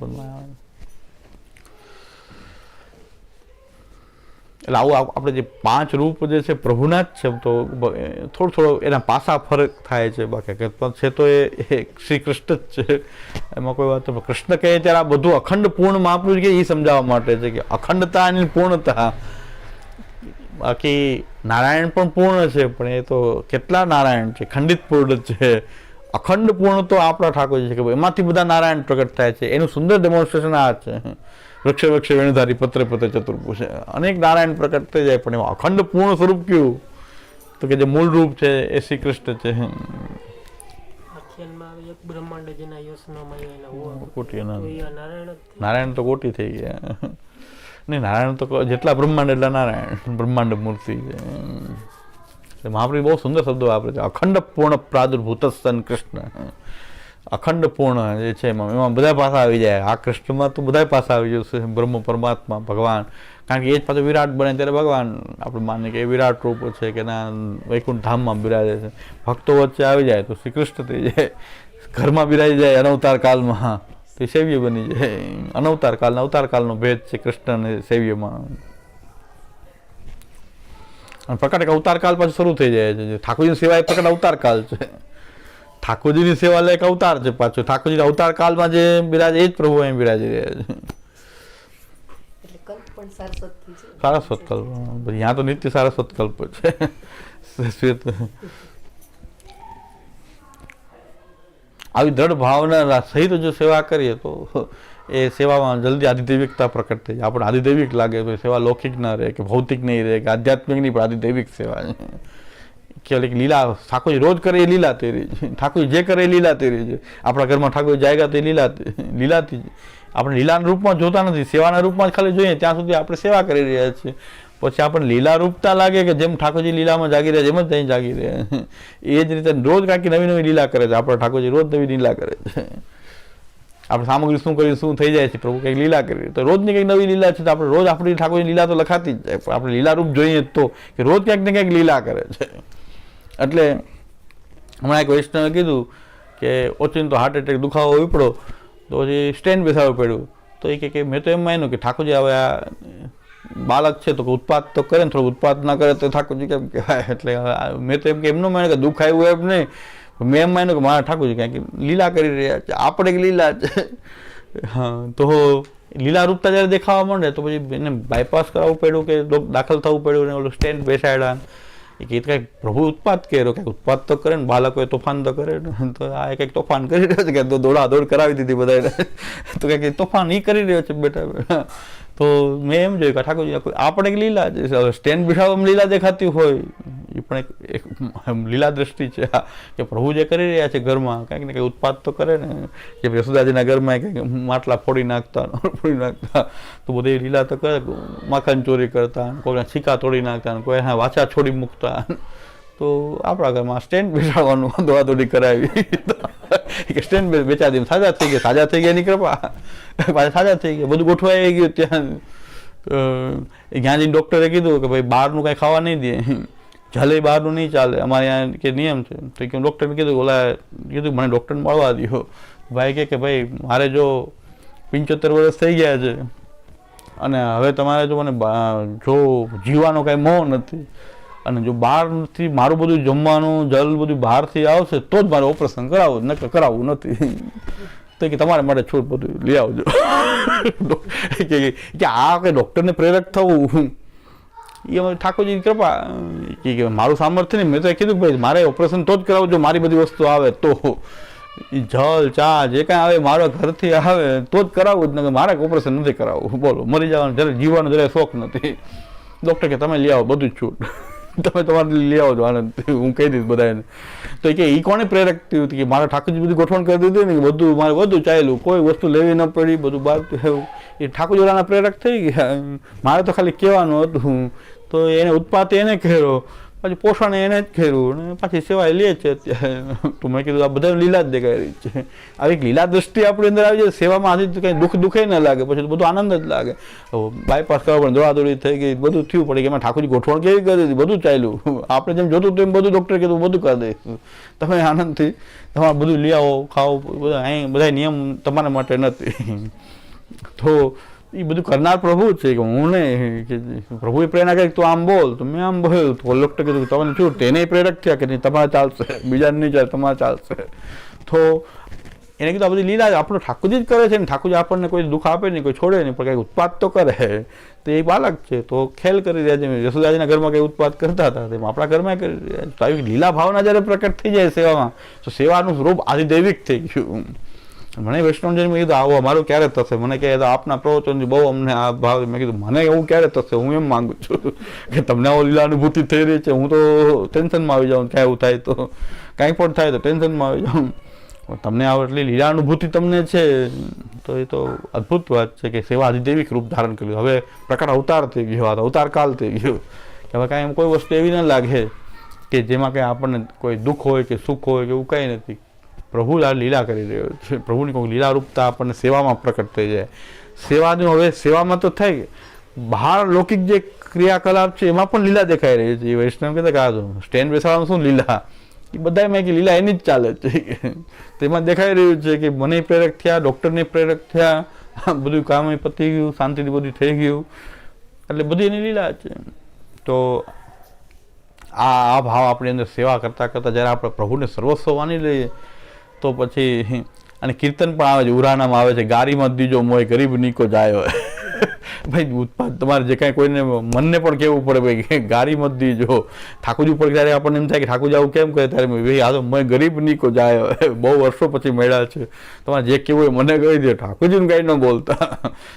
પદમાં આવે. એટલે આવું આપણે જે 5 રૂપ જે છે પ્રભુના જ છે, તો થોડો એના પાસા ફરક થાય છે. બાકી છે તો એ શ્રી કૃષ્ણ જ છે, એમાં કોઈ વાત. કૃષ્ણ કહે ત્યારે આ બધું અખંડ પૂર્ણ મહાપુરુષ કે એ સમજાવવા માટે છે કે અખંડતા અને પૂર્ણતા. બાકી નારાયણ પણ પૂર્ણ છે, પણ એ તો કેટલા નારાયણ છે, ખંડિત પૂર્ણ છે. અખંડ પૂર્ણ તો આપણા ઠાકોરજી છે કે એમાંથી બધા નારાયણ પ્રગટ થાય છે. એનું સુંદર ડેમોન્સ્ટ્રેશન આ છે. વૃક્ષે વૃક્ષે વેણુધારી, પત્રે પત્રે ચતુર્ભુજ, અનેક નારાયણ પ્રકટ થઈ જાય, પણ એમાં અખંડ પૂર્ણ સ્વરૂપ કયું તો કે જે મૂળ રૂપ છે એ શ્રી કૃષ્ણ છે. નારાયણ તો કોટી થઈ ગયા. નહીં, નારાયણ તો જેટલા બ્રહ્માંડ એટલા નારાયણ, બ્રહ્માંડ મૂર્તિ છે. મહાપ્રભુ બહુ સુંદર શબ્દો વાપરે છે. અખંડ પૂર્ણ પ્રાદુર્ભૂત સન કૃષ્ણ. અખંડ પૂર્ણ જે છે એમાં બધા પાસા આવી જાય. આ કૃષ્ણમાં તો બધા પાસા આવી જશે. બ્રહ્મ, પરમાત્મા, ભગવાન કારણ કે એ જ પાછું વિરાટ બને ત્યારે ભગવાન આપણે માનીએ કે એ વિરાટ રૂપ છે કે ના વૈકુંઠ ધામમાં બિરાજે છે. ભક્તો વચ્ચે આવી જાય તો શ્રી કૃષ્ણ થઈ જાય, ઘરમાં બિરાજી જાય અનવતાર કાળમાં તે સેવ્ય બની જાય. અનવતાર કાળનો અવતાર કાળનો ભેદ છે કૃષ્ણ અને સેવ્યમાં. અને પ્રકટ એક અવતાર કાળ પાછું શરૂ થઈ જાય છે. ઠાકોરજીની સેવા એ પ્રકટ અવતાર કાળ છે. ઠાકોરજીની સેવા એટલે એક અવતાર છે પાછું. ઠાકોરજી અવતાર કાળમાં જે બિરાજે એ જ પ્રભુ અહીં બિરાજી રહ્યા છે. એટલે કલ્પ પણ સારસ્વતથી છે. સારસ્વત કલ્પ यहाँ તો નિત્ય સારસ્વત કલ્પ છે. આવી દ્રઢ ભાવના સહિત જો સેવા કરીએ તો એ સેવામાં જલ્દી આધિદૈવિકતા પ્રકટ થઈ જાય. આપણે આધિદૈવિક લાગે તો સેવા લૌકિક ના રહે કે ભૌતિક નહીં રહે કે આધ્યાત્મિક નહીં, પણ આધિદૈવિક સેવા છે. કેવલ લીલા ઠાકોરજી રોજ કરે એ લીલા તેરી છે. ઠાકોરજી જે કરે એ લીલા તેરી છે. આપણા ઘરમાં ઠાકોરજી જાયગા તો લીલાથી આપણે લીલાના રૂપમાં જોતા નથી, સેવાના રૂપમાં જ ખાલી જોઈએ. ત્યાં સુધી આપણે સેવા કરી રહ્યા છીએ. પછી આપણને લીલા રૂપતા લાગે કે જેમ ઠાકોરજી લીલામાં જાગી રહ્યા છે એમ જ ત્યાં જાગી રહ્યા. એ જ રીતે રોજ કાંઈક નવી નવી લીલા કરે છે. આપણે ઠાકોરજી રોજ નવી લીલા કરે છે. આપણે સામગ્રી શું કરી શું થઈ જાય છે, પ્રભુ કંઈક લીલા કરી તો રોજની કંઈક નવી લીલા છે. તો આપણે રોજ આપણી ઠાકોરજી લીલા તો લખાતી જ જાય. આપણે લીલા રૂપ જોઈએ તો કે રોજ ક્યાંક ને ક્યાંક લીલા કરે છે. એટલે હમણાં એક વૈષ્ણવે કીધું કે ઓચિંતો હાર્ટ એટેક દુખાવો ઉપડો તો પછી સ્ટેન્ડ બેસાડવું પડ્યું. તો એ કે મેં તો એમ માન્યું કે ઠાકોરજી હવે આ બાળક છે તો ઉત્પાદ તો કરે ને, થોડું ઉત્પાદ ના કરે તો ઠાકોરજી કેમ કહેવાય. એટલે મેં તો એમ કે એમનું માન્યું કે દુઃખ આવ્યું એમ નહીં, મેં એમ માન્યું કે મારા ઠાકોરજી ક્યાંક લીલા કરી રહ્યા છે, આપણે લીલા છે. હા, તો લીલા રૂપતા જ્યારે દેખાવા માંડે તો પછી એને બાયપાસ કરાવવું પડ્યું કે દાખલ થવું પડ્યું ને ઓલું સ્ટેન્ડ બેસાડ્યા. એ કંઈક પ્રભુ ઉત્પાદ કર્યો, કંઈક ઉત્પાદ તો કરે ને, બાળકોએ તોફાન તો કરે ને. તો આ કંઈક તોફાન કરી રહ્યો છે કે દોડાદોડ કરાવી દીધી બધાને. તો કંઈક તોફાન એ કરી રહ્યો છે બેટા. તો મેં એમ જોયું કે ઠાકોરજી આપણે એક લીલા છે. સ્ટેન્ડ બેઠાવવામાં લીલા દેખાતી હોય એ પણ એક લીલા દ્રષ્ટિ છે કે પ્રભુ જે કરી રહ્યા છે ઘરમાં કંઈક ને કંઈક ઉત્પાદ તો કરે ને. કે યશોદાજીના ઘરમાં કંઈક માટલા ફોડી નાખતા તો બધી લીલા તો કરે. માખણ ચોરી કરતા, કોઈના છીકા તોડી નાખતા, કોઈ વાછા છોડી મૂકતા. તો આપણા ઘરમાં સ્ટેન્ડ બેસાડવાનું દોડાદોડી કરાવી કે સ્ટેન્ડ બેચા દી સાજા થઈ ગયા. સાજા થઈ ગયા એની કૃપા, પાછા સાજા થઈ ગયા, બધું ગોઠવાઈ ગયું. ત્યાં ત્યાં જઈને ડૉક્ટરે કીધું કે ભાઈ બહારનું કાંઈ ખાવા નહીં દે, જલે બહારનું નહીં ચાલે, અમારે ત્યાં કે નિયમ છે. તો કે ડૉક્ટરે કીધું મને ડૉક્ટરને મળવા દો. ભાઈ કે ભાઈ મારે જો 75 વર્ષ થઈ ગયા છે અને હવે તમારે જો મને જો જીવવાનો કાંઈ મોહ નથી અને જો બહારથી મારું બધું જમવાનું જલ બધું બહારથી આવશે તો જ મારે ઓપરેશન કરાવવું, નકર કરાવવું નથી. તો કે તમારે માટે છૂટ બધું લઈ આવજો. કે આ કે ડૉક્ટરને પ્રેરક થવું એ અમારી ઠાકોરજીની કૃપા. કે મારું સામર્થ્ય નહીં, મેં તો કીધું કે ભાઈ મારે ઓપરેશન તો જ કરાવવું જો મારી બધી વસ્તુ આવે તો. જલ ચા જે કાંઈ આવે મારા ઘરથી આવે તો જ કરાવવું જ, મારે ઓપરેશન નથી કરાવવું. બોલો, મરી જવાનું જ્યારે જીવવાનો જરાય શોખ નથી. ડૉક્ટર કે તમે લઈ આવો બધું જ છૂટ, તમે તમારે લઈ આવો છો આનંદ. હું કહી દઈશ બધાને. તો કે એ કોને પ્રેરક થયું હતું કે મારા ઠાકોરજી બધું ગોઠવણ કરી દીધું ને કે બધું મારે બધું ચાલ્યું, કોઈ વસ્તુ લેવી ન પડી, બધું બહાર થયું. એ ઠાકોરજીવાળાના પ્રેરક થઈ ગયા. મારે તો ખાલી કહેવાનું હતું. તો એને ઉત્પાદ એને કર્યો, પછી પોષણ એને જ કર્યું ને પાછી સેવા લે છે અત્યારે. તો મેં કીધું આ બધા લીલા જ દેખાઈ રહી છે. આવી એક લીલા દ્રષ્ટિ આપણી અંદર આવી જાય સેવામાં. આજે કંઈ દુઃખે ન લાગે, પછી બધું આનંદ જ લાગે. બાયપાસ કરવા પણ દોડાદોડી થઈ ગઈ, બધું થયું પડે કે એમાં ઠાકોરજી ગોઠવણ કેવી કરી દીધી, બધું ચાલ્યું. આપણે જેમ જોતું હતું એમ બધું ડૉક્ટરે કીધું બધું કરી દઈશું, તમે આનંદથી તમારે બધું લઈ આવો, ખાઓ. બધા અહીં બધા નિયમ તમારા માટે નથી. તો એ બધું કરનાર પ્રભુ છે કે હું નહીં. કે પ્રભુએ પ્રેરણા કરી તું આમ બોલ, તો મેં આમ બોલ્યું. તો ડૉક્ટર કીધું તમને શું તેને પ્રેરક થયા કે નહીં તમારે ચાલશે, બીજાને નહીં ચાલે, તમારે ચાલશે. તો એને કીધું આ બધી લીલા આપણો ઠાકોરજી જ કરે છે ને. ઠાકોરજી આપણને કોઈ દુઃખ આપે નહીં, કોઈ છોડે નહીં, પણ કંઈક ઉત્પાદ તો કરે. તો એ બાળક છે તો ખેલ કરી રહ્યા છે. યશોદાજીના ઘરમાં કંઈ ઉત્પાદ કરતા હતા તેમ આપણા ઘરમાં કરી રહ્યા છે. તો આવી લીલા ભાવના જ્યારે પ્રકટ થઈ જાય સેવામાં તો સેવાનું સ્વરૂપ આધિદૈવિક થઈ ગયું. મને વૈષ્ણવજીને મેં કીધું આવો અમારું ક્યારે થશે. મને કહે આપના પ્રવચનથી બહુ અમને આ ભાવ. મેં કીધું મને એવું ક્યારે થશે, હું એમ માગું છું કે તમને આવો લીલા અનુભૂતિ થઈ રહી છે. હું તો ટેન્શનમાં આવી જાઉં, ક્યાં એવું થાય તો કાંઈ પણ થાય તો ટેન્શનમાં આવી જાઉં. તમને આવો એટલી લીલા અનુભૂતિ તમને છે તો એ તો અદ્ભુત વાત છે કે સેવા આધિદૈવિક રૂપ ધારણ કર્યું. હવે પ્રકાર અવતાર થઈ ગયો, અવતાર કાળ થઈ ગયો. કે હવે કાંઈ કોઈ વસ્તુ એવી ન લાગે કે જેમાં કંઈ આપણને કોઈ દુઃખ હોય કે સુખ હોય કે એવું કંઈ નથી. પ્રભુ આ લીલા કરી રહ્યો છે. પ્રભુની કોઈ લીલા રૂપતા આપણને સેવામાં પ્રકટ થઈ જાય. સેવાનું હવે સેવામાં તો થાય બહાર લૌકિક જે ક્રિયાકલાપ છે એમાં પણ લીલા દેખાઈ રહી છે. એ વૈષ્ણવ કહેતા કે આ સ્ટેન્ડ બેસાડવાનું શું લીલા, એ બધામાં કે લીલા એની જ ચાલે છે. તેમાં દેખાઈ રહ્યું છે કે મને પ્રેરક થયા, ડૉક્ટરને પ્રેરક થયા, બધું કામ પતી ગયું, શાંતિથી બધું થઈ ગયું, એટલે બધી એની લીલા છે. તો આ ભાવ આપણી અંદર સેવા કરતાં કરતાં જ્યારે આપણે પ્રભુને સર્વસ્વ માની લઈએ તો પછી, અને કીર્તન પણ આવે છે, ઉરાણામાં આવે છે, ગારી મત દીજો મોય ગરીબ નીકો જાય. ભાઈ ઉત્પાદ તમારે જે કાંઈ કોઈને મનને પણ કહેવું પડે ભાઈ કે ગારી મત દીજો. ઠાકોરજી ઉપર ત્યારે આપણને એમ થાય કે ઠાકોરજી આવું કેમ કહે, ત્યારે ભાઈ આ તો મેં ગરીબ નીકો જાય, બહુ વર્ષો પછી મળ્યા છે, તમારે જે કહેવું હોય મને કહી દે, ઠાકોરજીને કાંઈ ન બોલતા.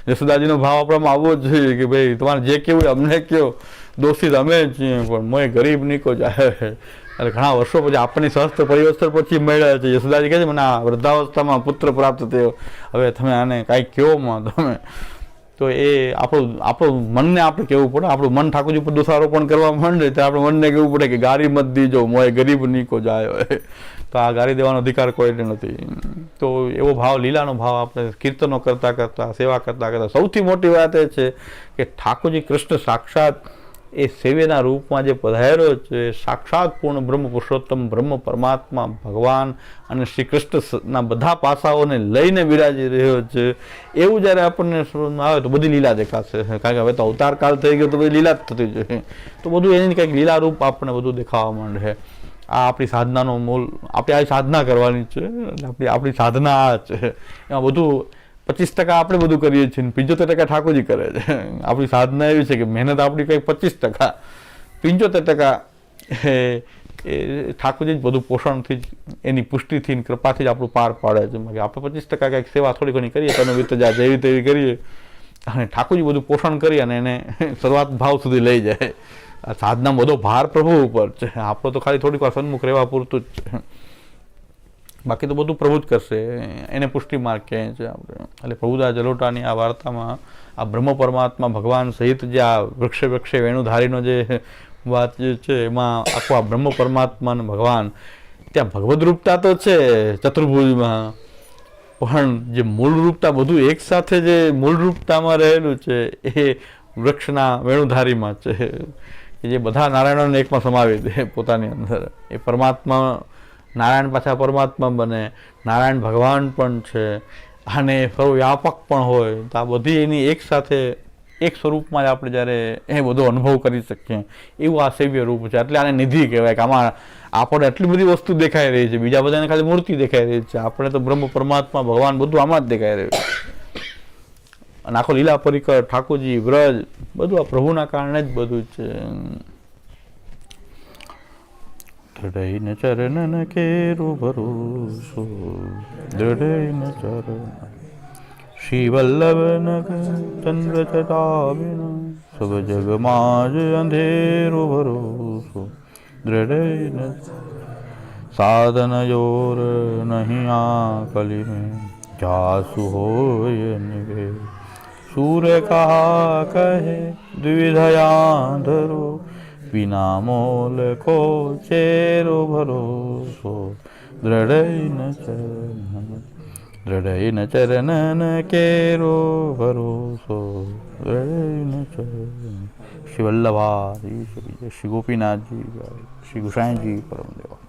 યશોદાજીનો ભાવ આપણામાં આવવો જ જોઈએ કે ભાઈ તમારે જે કહેવું હોય અમને કહો, દોષિત અમે છીએ પણ મેં ગરીબ નીકો જાય. એટલે ઘણા વર્ષો પછી આપણને સહસ્ત્ર પરિવર્તન પછી મળ્યા છે. યશોદાજી કહે છે મને આ વૃદ્ધાવસ્થામાં પુત્ર પ્રાપ્ત થયો, હવે તમે આને કાંઈ કહો માં તમે. તો એ આપણું મનને આપણે કહેવું પડે. આપણું મન ઠાકોરજી ઉપર દોષારોપણ કરવા માંડે તો આપણે મનને કહેવું પડે કે ગારી મત દીજો મોય ગરીબ નીકો જાય. તો આ ગારી દેવાનો અધિકાર કોઈને નથી. તો એવો ભાવ, લીલાનો ભાવ આપણે કીર્તનો કરતાં કરતાં, સેવા કરતાં કરતાં, સૌથી મોટી વાત એ છે કે ઠાકોરજી કૃષ્ણ સાક્ષાત એ સેવ્યના રૂપમાં જે પધાર્યો છે, સાક્ષાત પૂર્ણ બ્રહ્મ પુરુષોત્તમ બ્રહ્મ પરમાત્મા ભગવાન અને શ્રી કૃષ્ણના બધા પાસાઓને લઈને બિરાજી રહ્યો છે, એવું જ્યારે આપણને આવે તો બધી લીલા દેખાશે. કારણ કે હવે તો અવતાર કાળ થઈ ગયો તો બધી લીલા જ થતી જોઈએ. તો બધું એની કંઈક લીલા રૂપ આપણને બધું દેખાવા માંડે. આ આપણી સાધનાનો મૂળ, આપણે આ સાધના કરવાની છે, આપણી સાધના આ છે. એમાં બધું 25% આપણે બધું કરીએ છીએ, 75% ઠાકોરજી કરે છે. આપણી સાધના એવી છે કે મહેનત આપણી કંઈક 25%, 75% એ ઠાકોરજી જ બધું પોષણથી જ, એની પુષ્ટિથી, કૃપાથી જ આપણું પાર પાડે છે. આપણે 25% કંઈક સેવા થોડી ઘણી કરીએ, તને વિતજા જેવી તેવી કરીએ, અને ઠાકોરજી બધું પોષણ કરી અને એને શરૂઆત ભાવ સુધી લઈ જાય. આ સાધના બધો ભાર પ્રભુ ઉપર છે. આપણો તો ખાલી થોડીક વાર સન્મુખ રહેવા પૂરતું જ છે, બાકી તો બધું પ્રભુ જ કરશે. એને પુષ્ટિ માર્ગ કહે છે આપણે. એટલે પ્રભુદાસ જલોટાની આ વાર્તામાં આ બ્રહ્મ પરમાત્મા ભગવાન સહિત જે આ વૃક્ષે વૃક્ષે વેણુધારીનો જે વાત જે છે, એમાં આખું આ બ્રહ્મ પરમાત્મા અને ભગવાન, ત્યાં ભગવદ રૂપતા તો છે ચતુર્ભુજમાં, પણ જે મૂળ રૂપતા બધું એક સાથે જે મૂળ રૂપતામાં રહેલું છે એ વૃક્ષના વેણુધારીમાં છે, કે જે બધા નારાયણોને એકમાં સમાવી દે પોતાની અંદર. એ પરમાત્મા, નારાયણ પાછા પરમાત્મા બને, નારાયણ ભગવાન પણ છે અને સર્વવ્યાપક પણ હોય. તો આ બધી એની એક સાથે એક સ્વરૂપમાં જ આપણે જ્યારે એ બધો અનુભવ કરી શકીએ એવું આ સેવ્ય રૂપ છે. એટલે આને નિધિ કહેવાય કે આમાં આપણને એટલી બધી વસ્તુ દેખાઈ રહી છે, બીજા બધાને ખાલી મૂર્તિ દેખાઈ રહી છે, આપણે તો બ્રહ્મ પરમાત્મા ભગવાન બધું આમાં જ દેખાઈ રહ્યું છે. અને આખો લીલા પરિકર, ઠાકોરજી, વ્રજ, બધું આ પ્રભુના કારણે જ બધું છે. દૃઢૈન ચરણન કેરું ભરોસો, દૃઢૈન ચરણ શ્રી વલ્લભ ચંદ્ર ચટાબિન, સબ જગમાં જ અંધેરો ભરોસો, દૃઢૈન સાધન જોર નહીં આ કલી મેં, જાસુ હોય નિવે સૂર્ય કહા કહે દ્વિધયા ધરો, વિના મોલ કો ચેરો ભરોસો, દૃઢૈન ચરણન કેરો ભરોસો, દૃઢૈન ચરણ. શ્રી વલ્લભાધીશ, શ્રી ગોપીનાથજી, શ્રી ગુસાઈજી પરમદેવા.